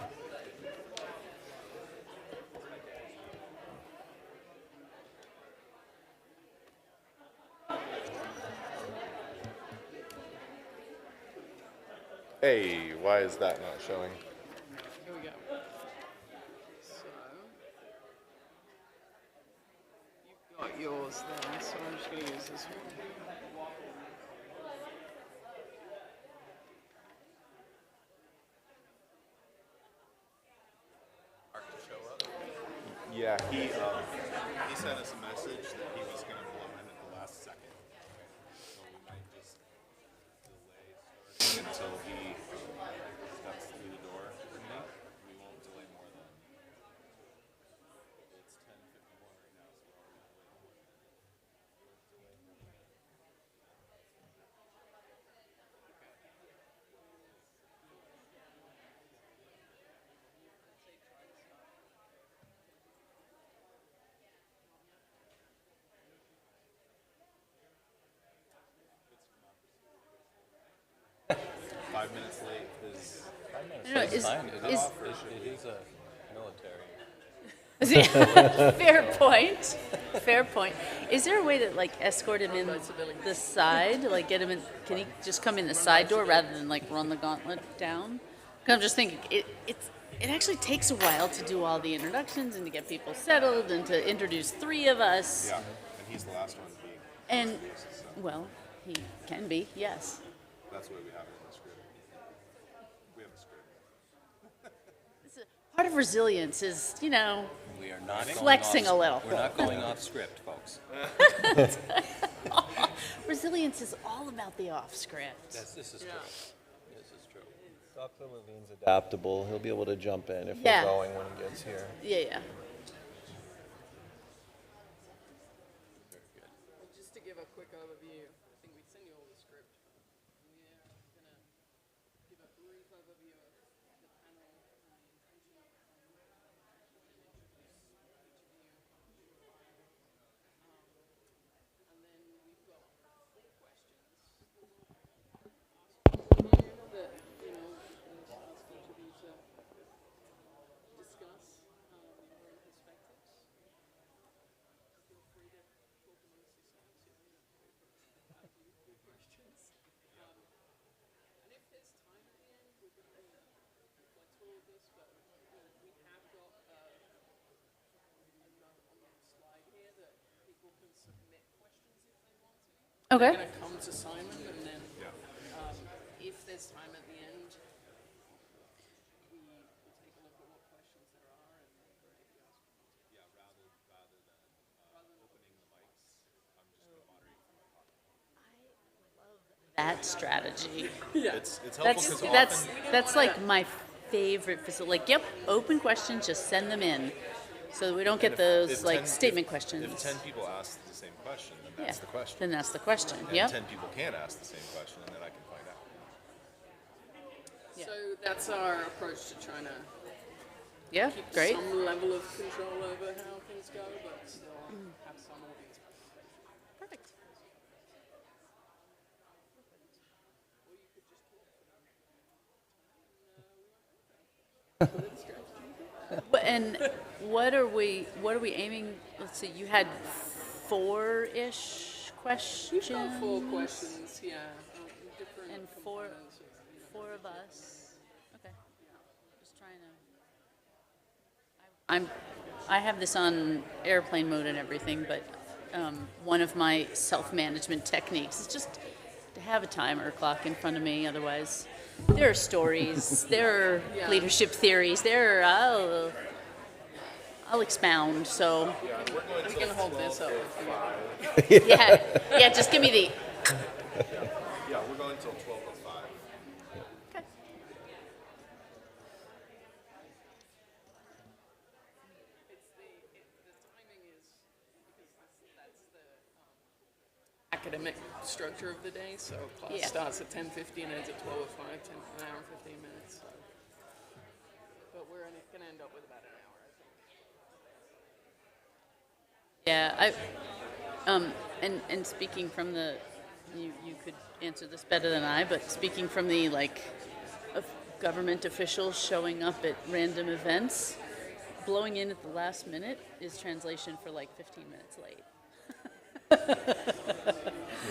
Hey, why is that not showing? Here we go. So, you've got yours there, so I'm just going to use this one. Art to show up. Yeah, he He sent us a message that he was going to blow in at the last second. So we might just delay starting until he steps through the door. We won't delay more than. It's 10:51 right now, so we're already delayed more than. 5 minutes late is. 5 minutes No, late is- fine. It is- is a military. Fair point. Fair point. Is there a way to like escort him in the side, like get him in? Can he just come in the side door rather than like run the gauntlet down? 'Cause I'm just thinking it actually takes a while to do all the introductions and to get people settled and to introduce three of us. Yeah, and he's the last one to be. And introduced, so well, he can be, yes. that's why we have it in the script. We have a script. Part of resilience is, We are not going flexing off, a little. We're not going off script, folks. Resilience is all about the off script. This is true. This is true. Dr. Levine's adaptable. He'll be able to jump in if Yeah. we're going when he gets here. Yeah. Just to give a quick overview, I think we sent you all the script. We're going to give a brief overview of the panel and the intention of the panel, and introduce each of you. And then we've got 4 questions that, is asked each of you to discuss your own perspectives. Feel free to talk amongst yourselves. Have you questions? And if there's time at the end, we're going to be flexible with this, but we have got a note on the slide here that people can submit questions if they want to. Okay. They're going to come to Simon, and then if there's time at the end, we take a look at what questions there are and maybe ask. Yeah, rather than opening the mics, I'm just going to moderate from my pocket. That strategy. It's helpful because That's like my favorite facility. Like, yep, open questions, just send them in. So that we don't get those like statement questions. If 10 people ask the same question, then that's Yeah, the question. then that's the question, And yep. 10 people can't ask the same question, and then I can find out. So that's our approach to trying to Yeah, keep great. some level of control over how things go, but still have some audience participation. Perfect. And what are we aiming? Let's see. You had 4-ish questions. We've got 4 questions, yeah. Different And four of us. Okay. Just trying to. I have this on airplane mode and everything, but one of my self-management techniques is just to have a timer clock in front of me. Otherwise, there are stories, there are leadership theories, there are, I'll expound, so. We can hold this up if you want. Yeah, just give me the. Yeah, we're going until 12:05. Academic structure of the day, so class starts at 10:50 and ends at 12:05, an hour and 15 minutes. So. But we're going to end up with about an hour, I think. Yeah, and speaking from the, you could answer this better than I, but speaking from the, like, of government officials showing up at random events, blowing in at the last minute is translation for like 15 minutes late.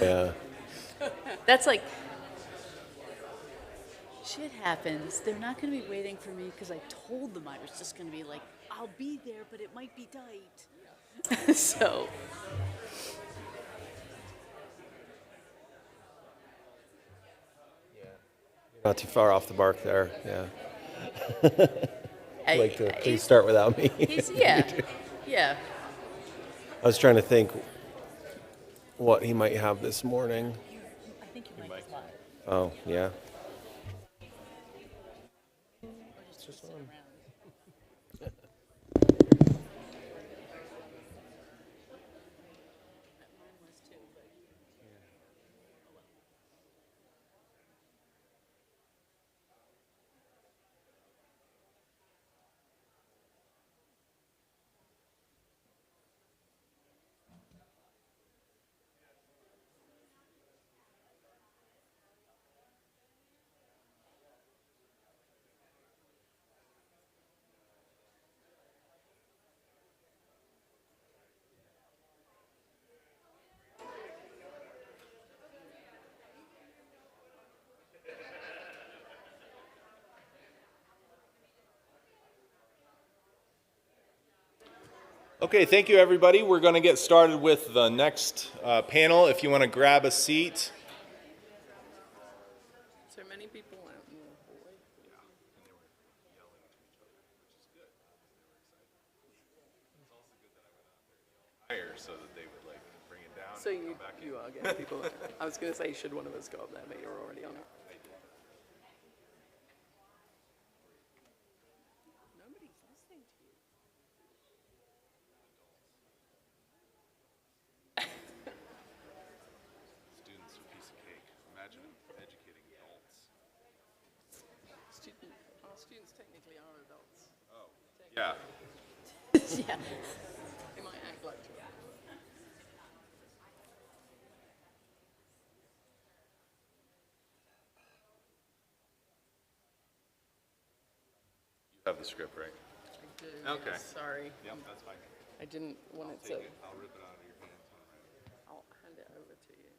Yeah. That's like, shit happens. They're not going to be waiting for me because I told them I was just going to be like, I'll be there, but it might be tight. So. Not too far off the mark there, yeah. I'd like to please start without me. Yeah. I was trying to think what he might have this morning. I think you might be live. Oh, yeah. Okay, thank you, everybody. We're going to get started with the next panel. If you want to grab a seat. So many people out in the hallway. Yeah, and they were yelling at each other, which is good. They were excited. It's also good that I went out there and yelled higher so that they would like bring it down. So and come back you are getting people. I was going to say, should one of us go up there, but you're already on it. Nobody's listening to you. Students are a piece of cake. Imagine educating adults. Our students technically are adults. Oh, yeah. Yeah. They might act like children. You have the script, right? I do. Okay. Yes, sorry. Yep, that's fine. I didn't want it to. I'll rip it out of your hands when I'm ready. I'll hand it over to you.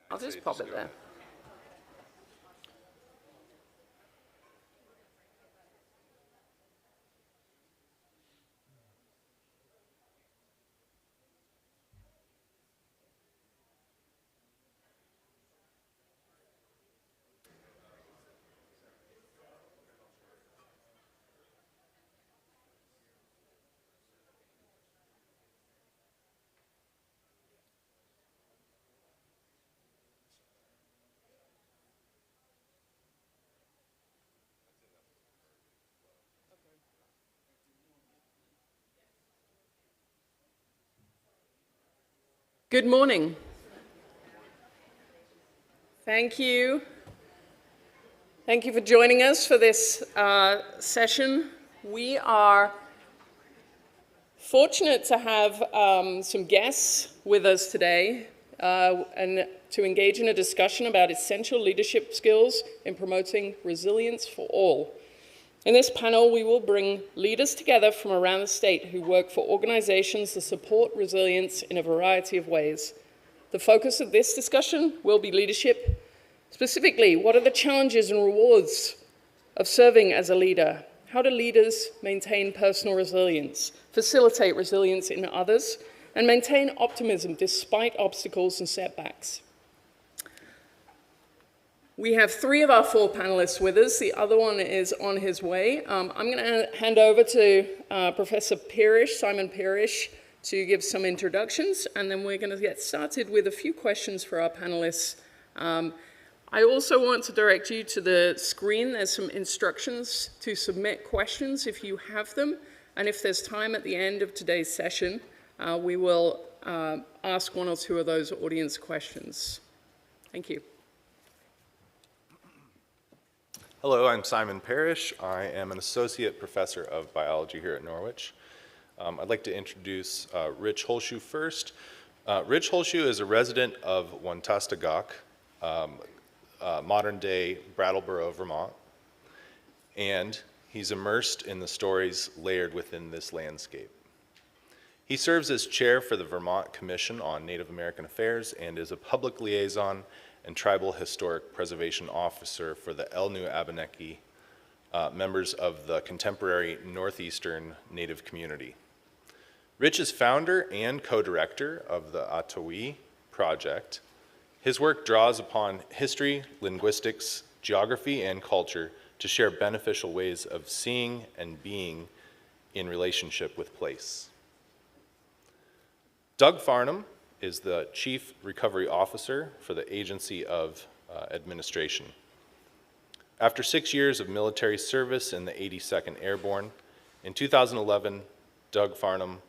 I'd I'll say just pop it go there. ahead. Good morning. Thank you. Thank you for joining us for this session. We are fortunate to have some guests with us today and to engage in a discussion about essential leadership skills in promoting resilience for all. In this panel, we will bring leaders together from around the state who work for organizations that support resilience in a variety of ways. The focus of this discussion will be leadership. Specifically, what are the challenges and rewards of serving as a leader? How do leaders maintain personal resilience, facilitate resilience in others, and maintain optimism despite obstacles and setbacks? We have 3 of our 4 panelists with us. The other one is on his way. I'm going to hand over to Professor Pirish, Simon Pirish, to give some introductions, and then we're going to get started with a few questions for our panelists. I also want to direct you to the screen. There's some instructions to submit questions if you have them, and if there's time at the end of today's session, we will ask 1 or 2 of those audience questions. Thank you. Hello, I'm Simon Parrish. I am an associate professor of biology here at Norwich. I'd like to introduce Rich Holshoe first. Rich Holshoe is a resident of Wantastagok, modern-day Brattleboro, Vermont, and he's immersed in the stories layered within this landscape. He serves as chair for the Vermont Commission on Native American Affairs and is a public liaison and Tribal Historic Preservation Officer for the Elnu Abenaki, members of the contemporary Northeastern Native community. Rich is founder and co-director of the Atawi Project. His work draws upon history, linguistics, geography, and culture to share beneficial ways of seeing and being in relationship with place. Doug Farnham is the Chief Recovery Officer for the Agency of Administration. After 6 years of military service in the 82nd Airborne, in 2011, Doug Farnham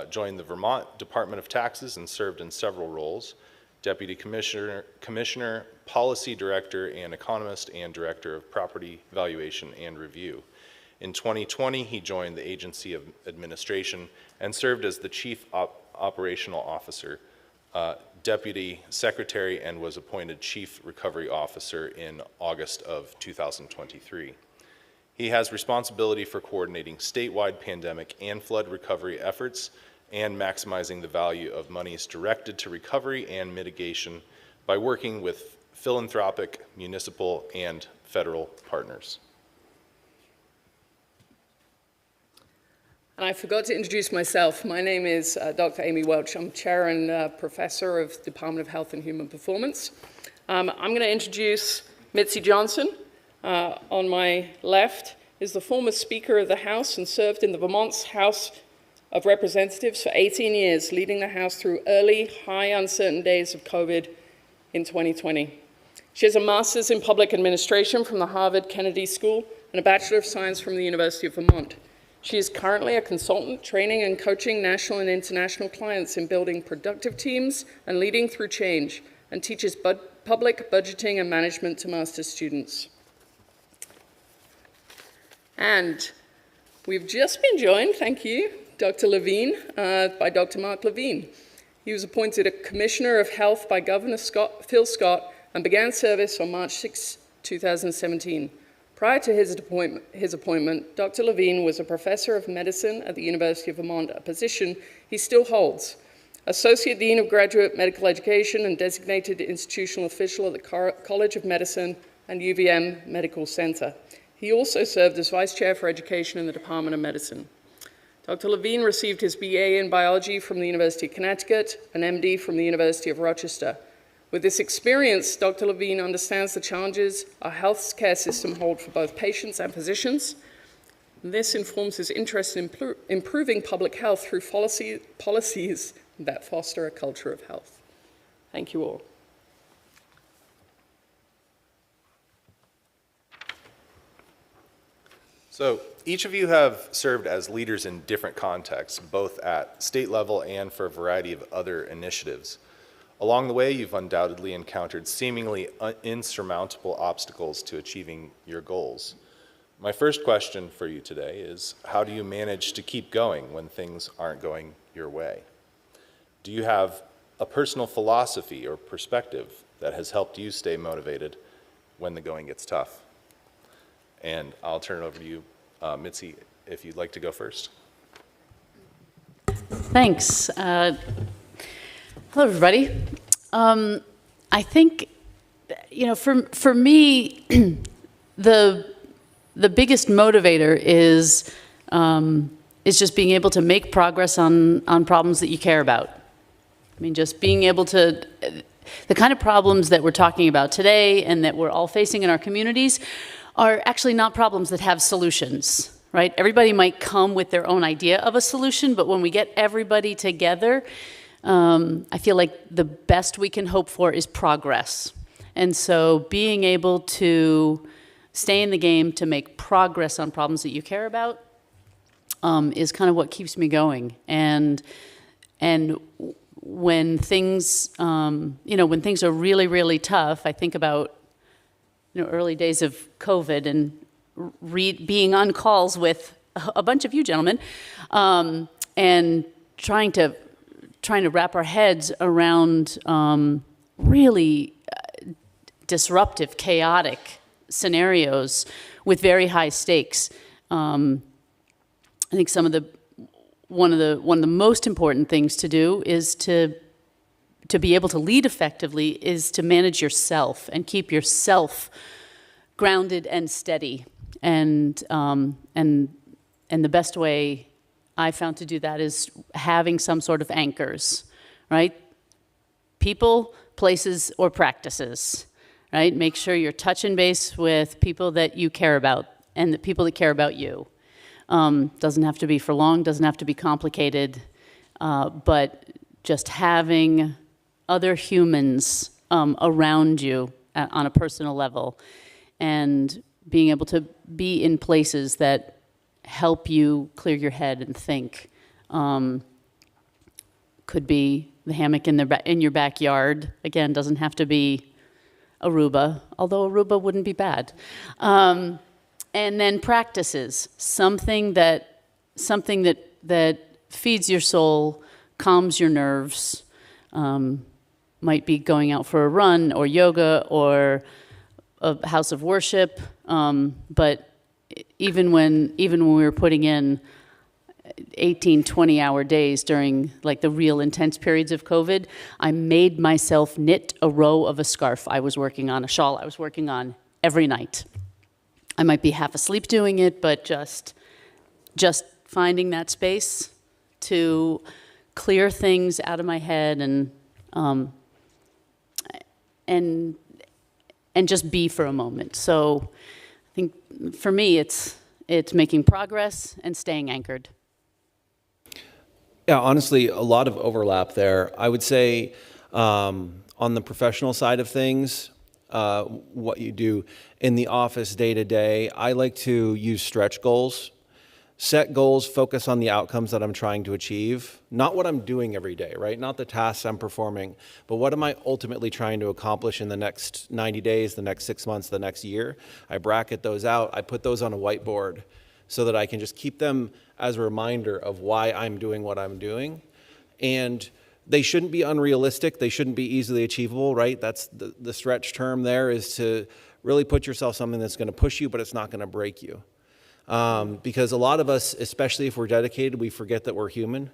joined the Vermont Department of Taxes and served in several roles: Deputy Commissioner, Policy Director and Economist, and Director of Property Valuation and Review. In 2020, he joined the Agency of Administration and served as the Chief Operational Officer, Deputy Secretary, and was appointed Chief Recovery Officer in August of 2023. He has responsibility for coordinating statewide pandemic and flood recovery efforts and maximizing the value of monies directed to recovery and mitigation by working with philanthropic, municipal, and federal partners. And I forgot to introduce myself. My name is Dr. Amy Welch. I'm chair and professor of the Department of Health and Human Performance. I'm going to introduce Mitzi Johnson. On my left is the former Speaker of the House and served in the Vermont's House of Representatives for 18 years, leading the House through early, high, uncertain days of COVID in 2020. She has a master's in public administration from the Harvard Kennedy School and a Bachelor of Science from the University of Vermont. She is currently a consultant, training and coaching national and international clients in building productive teams and leading through change, and teaches public budgeting and management to master's students. And we've just been joined, thank you, Dr. Levine, by Dr. Mark Levine. He was appointed a Commissioner of Health by Governor Phil Scott and began service on March 6, 2017. Prior to his appointment, Dr. Levine was a professor of medicine at the University of Vermont, a position he still holds. Associate Dean of Graduate Medical Education and designated institutional official at the College of Medicine and UVM Medical Center. He also served as Vice Chair for Education in the Department of Medicine. Dr. Levine received his BA in biology from the University of Connecticut, an MD from the University of Rochester. With this experience, Dr. Levine understands the challenges our healthcare system hold for both patients and physicians. This informs his interest in improving public health through policies that foster a culture of health. Thank you all. So each of you have served as leaders in different contexts, both at state level and for a variety of other initiatives. Along the way, you've undoubtedly encountered seemingly insurmountable obstacles to achieving your goals. My first question for you today is, how do you manage to keep going when things aren't going your way? Do you have a personal philosophy or perspective that has helped you stay motivated when the going gets tough? And I'll turn it over to you, Mitzi, if you'd like to go first. Thanks. Hello, everybody. I think, for me, the biggest motivator is just being able to make progress on problems that you care about. I mean, just being able to, the kind of problems that we're talking about today and that we're all facing in our communities are actually not problems that have solutions, right? Everybody might come with their own idea of a solution, but when we get everybody together, I feel like the best we can hope for is progress. And so being able to stay in the game to make progress on problems that you care about is kind of what keeps me going. And when things, when things are really, really tough, I think about, early days of COVID and being on calls with a bunch of you gentlemen, and trying to wrap our heads around really disruptive, chaotic scenarios with very high stakes. I think one of the most important things to do is to be able to lead effectively is to manage yourself and keep yourself grounded and steady. And the best way I found to do that is having some sort of anchors, right? People, places, or practices, right? Make sure you're touching base with people that you care about and the people that care about you. Doesn't have to be for long, doesn't have to be complicated, but just having other humans around you on a personal level and being able to be in places that help you clear your head and think. Could be the hammock in your backyard. Again, doesn't have to be Aruba, although Aruba wouldn't be bad. And then practices, something that feeds your soul, calms your nerves. Might be going out for a run or yoga or a house of worship. But even when we were putting in 18, 20-hour days during like the real intense periods of COVID, I made myself knit a row of a scarf I was working on, a shawl I was working on every night. I might be half asleep doing it, but just finding that space to clear things out of my head and just be for a moment. So I think for me, it's making progress and staying anchored. Yeah, honestly, a lot of overlap there. I would say on the professional side of things, what you do in the office day to day, I like to use stretch goals. Set goals, focus on the outcomes that I'm trying to achieve, not what I'm doing every day, right? Not the tasks I'm performing, but what am I ultimately trying to accomplish in the next 90 days, the next 6 months, the next year? I bracket those out. I put those on a whiteboard so that I can just keep them as a reminder of why I'm doing what I'm doing. And they shouldn't be unrealistic. They shouldn't be easily achievable, right? That's the stretch term there, is to really put yourself something that's going to push you, but it's not going to break you. Because a lot of us, especially if we're dedicated, we forget that we're human.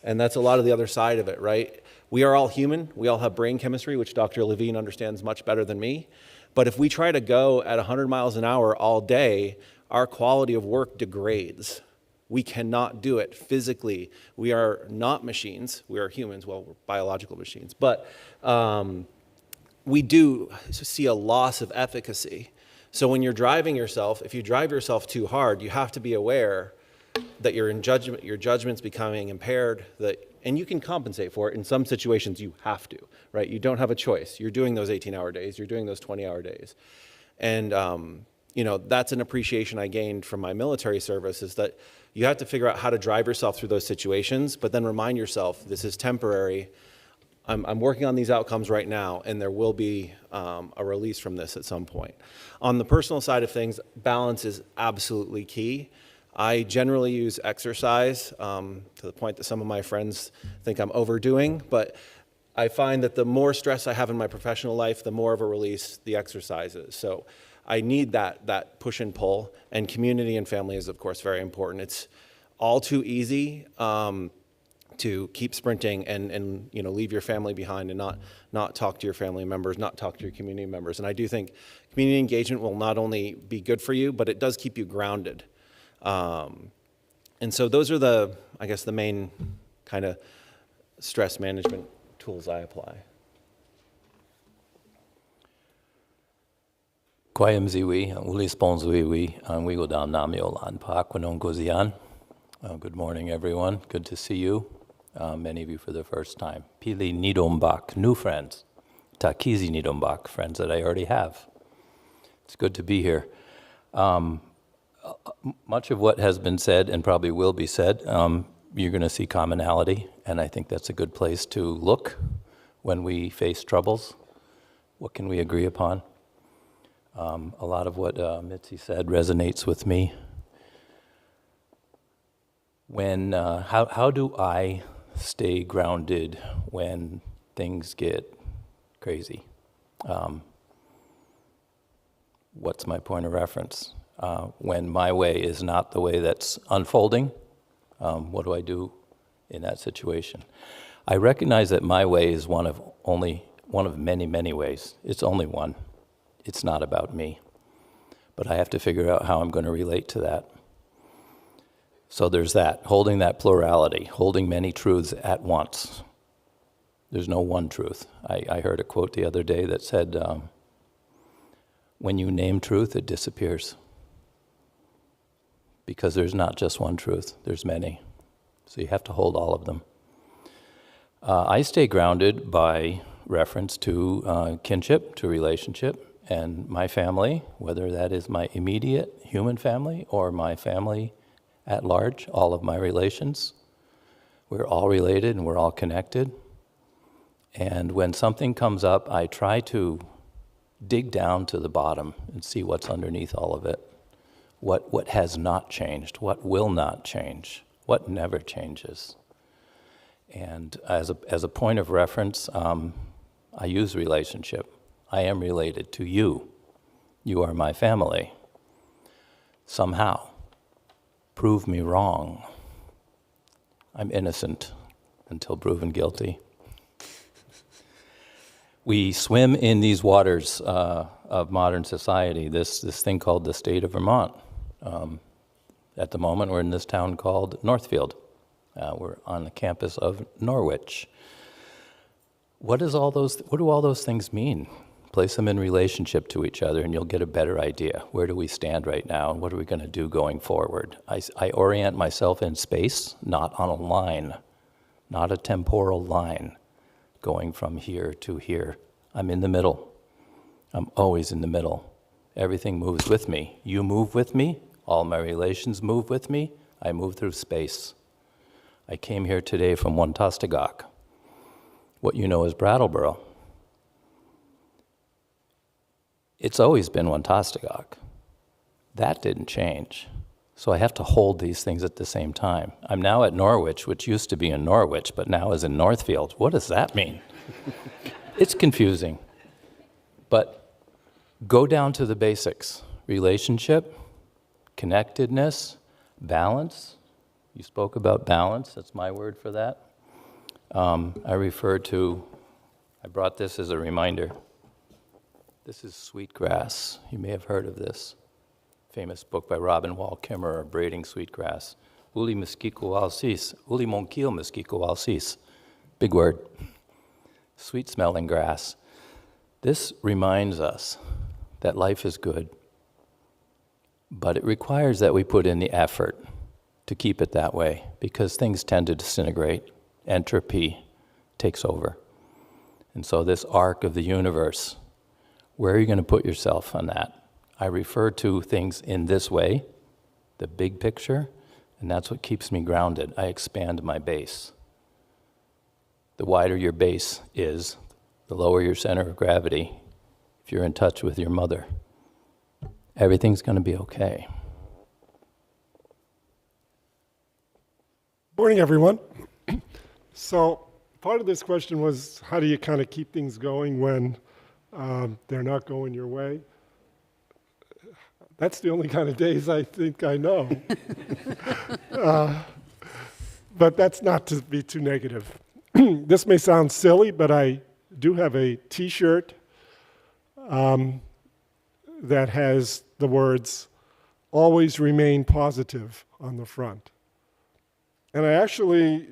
And that's a lot of the other side of it, right? We are all human. We all have brain chemistry, which Dr. Levine understands much better than me. But if we try to go at 100 miles an hour all day, our quality of work degrades. We cannot do it physically. We are not machines. We are humans. Well, we're biological machines. But we do see a loss of efficacy. So when you're driving yourself, if you drive yourself too hard, you have to be aware that your judgment's becoming impaired, and you can compensate for it. In some situations, you have to, right? You don't have a choice. You're doing those 18-hour days. You're doing those 20-hour days. And, that's an appreciation I gained from my military service, is that you have to figure out how to drive yourself through those situations, but then remind yourself, this is temporary. I'm working on these outcomes right now, and there will be a release from this at some point. On the personal side of things, balance is absolutely key. I generally use exercise to the point that some of my friends think I'm overdoing, but I find that the more stress I have in my professional life, the more of a release the exercise is. So I need that push and pull, and community and family is, of course, very important. It's all too easy to keep sprinting and leave your family behind and not talk to your family members, not talk to your community members. And I do think community engagement will not only be good for you, but it does keep you grounded. And so those are the main kind of stress management tools I apply. Kwayam ziwi, uli sponzwiwi, we go down namiolan pa kwanon gozian. Good morning, everyone. Good to see you. Many of you for the first time. Pili Nidombak, new friends. Takizi Nidombak, friends that I already have. It's good to be here. Much of what has been said and probably will be said, you're going to see commonality, and I think that's a good place to look when we face troubles. What can we agree upon? A lot of what Mitzi said resonates with me. How do I stay grounded when things get crazy? What's my point of reference? When my way is not the way that's unfolding, what do I do in that situation? I recognize that my way is one of many, many ways. It's only one. It's not about me. But I have to figure out how I'm going to relate to that. So there's that, holding that plurality, holding many truths at once. There's no one truth. I heard a quote the other day that said, when you name truth, it disappears. Because there's not just one truth, there's many. So you have to hold all of them. I stay grounded by reference to kinship, to relationship, and my family, whether that is my immediate human family or my family at large, all of my relations. We're all related and we're all connected. And when something comes up, I try to dig down to the bottom and see what's underneath all of it. What has not changed, what will not change, what never changes. And as a point of reference, I use relationship. I am related to you. You are my family. Somehow. Prove me wrong. I'm innocent until proven guilty. We swim in these waters of modern society, this thing called the state of Vermont. At the moment, we're in this town called Northfield. We're on the campus of Norwich. What do all those things mean? Place them in relationship to each other and you'll get a better idea. Where do we stand right now and what are we going to do going forward? I orient myself in space, not on a line, not a temporal line going from here to here. I'm in the middle. I'm always in the middle. Everything moves with me. You move with me. All my relations move with me. I move through space. I came here today from Wontastagok, what you know as Brattleboro. It's always been Wontastagok. That didn't change. So I have to hold these things at the same time. I'm now at Norwich, which used to be in Norwich, but now is in Northfield. What does that mean? It's confusing. But go down to the basics. Relationship, connectedness, balance. You spoke about balance. That's my word for that. I brought this as a reminder. This is Sweetgrass. You may have heard of this. Famous book by Robin Wall Kimmerer, Braiding Sweetgrass. Uli meskiko alsis, uli monkil meskiko alsis. Big word. Sweet smelling grass. This reminds us that life is good, but it requires that we put in the effort to keep it that way because things tend to disintegrate. Entropy takes over. And so this arc of the universe, where are you going to put yourself on that? I refer to things in this way, the big picture, and that's what keeps me grounded. I expand my base. The wider your base is, the lower your center of gravity. If you're in touch with your mother, everything's going to be okay. Morning, everyone. So part of this question was, how do you kind of keep things going when they're not going your way? That's the only kind of days I think I know. But that's not to be too negative. This may sound silly, but I do have a T-shirt that has the words, "Always remain positive" on the front. And I actually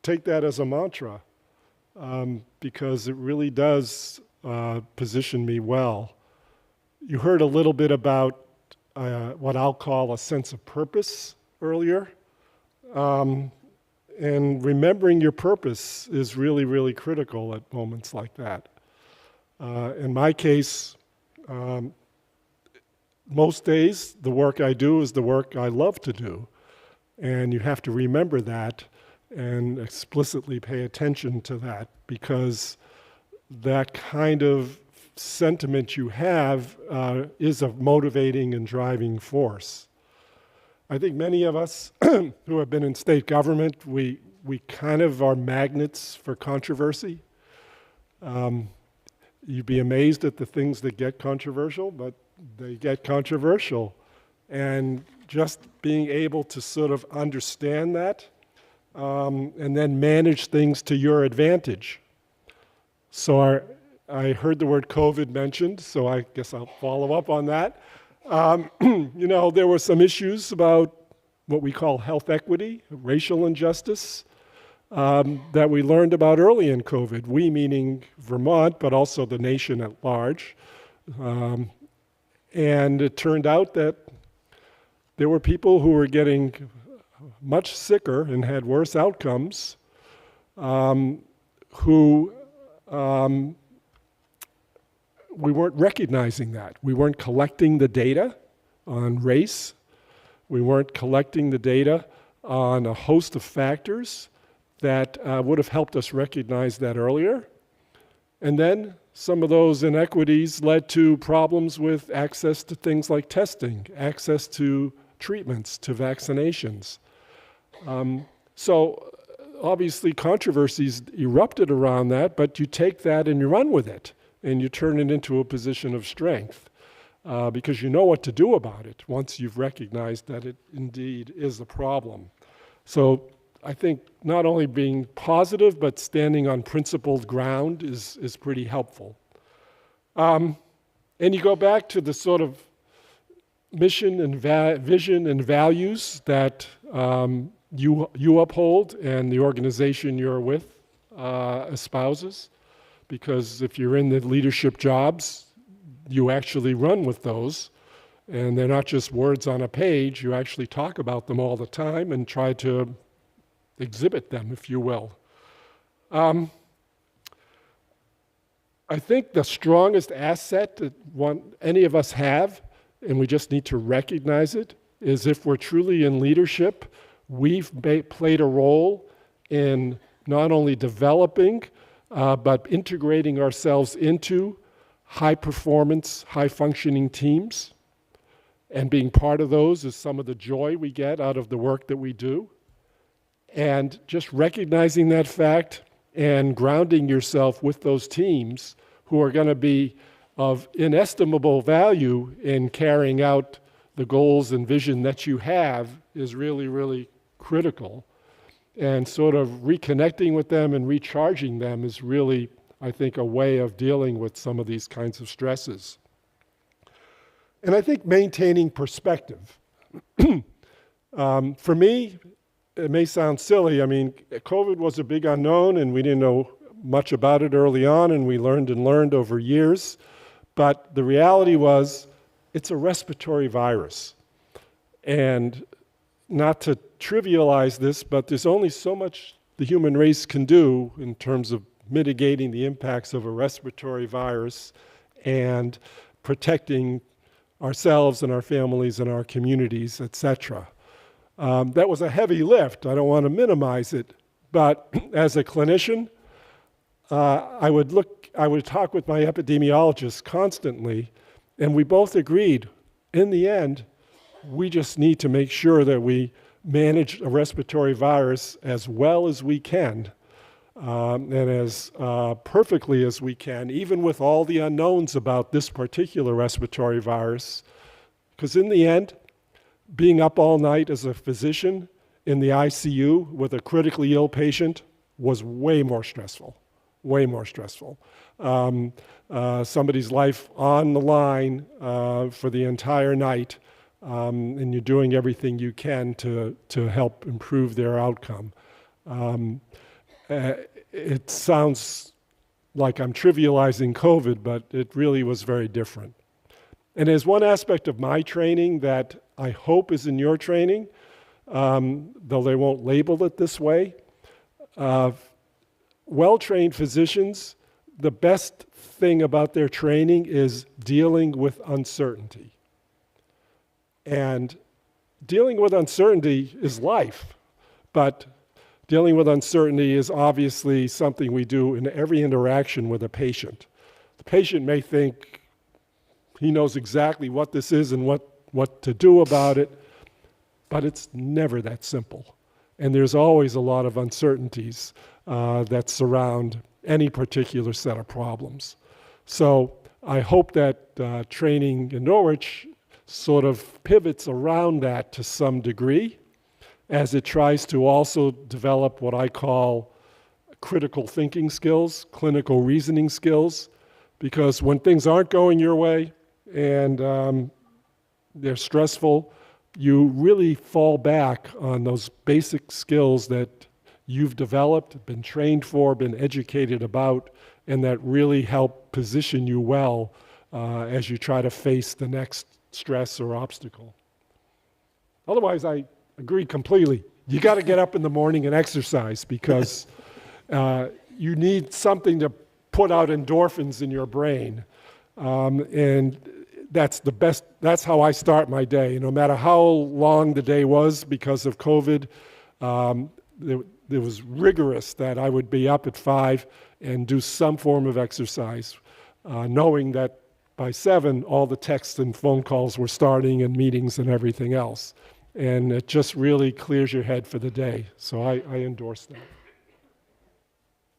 take that as a mantra because it really does position me well. You heard a little bit about what I'll call a sense of purpose earlier. And remembering your purpose is really, really critical at moments like that. In my case, most days, the work I do is the work I love to do. And you have to remember that and explicitly pay attention to that, because that kind of sentiment you have is a motivating and driving force. I think many of us who have been in state government, we kind of are magnets for controversy. You'd be amazed at the things that get controversial, but they get controversial. And just being able to sort of understand that and then manage things to your advantage. So I heard the word COVID mentioned, so I guess I'll follow up on that. You know, there were some issues about what we call health equity, racial injustice, that we learned about early in COVID. We meaning Vermont, but also the nation at large. And it turned out that there were people who were getting much sicker and had worse outcomes, who we weren't recognizing that. We weren't collecting the data on race. We weren't collecting the data on a host of factors that would have helped us recognize that earlier. And then some of those inequities led to problems with access to things like testing, access to treatments, to vaccinations. So obviously controversies erupted around that, but you take that and you run with it, and you turn it into a position of strength, because you know what to do about it once you've recognized that it indeed is a problem. So I think not only being positive, but standing on principled ground is pretty helpful. And you go back to the sort of mission and vision and values that you uphold and the organization you're with espouses. Because if you're in the leadership jobs, you actually run with those. And they're not just words on a page, you actually talk about them all the time and try to exhibit them, if you will. I think the strongest asset that any of us have, and we just need to recognize it, is if we're truly in leadership, we've played a role in not only developing, but integrating ourselves into high-performance, high-functioning teams. And being part of those is some of the joy we get out of the work that we do. And just recognizing that fact and grounding yourself with those teams who are going to be of inestimable value in carrying out the goals and vision that you have is really, really critical. And sort of reconnecting with them and recharging them is really, I think, a way of dealing with some of these kinds of stresses. And I think maintaining perspective. For me, it may sound silly. I mean, COVID was a big unknown, and we didn't know much about it early on, and we learned and learned over years. But the reality was, it's a respiratory virus. And not to trivialize this, but there's only so much the human race can do in terms of mitigating the impacts of a respiratory virus and protecting ourselves and our families and our communities, etc. That was a heavy lift. I don't want to minimize it, but as a clinician, I would talk with my epidemiologists constantly, and we both agreed, in the end, we just need to make sure that we manage a respiratory virus as well as we can, and as perfectly as we can, even with all the unknowns about this particular respiratory virus. Because in the end, being up all night as a physician in the ICU with a critically ill patient was way more stressful, way more stressful. Somebody's life on the line for the entire night, and you're doing everything you can to help improve their outcome. It sounds like I'm trivializing COVID, but it really was very different. And there's one aspect of my training that I hope is in your training, though they won't label it this way. Well-trained physicians, the best thing about their training is dealing with uncertainty. And dealing with uncertainty is life, but dealing with uncertainty is obviously something we do in every interaction with a patient. The patient may think he knows exactly what this is and what to do about it, but it's never that simple. And there's always a lot of uncertainties that surround any particular set of problems. So I hope that training in Norwich sort of pivots around that to some degree, as it tries to also develop what I call critical thinking skills, clinical reasoning skills, because when things aren't going your way and they're stressful, you really fall back on those basic skills that you've developed, been trained for, been educated about, and that really help position you well as you try to face the next stress or obstacle. Otherwise, I agree completely. You got to get up in the morning and exercise because you need something to put out endorphins in your brain. And that's the best, that's how I start my day. No matter how long the day was because of COVID, it was rigorous that I would be up at 5 and do some form of exercise, knowing that by 7, all the texts and phone calls were starting and meetings and everything else. And it just really clears your head for the day. So I endorse that.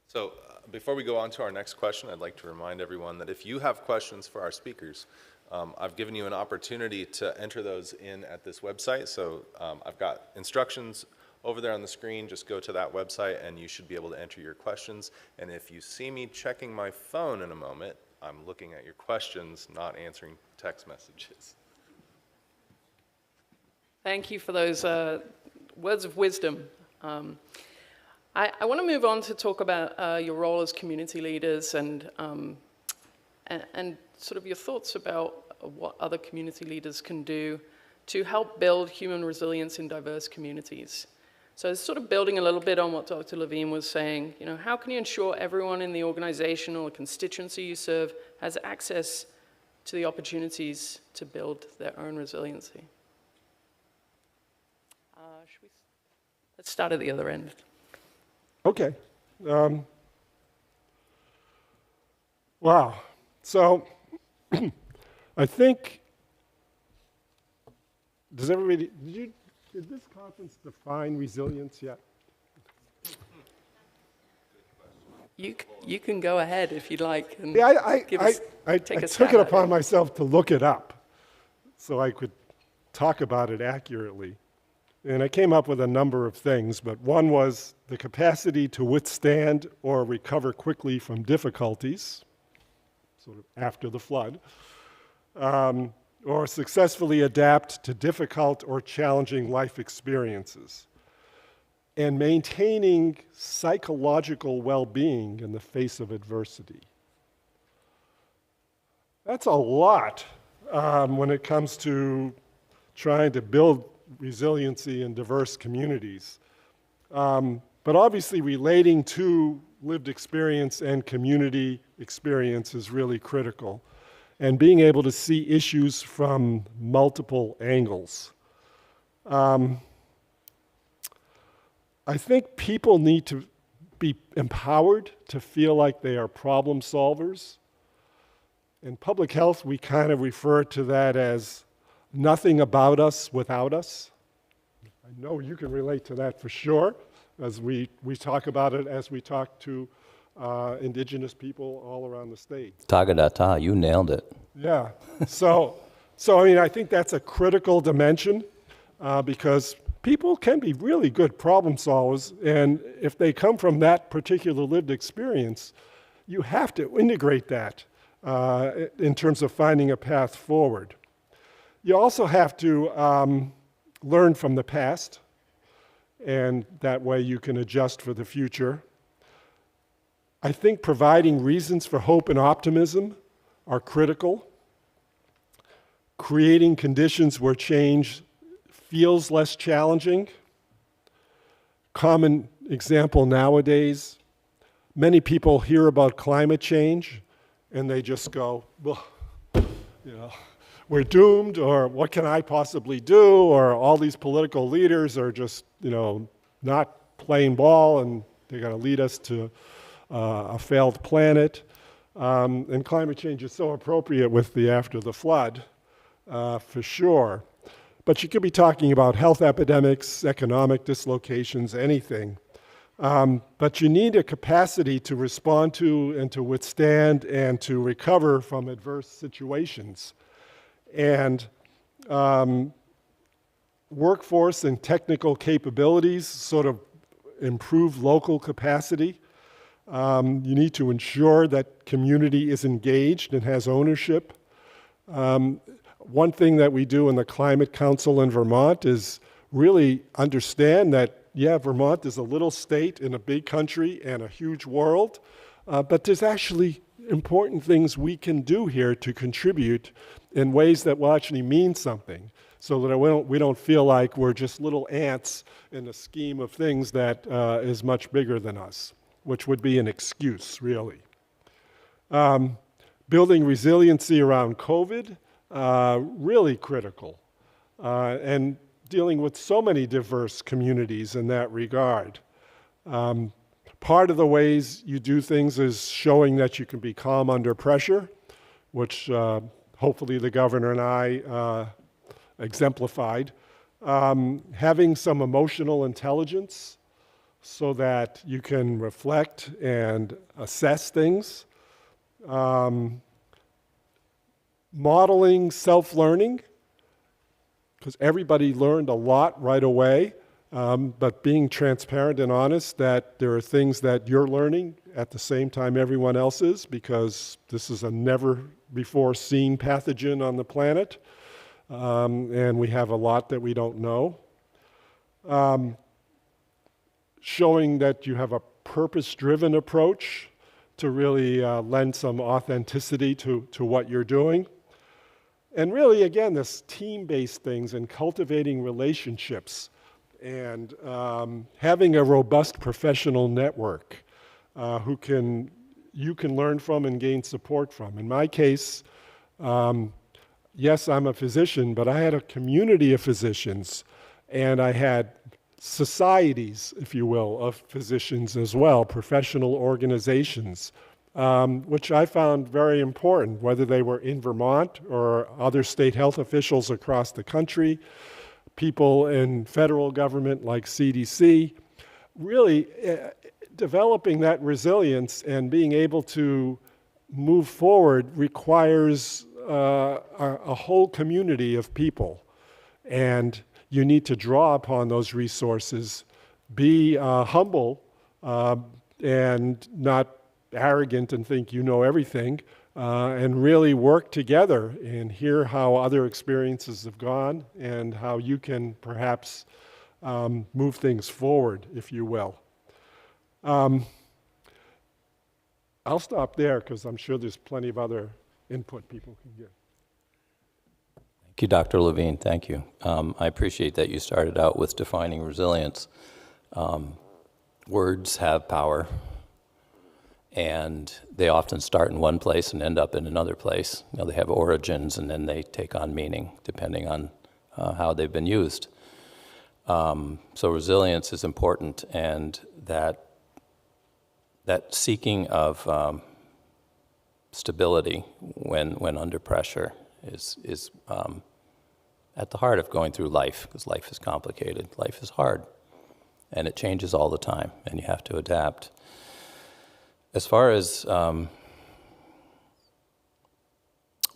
So before we go on to our next question, I'd like to remind everyone that if you have questions for our speakers, I've given you an opportunity to enter those in at this website. So I've got instructions over there on the screen. Just go to that website and you should be able to enter your questions. And if you see me checking my phone in a moment, I'm looking at your questions, not answering text messages. Thank you for those words of wisdom. I want to move on to talk about your role as community leaders and sort of your thoughts about what other community leaders can do to help build human resilience in diverse communities. So it's sort of building a little bit on what Dr. Levine was saying. You know, how can you ensure everyone in the organization or constituency you serve has access to the opportunities to build their own resiliency? Let's start at the other end. Okay. Wow. So I think, did this conference define resilience yet? You can go ahead if you'd like. And Yeah, I take a took stab it at upon myself to look it up so I could talk about it accurately. And I came up with a number of things, but one was the capacity to withstand or recover quickly from difficulties, sort of after the flood, or successfully adapt to difficult or challenging life experiences, and maintaining psychological well-being in the face of adversity. That's a lot when it comes to trying to build resiliency in diverse communities. But obviously relating to lived experience and community experience is really critical. And being able to see issues from multiple angles. I think people need to be empowered to feel like they are problem solvers. In public health, we kind of refer to that as nothing about us without us. I know you can relate to that for sure, as we talk about it as we talk to indigenous people all around the state. Tagadata, you nailed it. Yeah, so I mean, I think that's a critical dimension because people can be really good problem solvers, and if they come from that particular lived experience, you have to integrate that in terms of finding a path forward. You also have to learn from the past, and that way you can adjust for the future. I think providing reasons for hope and optimism are critical. creating conditions where change feels less challenging. Common example nowadays, many people hear about climate change and they just go, well, we're doomed, or what can I possibly do, or all these political leaders are just, not playing ball and they're going to lead us to a failed planet. And climate change is so appropriate with the after the flood, for sure. But you could be talking about health epidemics, economic dislocations, anything. But you need a capacity to respond to and to withstand and to recover from adverse situations. And workforce and technical capabilities sort of improve local capacity. You need to ensure that community is engaged and has ownership. One thing that we do in the Climate Council in Vermont is really understand that, yeah, Vermont is a little state in a big country and a huge world, but there's actually important things we can do here to contribute in ways that will actually mean something, so that we don't feel like we're just little ants in a scheme of things that is much bigger than us, which would be an excuse, really. Building resiliency around COVID, really critical, and dealing with so many diverse communities in that regard. Part of the ways you do things is showing that you can be calm under pressure, which hopefully the governor and I exemplified. Having some emotional intelligence so that you can reflect and assess things. Modeling self-learning, because everybody learned a lot right away, but being transparent and honest that there are things that you're learning at the same time everyone else is, because this is a never-before-seen pathogen on the planet, and we have a lot that we don't know. Showing that you have a purpose-driven approach to really lend some authenticity to what you're doing. And really, again, this team-based things and cultivating relationships and having a robust professional network you can learn from and gain support from. In my case, yes, I'm a physician, but I had a community of physicians, and I had societies, if you will, of physicians as well, professional organizations, which I found very important, whether they were in Vermont or other state health officials across the country, people in federal government like CDC, really developing that resilience and being able to move forward requires a whole community of people. And you need to draw upon those resources, be humble and not arrogant and think you know everything, and really work together and hear how other experiences have gone and how you can perhaps move things forward, if you will. I'll stop there because I'm sure there's plenty of other input people can give. Thank you, Dr. Levine. Thank you. I appreciate that you started out with defining resilience. Words have power, and they often start in one place and end up in another place. You know, they have origins, and then they take on meaning depending on how they've been used. So resilience is important, and that seeking of stability when under pressure is at the heart of going through life, because life is complicated. Life is hard, and it changes all the time, and you have to adapt. As far as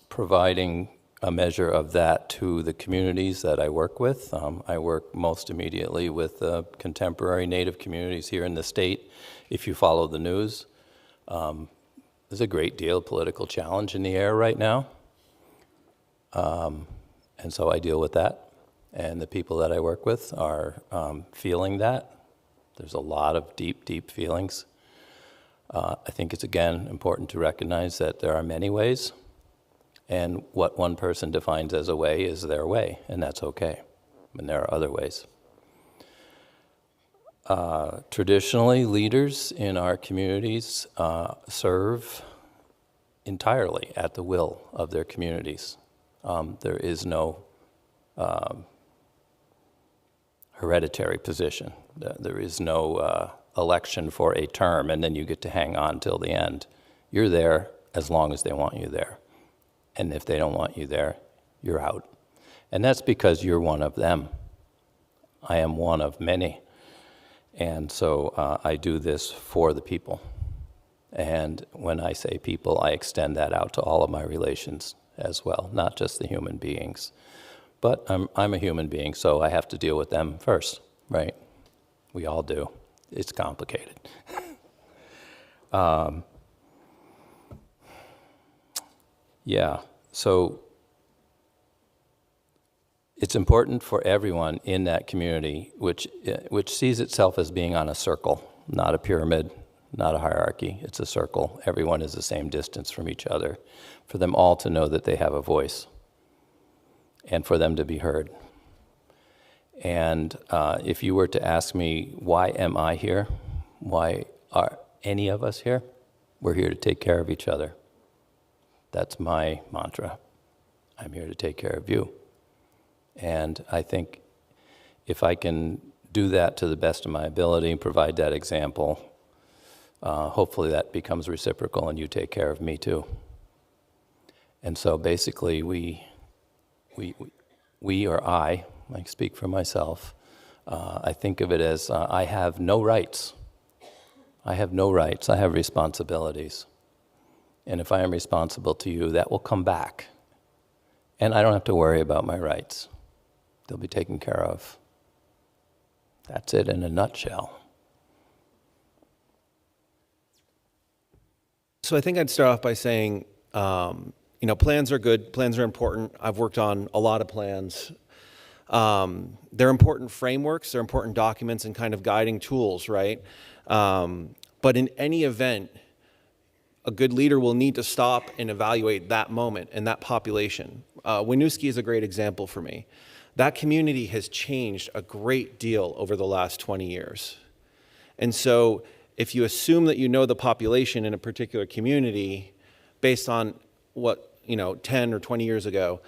providing a measure of that to the communities that I work with, I work most immediately with contemporary Native communities here in the state. If you follow the news, there's a great deal of political challenge in the air right now. And so I deal with that, and the people that I work with are feeling that. There's a lot of deep, deep feelings. I think it's, again, important to recognize that there are many ways, And what one person defines as a way is their way, and that's okay. And there are other ways. Traditionally, leaders in our communities serve entirely at the will of their communities. There is no hereditary position. There is no election for a term and then you get to hang on till the end. You're there as long as they want you there. And if they don't want you there, you're out. And that's because you're one of them. I am one of many. And so I do this for the people. And when I say people, I extend that out to all of my relations as well, not just the human beings. But I'm a human being, so I have to deal with them first, right? We all do. It's complicated. Yeah, so it's important for everyone in that community, which sees itself as being on a circle, not a pyramid, not a hierarchy. It's a circle. Everyone is the same distance from each other, for them all to know that they have a voice and for them to be heard. And if you were to ask me, why am I here? Why are any of us here? We're here to take care of each other. That's my mantra. I'm here to take care of you. And I think if I can do that to the best of my ability and provide that example, hopefully that becomes reciprocal and you take care of me too. And so basically we or I speak for myself, I think of it as I have no rights. I have no rights, I have responsibilities. And if I am responsible to you, that will come back. And I don't have to worry about my rights. They'll be taken care of. That's it in a nutshell. So I think I'd start off by saying, plans are good, plans are important. I've worked on a lot of plans. They're important frameworks, they're important documents and kind of guiding tools, right? But in any event, a good leader will need to stop and evaluate that moment and that population. Winooski is a great example for me. That community has changed a great deal over the last 20 years. And so if you assume that you know the population in a particular community based on what, 10 or 20 years ago,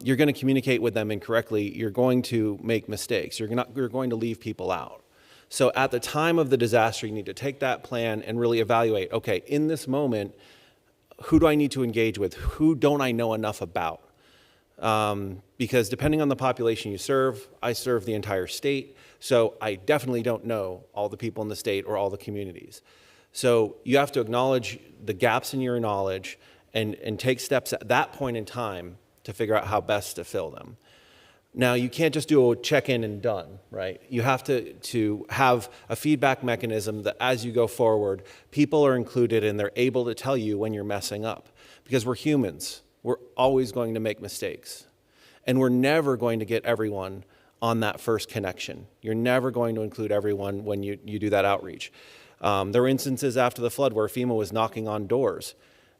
you're going to communicate with them incorrectly. You're going to make mistakes. You're going to leave people out. So at the time of the disaster, you need to take that plan and really evaluate, okay, in this moment, who do I need to engage with? Who don't I know enough about? Because depending on the population you serve, I serve the entire state, so I definitely don't know all the people in the state or all the communities. So you have to acknowledge the gaps in your knowledge and take steps at that point in time to figure out how best to fill them. Now, you can't just do a check-in and done, right? You have to have a feedback mechanism that as you go forward, people are included and they're able to tell you when you're messing up. Because we're humans. We're always going to make mistakes. And we're never going to get everyone on that first connection. You're never going to include everyone when you do that outreach. There were instances after the flood where FEMA was knocking on doors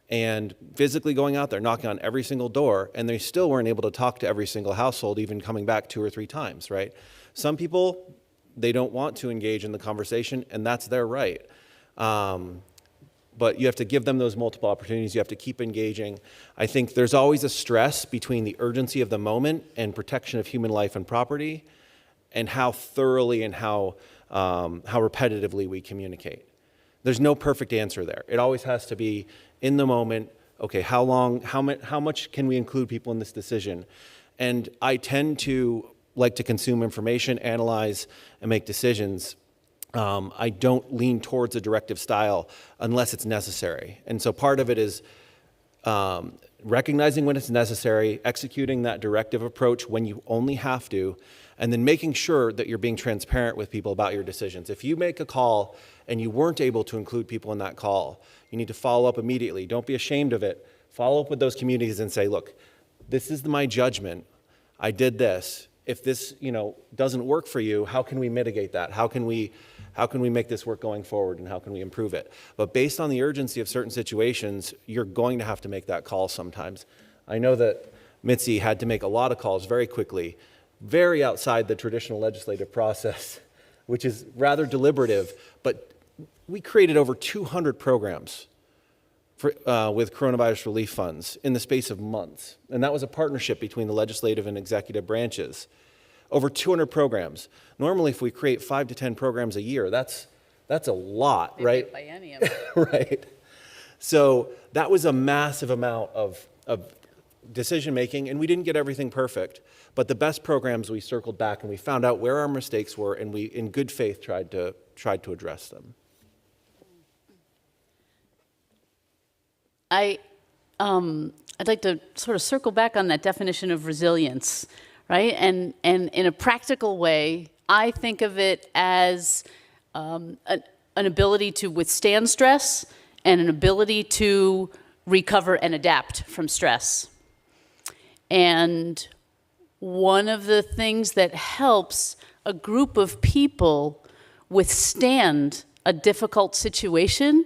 and physically going out there, knocking on every single door, and they still weren't able to talk to every single household, even coming back 2 or 3 times, right? Some people, they don't want to engage in the conversation, and that's their right. But you have to give them those multiple opportunities. You have to keep engaging. I think there's always a stress between the urgency of the moment and protection of human life and property, and how thoroughly and how repetitively we communicate. There's no perfect answer there. It always has to be in the moment. Okay, how much can we include people in this decision? And I tend to like to consume information, analyze, and make decisions. I don't lean towards a directive style unless it's necessary. And so part of it is recognizing when it's necessary, executing that directive approach when you only have to, and then making sure that you're being transparent with people about your decisions. If you make a call and you weren't able to include people in that call, you need to follow up immediately. Don't be ashamed of it. Follow up with those communities and say, look, this is my judgment. I did this. If this, doesn't work for you, how can we mitigate that? How can we make this work going forward, and how can we improve it? But based on the urgency of certain situations, you're going to have to make that call sometimes. I know that Mitzi had to make a lot of calls very quickly, very outside the traditional legislative process, which is rather deliberative, but we created over 200 programs with coronavirus relief funds in the space of months. And that was a partnership between the legislative and executive branches. Over 200 programs. Normally, if we create 5 to 10 programs a year, that's a lot, Maybe right? a biennium. Right. So that was a massive amount of decision making, and we didn't get everything perfect. But the best programs, we circled back and we found out where our mistakes were, and we, in good faith, tried to address them. I'd like to sort of circle back on that definition of resilience, right? And in a practical way, I think of it as an ability to withstand stress and an ability to recover and adapt from stress. And one of the things that helps a group of people withstand a difficult situation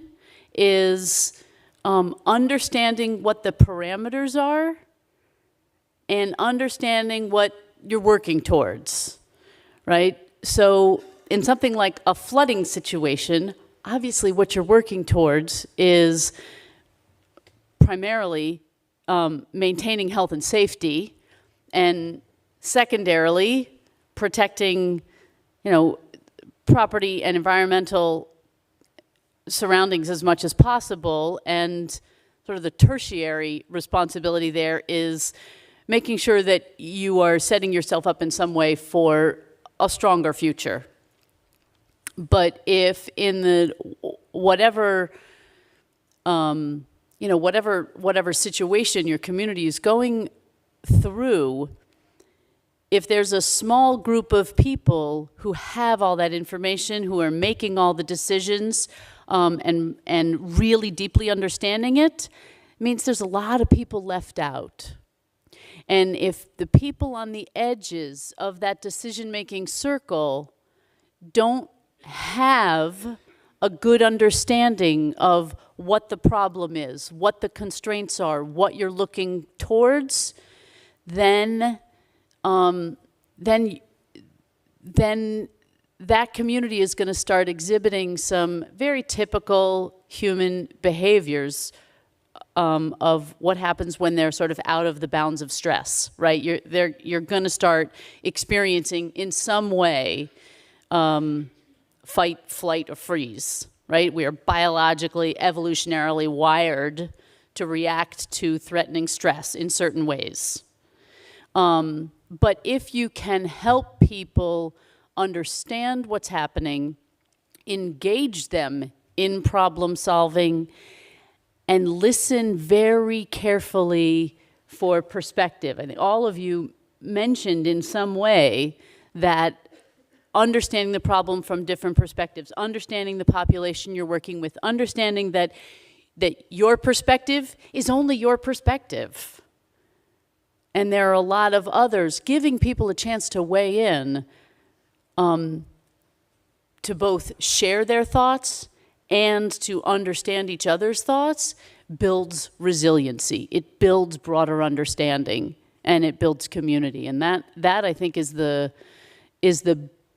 is understanding what the parameters are and understanding what you're working towards, right? So in something like a flooding situation, obviously what you're working towards is primarily maintaining health and safety, and secondarily protecting, property and environmental surroundings as much as possible. And sort of the tertiary responsibility there is making sure that you are setting yourself up in some way for a stronger future. But if in the whatever situation your community is going through, if there's a small group of people who have all that information, who are making all the decisions, and really deeply understanding it, means there's a lot of people left out. And if the people on the edges of that decision-making circle don't have a good understanding of what the problem is, what the constraints are, what you're looking towards, then that community is going to start exhibiting some very typical human behaviors of what happens when they're sort of out of the bounds of stress, right? You're going to start experiencing in some way fight, flight, or freeze, right? We are biologically, evolutionarily wired to react to threatening stress in certain ways. But if you can help people understand what's happening, engage them in problem solving, and listen very carefully for perspective. I think all of you mentioned in some way that understanding the problem from different perspectives, understanding the population you're working with, understanding that your perspective is only your perspective. And there are a lot of others, giving people a chance to weigh in, to both share their thoughts and to understand each other's thoughts, builds resiliency. It builds broader understanding, and it builds community. And that I think is the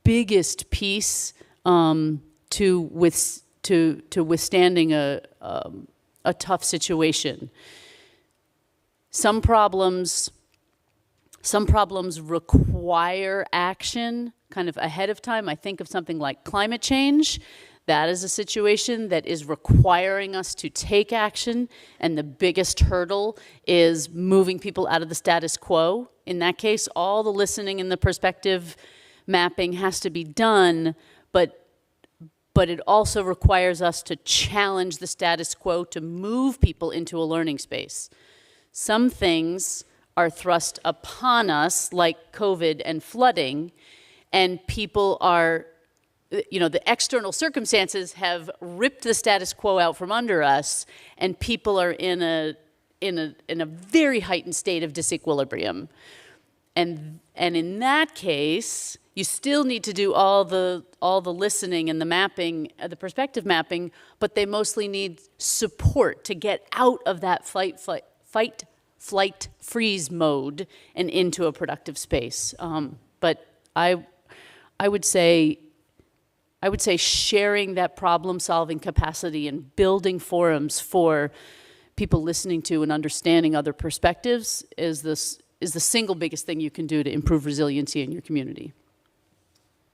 biggest piece to withstanding a tough situation. Some problems require action kind of ahead of time. I think of something like climate change. That is a situation that is requiring us to take action, and the biggest hurdle is moving people out of the status quo. In that case, all the listening and the perspective mapping has to be done, but it also requires us to challenge the status quo to move people into a learning space. Some things are thrust upon us, like COVID and flooding, and people are, the external circumstances have ripped the status quo out from under us, and people are in a very heightened state of disequilibrium. And in that case, you still need to do all the listening and the mapping, the perspective mapping, but they mostly need support to get out of that fight, flight freeze mode and into a productive space. But I would say sharing that problem-solving capacity and building forums for people listening to and understanding other perspectives is the single biggest thing you can do to improve resiliency in your community.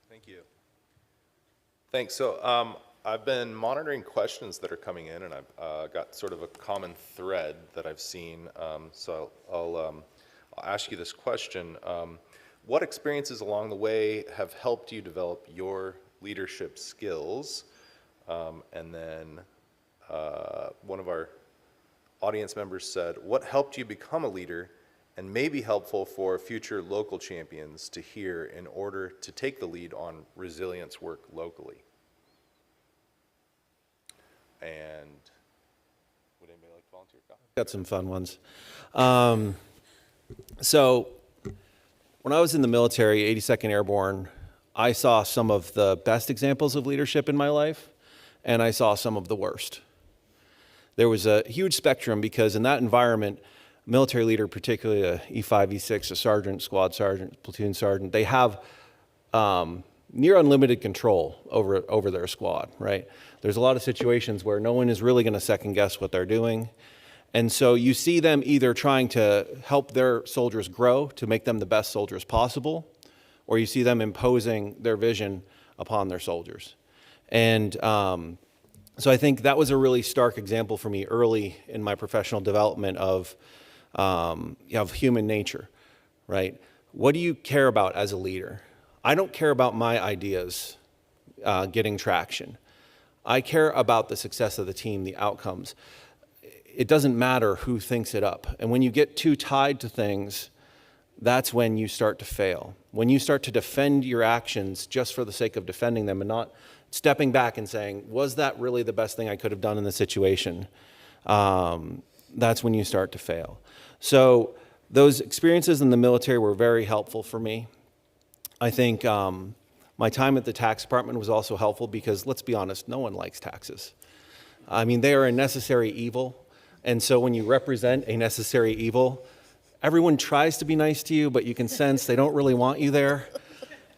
Thank you. Thanks. So I've been monitoring questions that are coming in, and I've got sort of a common thread that I've seen. So I'll ask you this question. What experiences along the way have helped you develop your leadership skills? And then one of our audience members said, what helped you become a leader and may be helpful for future local champions to hear in order to take the lead on resilience work locally? And would anybody like to volunteer? Got some fun ones. So when I was in the military, 82nd Airborne, I saw some of the best examples of leadership in my life, and I saw some of the worst. There was a huge spectrum because in that environment, military leader, particularly a E5, E6, a sergeant, squad sergeant, platoon sergeant, they have near unlimited control over their squad, right? There's a lot of situations where no one is really going to second guess what they're doing. And so you see them either trying to help their soldiers grow to make them the best soldiers possible, or you see them imposing their vision upon their soldiers. And so I think that was a really stark example for me early in my professional development of human nature, right? What do you care about as a leader? I don't care about my ideas getting traction. I care about the success of the team, the outcomes. It doesn't matter who thinks it up. And when you get too tied to things, that's when you start to fail. When you start to defend your actions just for the sake of defending them and not stepping back and saying, was that really the best thing I could have done in the situation? That's when you start to fail. So those experiences in the military were very helpful for me. I think my time at the tax department was also helpful because, let's be honest, no one likes taxes. I mean, they are a necessary evil. And so when you represent a necessary evil, everyone tries to be nice to you, but you can sense they don't really want you there.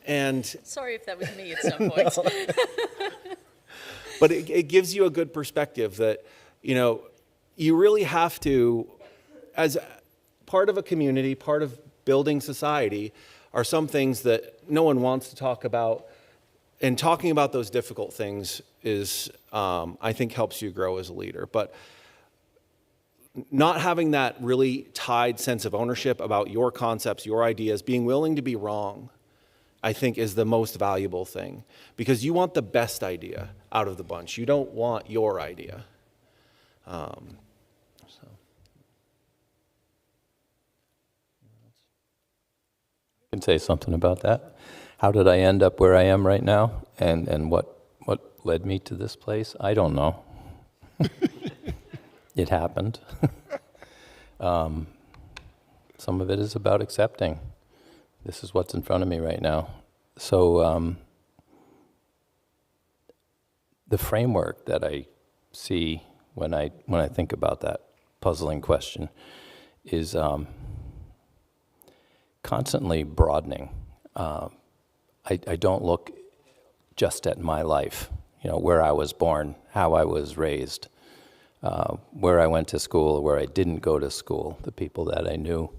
And sorry if that was me at some point. But it gives you a good perspective that, you really have to, as part of a community, part of building society, are some things that no one wants to talk about. And talking about those difficult things is, I think, helps you grow as a leader. But not having that really tied sense of ownership about your concepts, your ideas, being willing to be wrong, I think is the most valuable thing. Because you want the best idea out of the bunch. You don't want your idea. I can say something about that. How did I end up where I am right now? And what led me to this place? I don't know. It happened. Some of it is about accepting. This is what's in front of me right now. So the framework that I see when I think about that puzzling question is constantly broadening. I don't look just at my life, where I was born, how I was raised, where I went to school, where I didn't go to school, the people that I knew,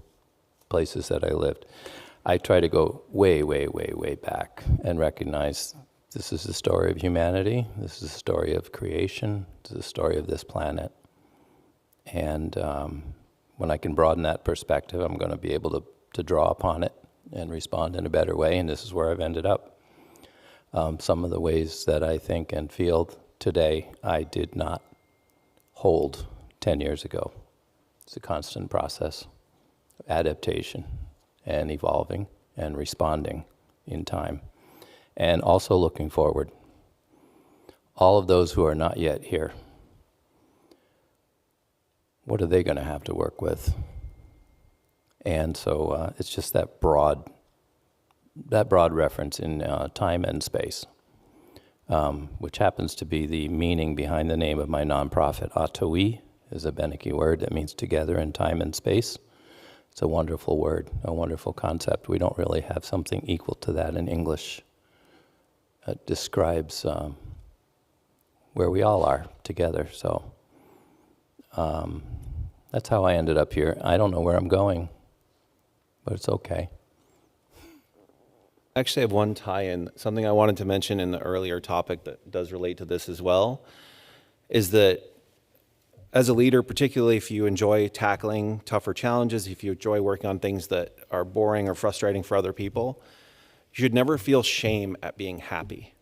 places that I lived. I try to go way, way, way, way back and recognize this is the story of humanity, this is the story of creation, this is the story of this planet. And when I can broaden that perspective, I'm going to be able to draw upon it and respond in a better way, and this is where I've ended up. Some of the ways that I think and feel today, I did not hold 10 years ago. It's a constant process of adaptation and evolving and responding in time. And also looking forward. All of those who are not yet here, what are they going to have to work with? And so it's just that broad reference in time and space, which happens to be the meaning behind the name of my nonprofit. Atoi is a Benaki word that means together in time and space. It's a wonderful word, a wonderful concept. We don't really have something equal to that in English. It describes where we all are together. So that's how I ended up here. I don't know where I'm going, but it's okay. I actually have one tie-in. Something I wanted to mention in the earlier topic that does relate to this as well is that as a leader, particularly if you enjoy tackling tougher challenges, if you enjoy working on things that are boring or frustrating for other people, you should never feel shame at being happy.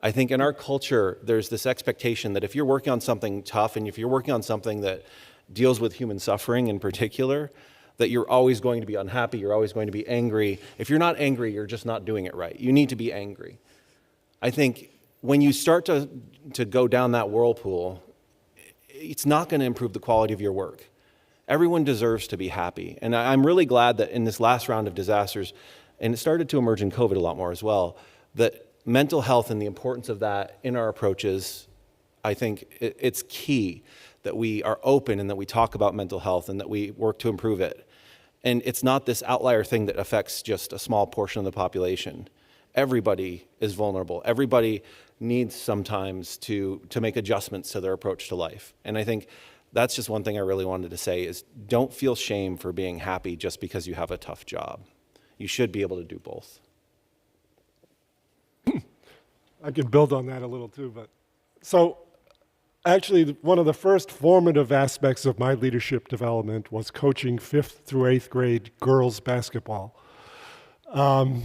I think in our culture, there's this expectation that if you're working on something tough and if you're working on something that deals with human suffering in particular, that you're always going to be unhappy, you're always going to be angry. If you're not angry, you're just not doing it right. You need to be angry. I think when you start to go down that whirlpool, it's not going to improve the quality of your work. Everyone deserves to be happy. And I'm really glad that in this last round of disasters, and it started to emerge in COVID a lot more as well, that mental health and the importance of that in our approaches, I think it's key that we are open and that we talk about mental health and that we work to improve it. And it's not this outlier thing that affects just a small portion of the population. Everybody is vulnerable. Everybody needs sometimes to make adjustments to their approach to life. And I think that's just one thing I really wanted to say is don't feel shame for being happy just because you have a tough job. You should be able to do both. I can build on that a little too, but so actually one of the first formative aspects of my leadership development was coaching 5th through 8th grade girls basketball. And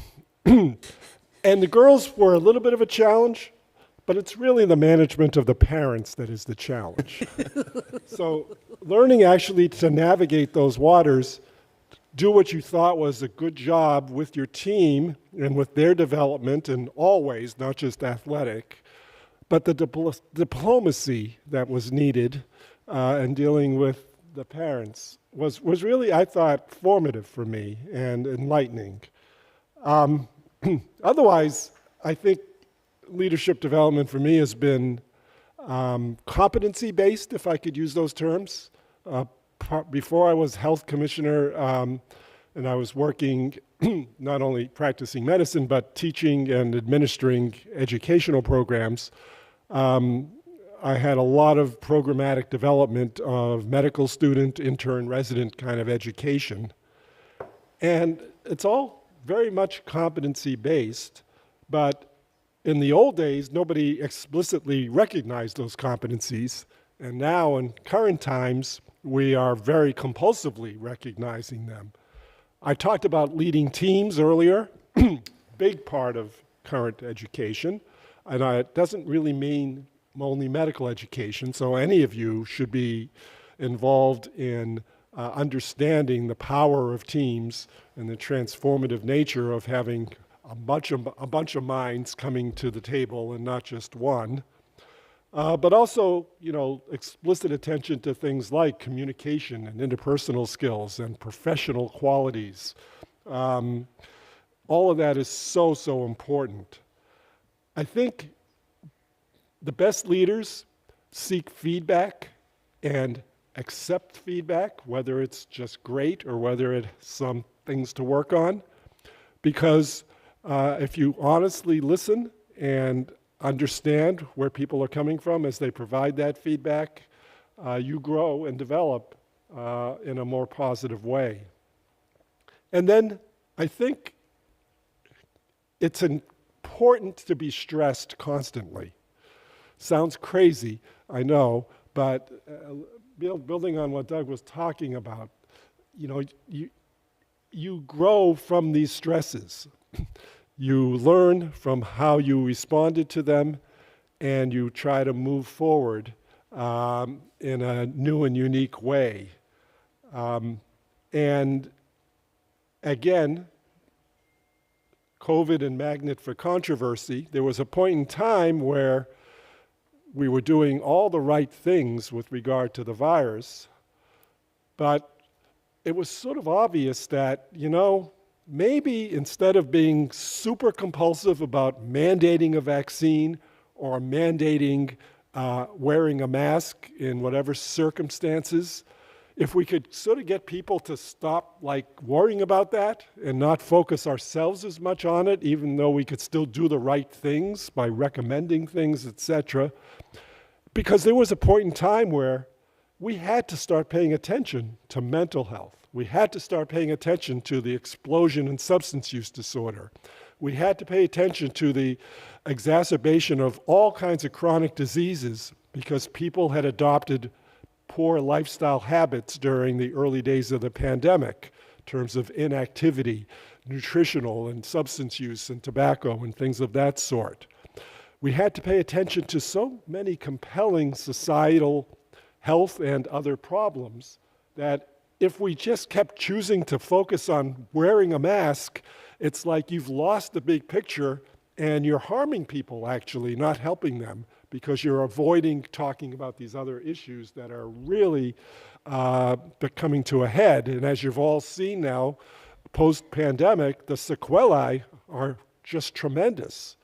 the girls were a little bit of a challenge, but it's really the management of the parents that is the challenge. So learning actually to navigate those waters, do what you thought was a good job with your team and with their development in all ways, not just athletic, but the diplomacy that was needed in dealing with the parents was really, I thought, formative for me and enlightening. Otherwise, I think leadership development for me has been competency-based, if I could use those terms. Before I was health commissioner, and I was working not only practicing medicine, but teaching and administering educational programs, I had a lot of programmatic development of medical student, intern, resident kind of education. And it's all very much competency-based, but in the old days, nobody explicitly recognized those competencies. And now, in current times, we are very compulsively recognizing them. I talked about leading teams earlier, big part of current education, and it doesn't really mean only medical education, so any of you should be involved in understanding the power of teams and the transformative nature of having a bunch of minds coming to the table and not just one. But also, explicit attention to things like communication and interpersonal skills and professional qualities. All of that is so, so important. I think the best leaders seek feedback and accept feedback, whether it's just great or whether it's some things to work on. Because if you honestly listen and understand where people are coming from as they provide that feedback, you grow and develop in a more positive way. And then I think it's important to be stressed constantly. Sounds crazy, I know, but building on what Doug was talking about, you grow from these stresses. You learn from how you responded to them, and you try to move forward in a new and unique way. And again, COVID and magnet for controversy, there was a point in time where we were doing all the right things with regard to the virus, but it was sort of obvious that, maybe instead of being super compulsive about mandating a vaccine or mandating wearing a mask in whatever circumstances. If we could sort of get people to stop worrying about that and not focus ourselves as much on it, even though we could still do the right things by recommending things, etc. Because there was a point in time where we had to start paying attention to mental health. We had to start paying attention to the explosion in substance use disorder. We had to pay attention to the exacerbation of all kinds of chronic diseases because people had adopted poor lifestyle habits during the early days of the pandemic in terms of inactivity, nutritional and substance use and tobacco and things of that sort. We had to pay attention to so many compelling societal health and other problems that if we just kept choosing to focus on wearing a mask, it's like you've lost the big picture and you're harming people actually, not helping them, because you're avoiding talking about these other issues that are really coming to a head. And as you've all seen now, post-pandemic, the sequelae are just tremendous.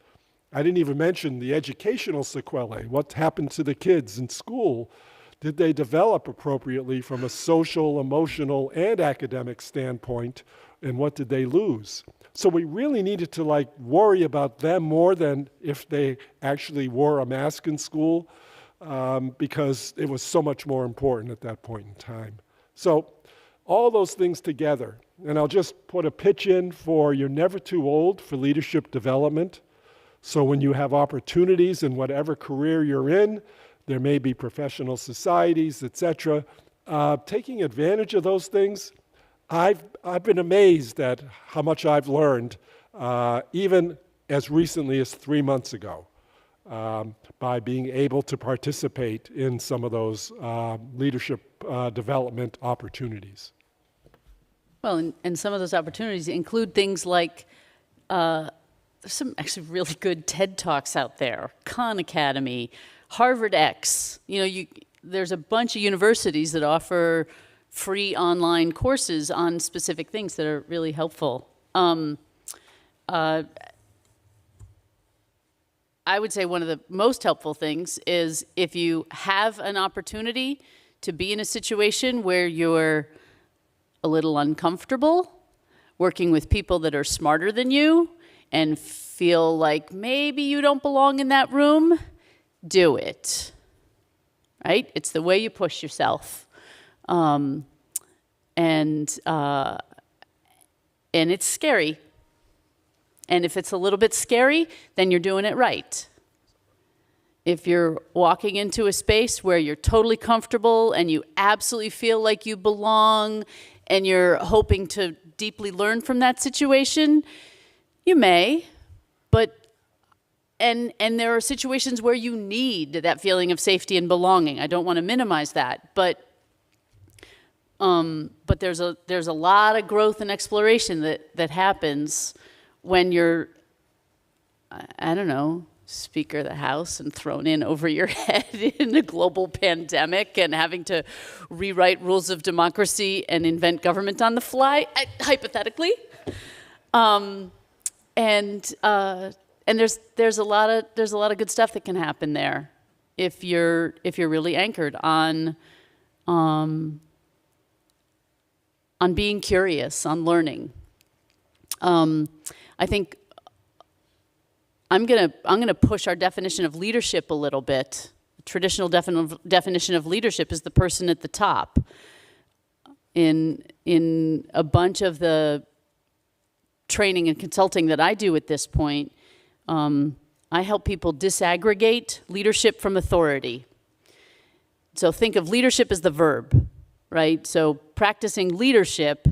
I didn't even mention the educational sequelae. What happened to the kids in school? Did they develop appropriately from a social, emotional, and academic standpoint? And what did they lose? So we really needed to worry about them more than if they actually wore a mask in school, because it was so much more important at that point in time. So all those things together, and I'll just put a pitch in for you're never too old for leadership development. So when you have opportunities in whatever career you're in, there may be professional societies, etc. Taking advantage of those things, I've been amazed at how much I've learned, even as recently as 3 months ago, by being able to participate in some of those leadership development opportunities. Well, and some of those opportunities include things like there's some actually really good TED Talks out there, Khan Academy, Harvard X. There's a bunch of universities that offer free online courses on specific things that are really helpful. I would say one of the most helpful things is if you have an opportunity to be in a situation where you're a little uncomfortable, working with people that are smarter than you and feel like maybe you don't belong in that room, do it, right? It's the way you push yourself. And it's scary. And if it's a little bit scary, then you're doing it right. If you're walking into a space where you're totally comfortable and you absolutely feel like you belong and you're hoping to deeply learn from that situation, you may, but and there are situations where you need that feeling of safety and belonging. I don't want to minimize that, but there's a lot of growth and exploration that happens when you're, I don't know, Speaker of the House and thrown in over your head in a global pandemic and having to rewrite rules of democracy and invent government on the fly, hypothetically. And there's a lot of good stuff that can happen there if you're really anchored on being curious, on learning. I think I'm gonna push our definition of leadership a little bit. The traditional definition of leadership is the person at the top. In a bunch of the training and consulting that I do at this point, I help people disaggregate leadership from authority. So think of leadership as the verb, right? So practicing leadership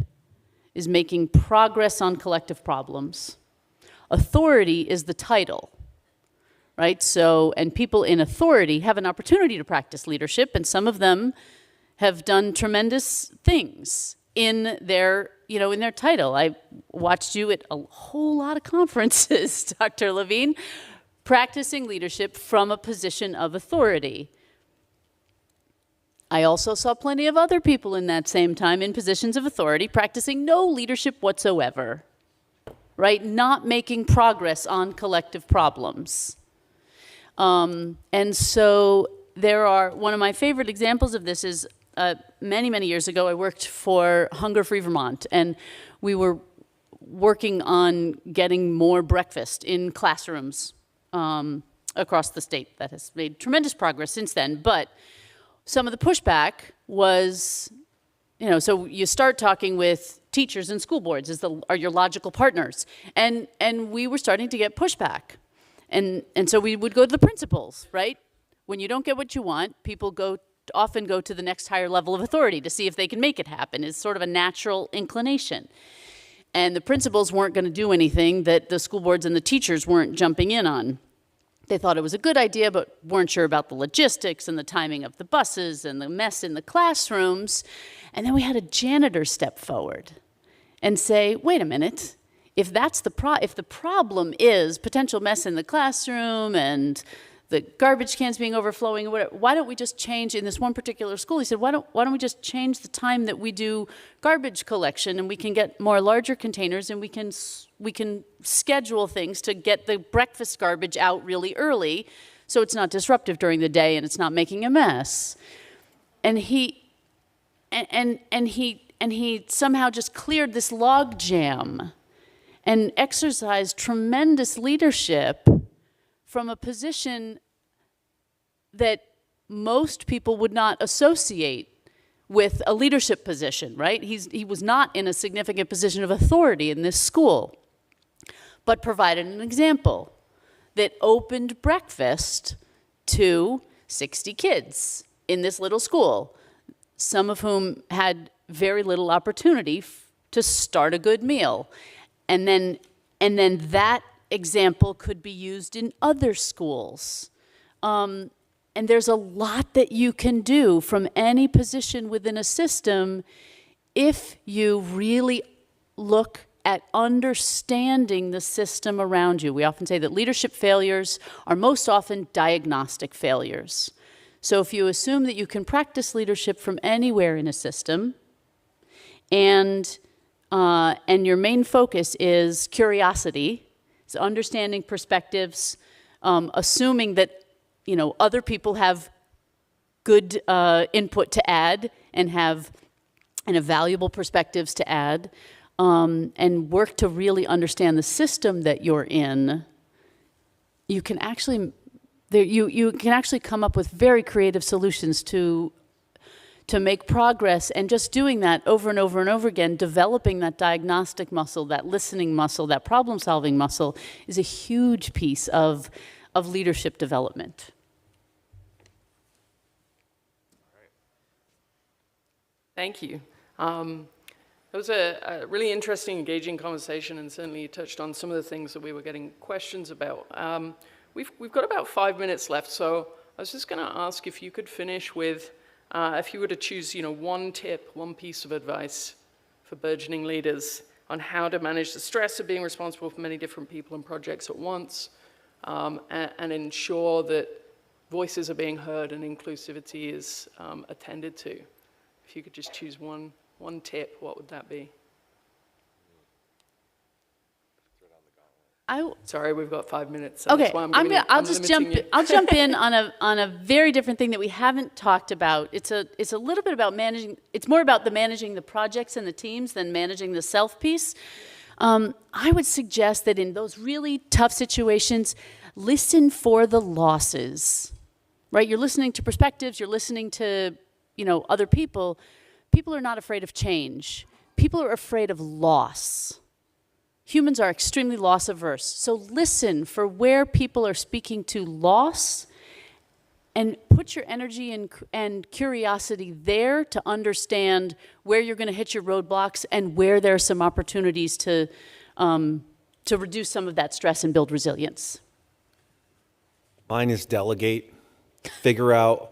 is making progress on collective problems. Authority is the title, right? So, and people in authority have an opportunity to practice leadership, and some of them have done tremendous things in their title. I watched you at a whole lot of conferences, Dr. Levine, practicing leadership from a position of authority. I also saw plenty of other people in that same time in positions of authority practicing no leadership whatsoever, right? Not making progress on collective problems. And so one of my favorite examples of this is many, many years ago, I worked for Hunger Free Vermont, and we were working on getting more breakfast in classrooms across the state. That has made tremendous progress since then, but some of the pushback was, so you start talking with teachers and school boards are your logical partners, and we were starting to get pushback. And so we would go to the principals, right? When you don't get what you want, people often go to the next higher level of authority to see if they can make it happen. It's sort of a natural inclination. And the principals weren't going to do anything that the school boards and the teachers weren't jumping in on. They thought it was a good idea, but weren't sure about the logistics and the timing of the buses and the mess in the classrooms. And then we had a janitor step forward and say, wait a minute, if the problem is potential mess in the classroom and the garbage cans being overflowing, or whatever, why don't we just change, in this one particular school, he said, why don't we just change the time that we do garbage collection, and we can get more larger containers, and we can schedule things to get the breakfast garbage out really early, so it's not disruptive during the day and it's not making a mess. And he somehow just cleared this log jam and exercised tremendous leadership from a position that most people would not associate with a leadership position, right? He was not in a significant position of authority in this school, but provided an example that opened breakfast to 60 kids in this little school, some of whom had very little opportunity to start a good meal. And then that example could be used in other schools. And there's a lot that you can do from any position within a system if you really look at understanding the system around you. We often say that leadership failures are most often diagnostic failures. So if you assume that you can practice leadership from anywhere in a system, and your main focus is curiosity, so understanding perspectives, assuming that other people have good input to add and have valuable perspectives to add, and work to really understand the system that you're in, you can actually come up with very creative solutions to make progress. And just doing that over and over and over again, developing that diagnostic muscle, that listening muscle, that problem-solving muscle is a huge piece of leadership development. Thank you. It was a really interesting, engaging conversation, and certainly you touched on some of the things that we were getting questions about. We've got about 5 minutes left, so I was just going to ask if you could finish with, if you were to choose, one tip, one piece of advice for burgeoning leaders on how to manage the stress of being responsible for many different people and projects at once, and ensure that voices are being heard and inclusivity is attended to. If you could just choose one tip, what would that be? Sorry, we've got 5 minutes. So Okay, that's why I'll jump in on a very different thing that we haven't talked about. It's a little bit about managing. It's more about managing the projects and the teams than managing the self piece. I would suggest that in those really tough situations, listen for the losses. Right, you're listening to perspectives. You're listening to other people. People are not afraid of change. People are afraid of loss. Humans are extremely loss averse. So listen for where people are speaking to loss and put your energy and curiosity there to understand where you're going to hit your roadblocks and where there are some opportunities to reduce some of that stress and build resilience. Mine is delegate. Figure out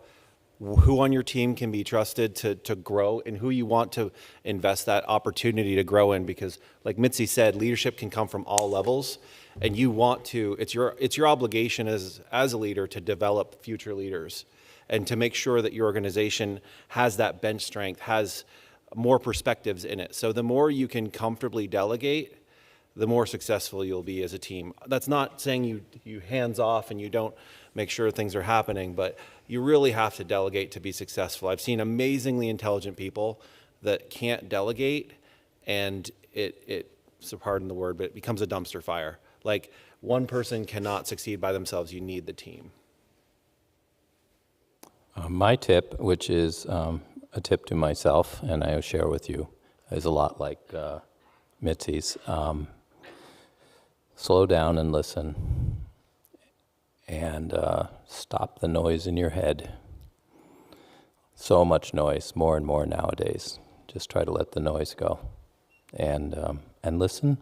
who on your team can be trusted to grow and who you want to invest that opportunity to grow in, because like Mitzi said, leadership can come from all levels, and you want to, it's your obligation as a leader to develop future leaders and to make sure that your organization has that bench strength, has more perspectives in it. So the more you can comfortably delegate, the more successful you'll be as a team. That's not saying you hands off and you don't make sure things are happening, but you really have to delegate to be successful. I've seen amazingly intelligent people that can't delegate, and so pardon the word, but it becomes a dumpster fire. Like, one person cannot succeed by themselves. You need the team. My tip, which is a tip to myself, and I will share with you, is a lot like Mitzi's. Slow down and listen, and stop the noise in your head. So much noise, more and more nowadays. Just try to let the noise go, and listen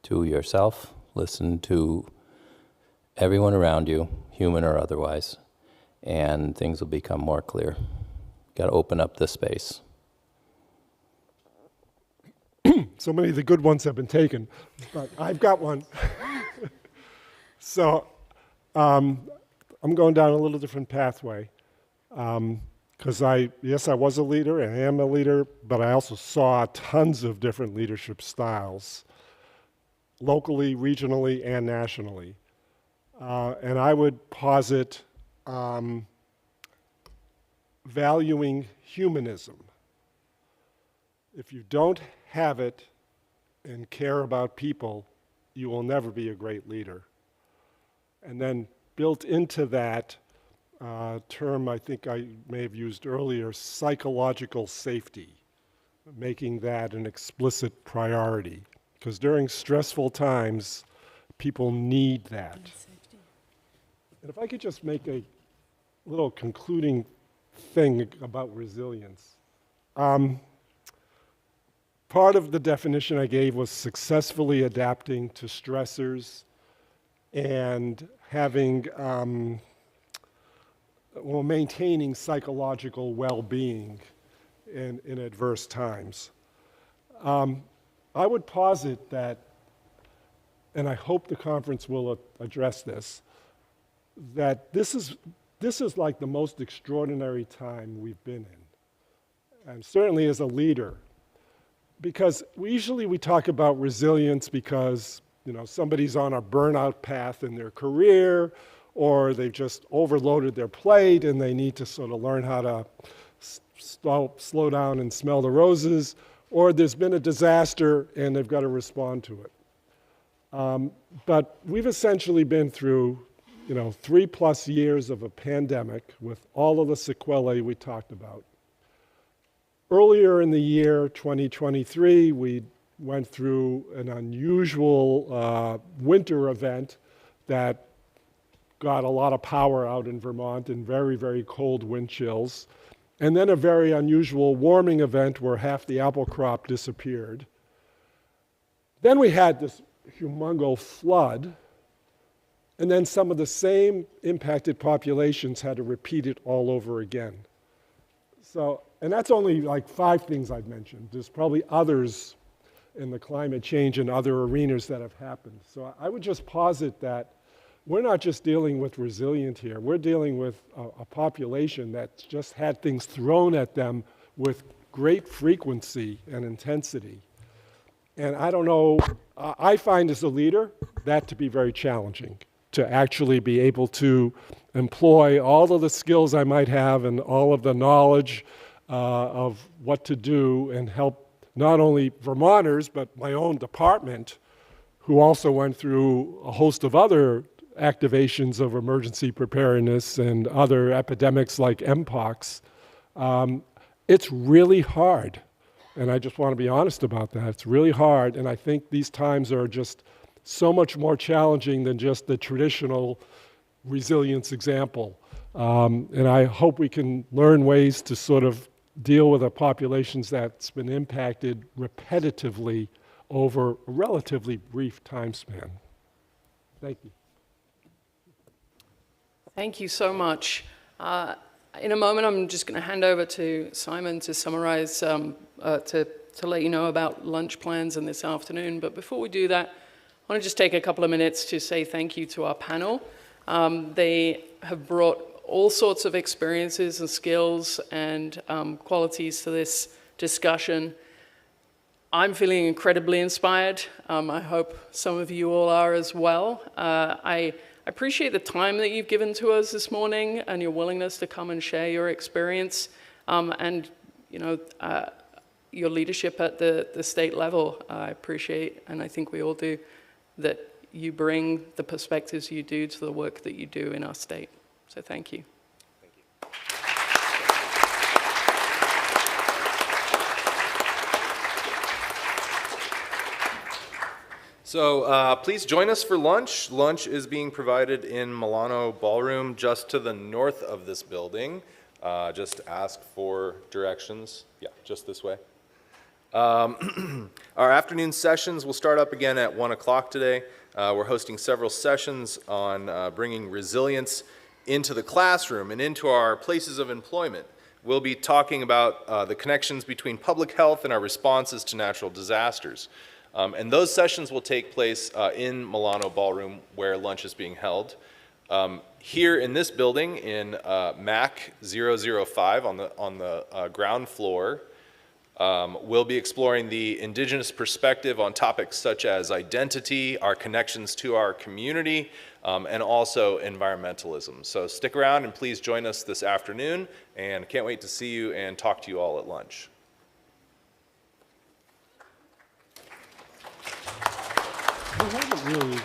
to yourself. Listen to everyone around you, human or otherwise, and things will become more clear. Got to open up the space. So many of the good ones have been taken, but I've got one. So I'm going down a little different pathway, because I was a leader and I am a leader, but I also saw tons of different leadership styles, locally, regionally, and nationally. And I would posit valuing humanism. If you don't have it and care about people, you will never be a great leader. And then built into that term, I think I may have used earlier, psychological safety, making that an explicit priority. Because during stressful times, people need that. And if I could just make a little concluding thing about resilience. Part of the definition I gave was successfully adapting to stressors and having, maintaining psychological well-being in adverse times. I would posit that, and I hope the conference will address this, that this is like the most extraordinary time we've been in, and certainly as a leader. Because usually we talk about resilience because, somebody's on a burnout path in their career, or they've just overloaded their plate and they need to sort of learn how to slow down and smell the roses, or there's been a disaster and they've got to respond to it. But we've essentially been through, 3+ years of a pandemic with all of the sequelae we talked about. Earlier in the year, 2023, we went through an unusual winter event that got a lot of power out in Vermont and very, very cold wind chills. And then a very unusual warming event where half the apple crop disappeared. Then we had this humongous flood. And then some of the same impacted populations had to repeat it all over again. So, and that's only like 5 things I've mentioned. There's probably others in the climate change and other arenas that have happened. So I would just posit that we're not just dealing with resilience here. We're dealing with a population that's just had things thrown at them with great frequency and intensity. And I don't know, I find as a leader that to be very challenging, to actually be able to employ all of the skills I might have and all of the knowledge of what to do and help not only Vermonters, but my own department, who also went through a host of other activations of emergency preparedness and other epidemics like Mpox. It's really hard. And I just want to be honest about that. It's really hard. And I think these times are just so much more challenging than just the traditional resilience example. And I hope we can learn ways to sort of deal with a populations that's been impacted repetitively over a relatively brief time span. Thank you. Thank you so much. In a moment, I'm just going to hand over to Simon to summarize, to let you know about lunch plans in this afternoon. But before we do that, I want to just take a couple of minutes to say thank you to our panel. They have brought all sorts of experiences and skills and qualities to this discussion. I'm feeling incredibly inspired. I hope some of you all are as well. I appreciate the time that you've given to us this morning and your willingness to come and share your experience and, your leadership at the state level. I appreciate, and I think we all do, that you bring the perspectives you do to the work that you do in our state. So thank you. So please join us for lunch. Lunch is being provided in Milano Ballroom just to the north of this building. Just ask for directions. Yeah, just this way. Our afternoon sessions will start up again at 1 o'clock today. We're hosting several sessions on bringing resilience into the classroom and into our places of employment. We'll be talking about the connections between public health and our responses to natural disasters. And those sessions will take place in Milano Ballroom where lunch is being held. Here in this building in MAC 005 on the ground floor, we'll be exploring the Indigenous perspective on topics such as identity, our connections to our community, and also environmentalism. So stick around and please join us this afternoon, and can't wait to see you and talk to you all at lunch. We haven't really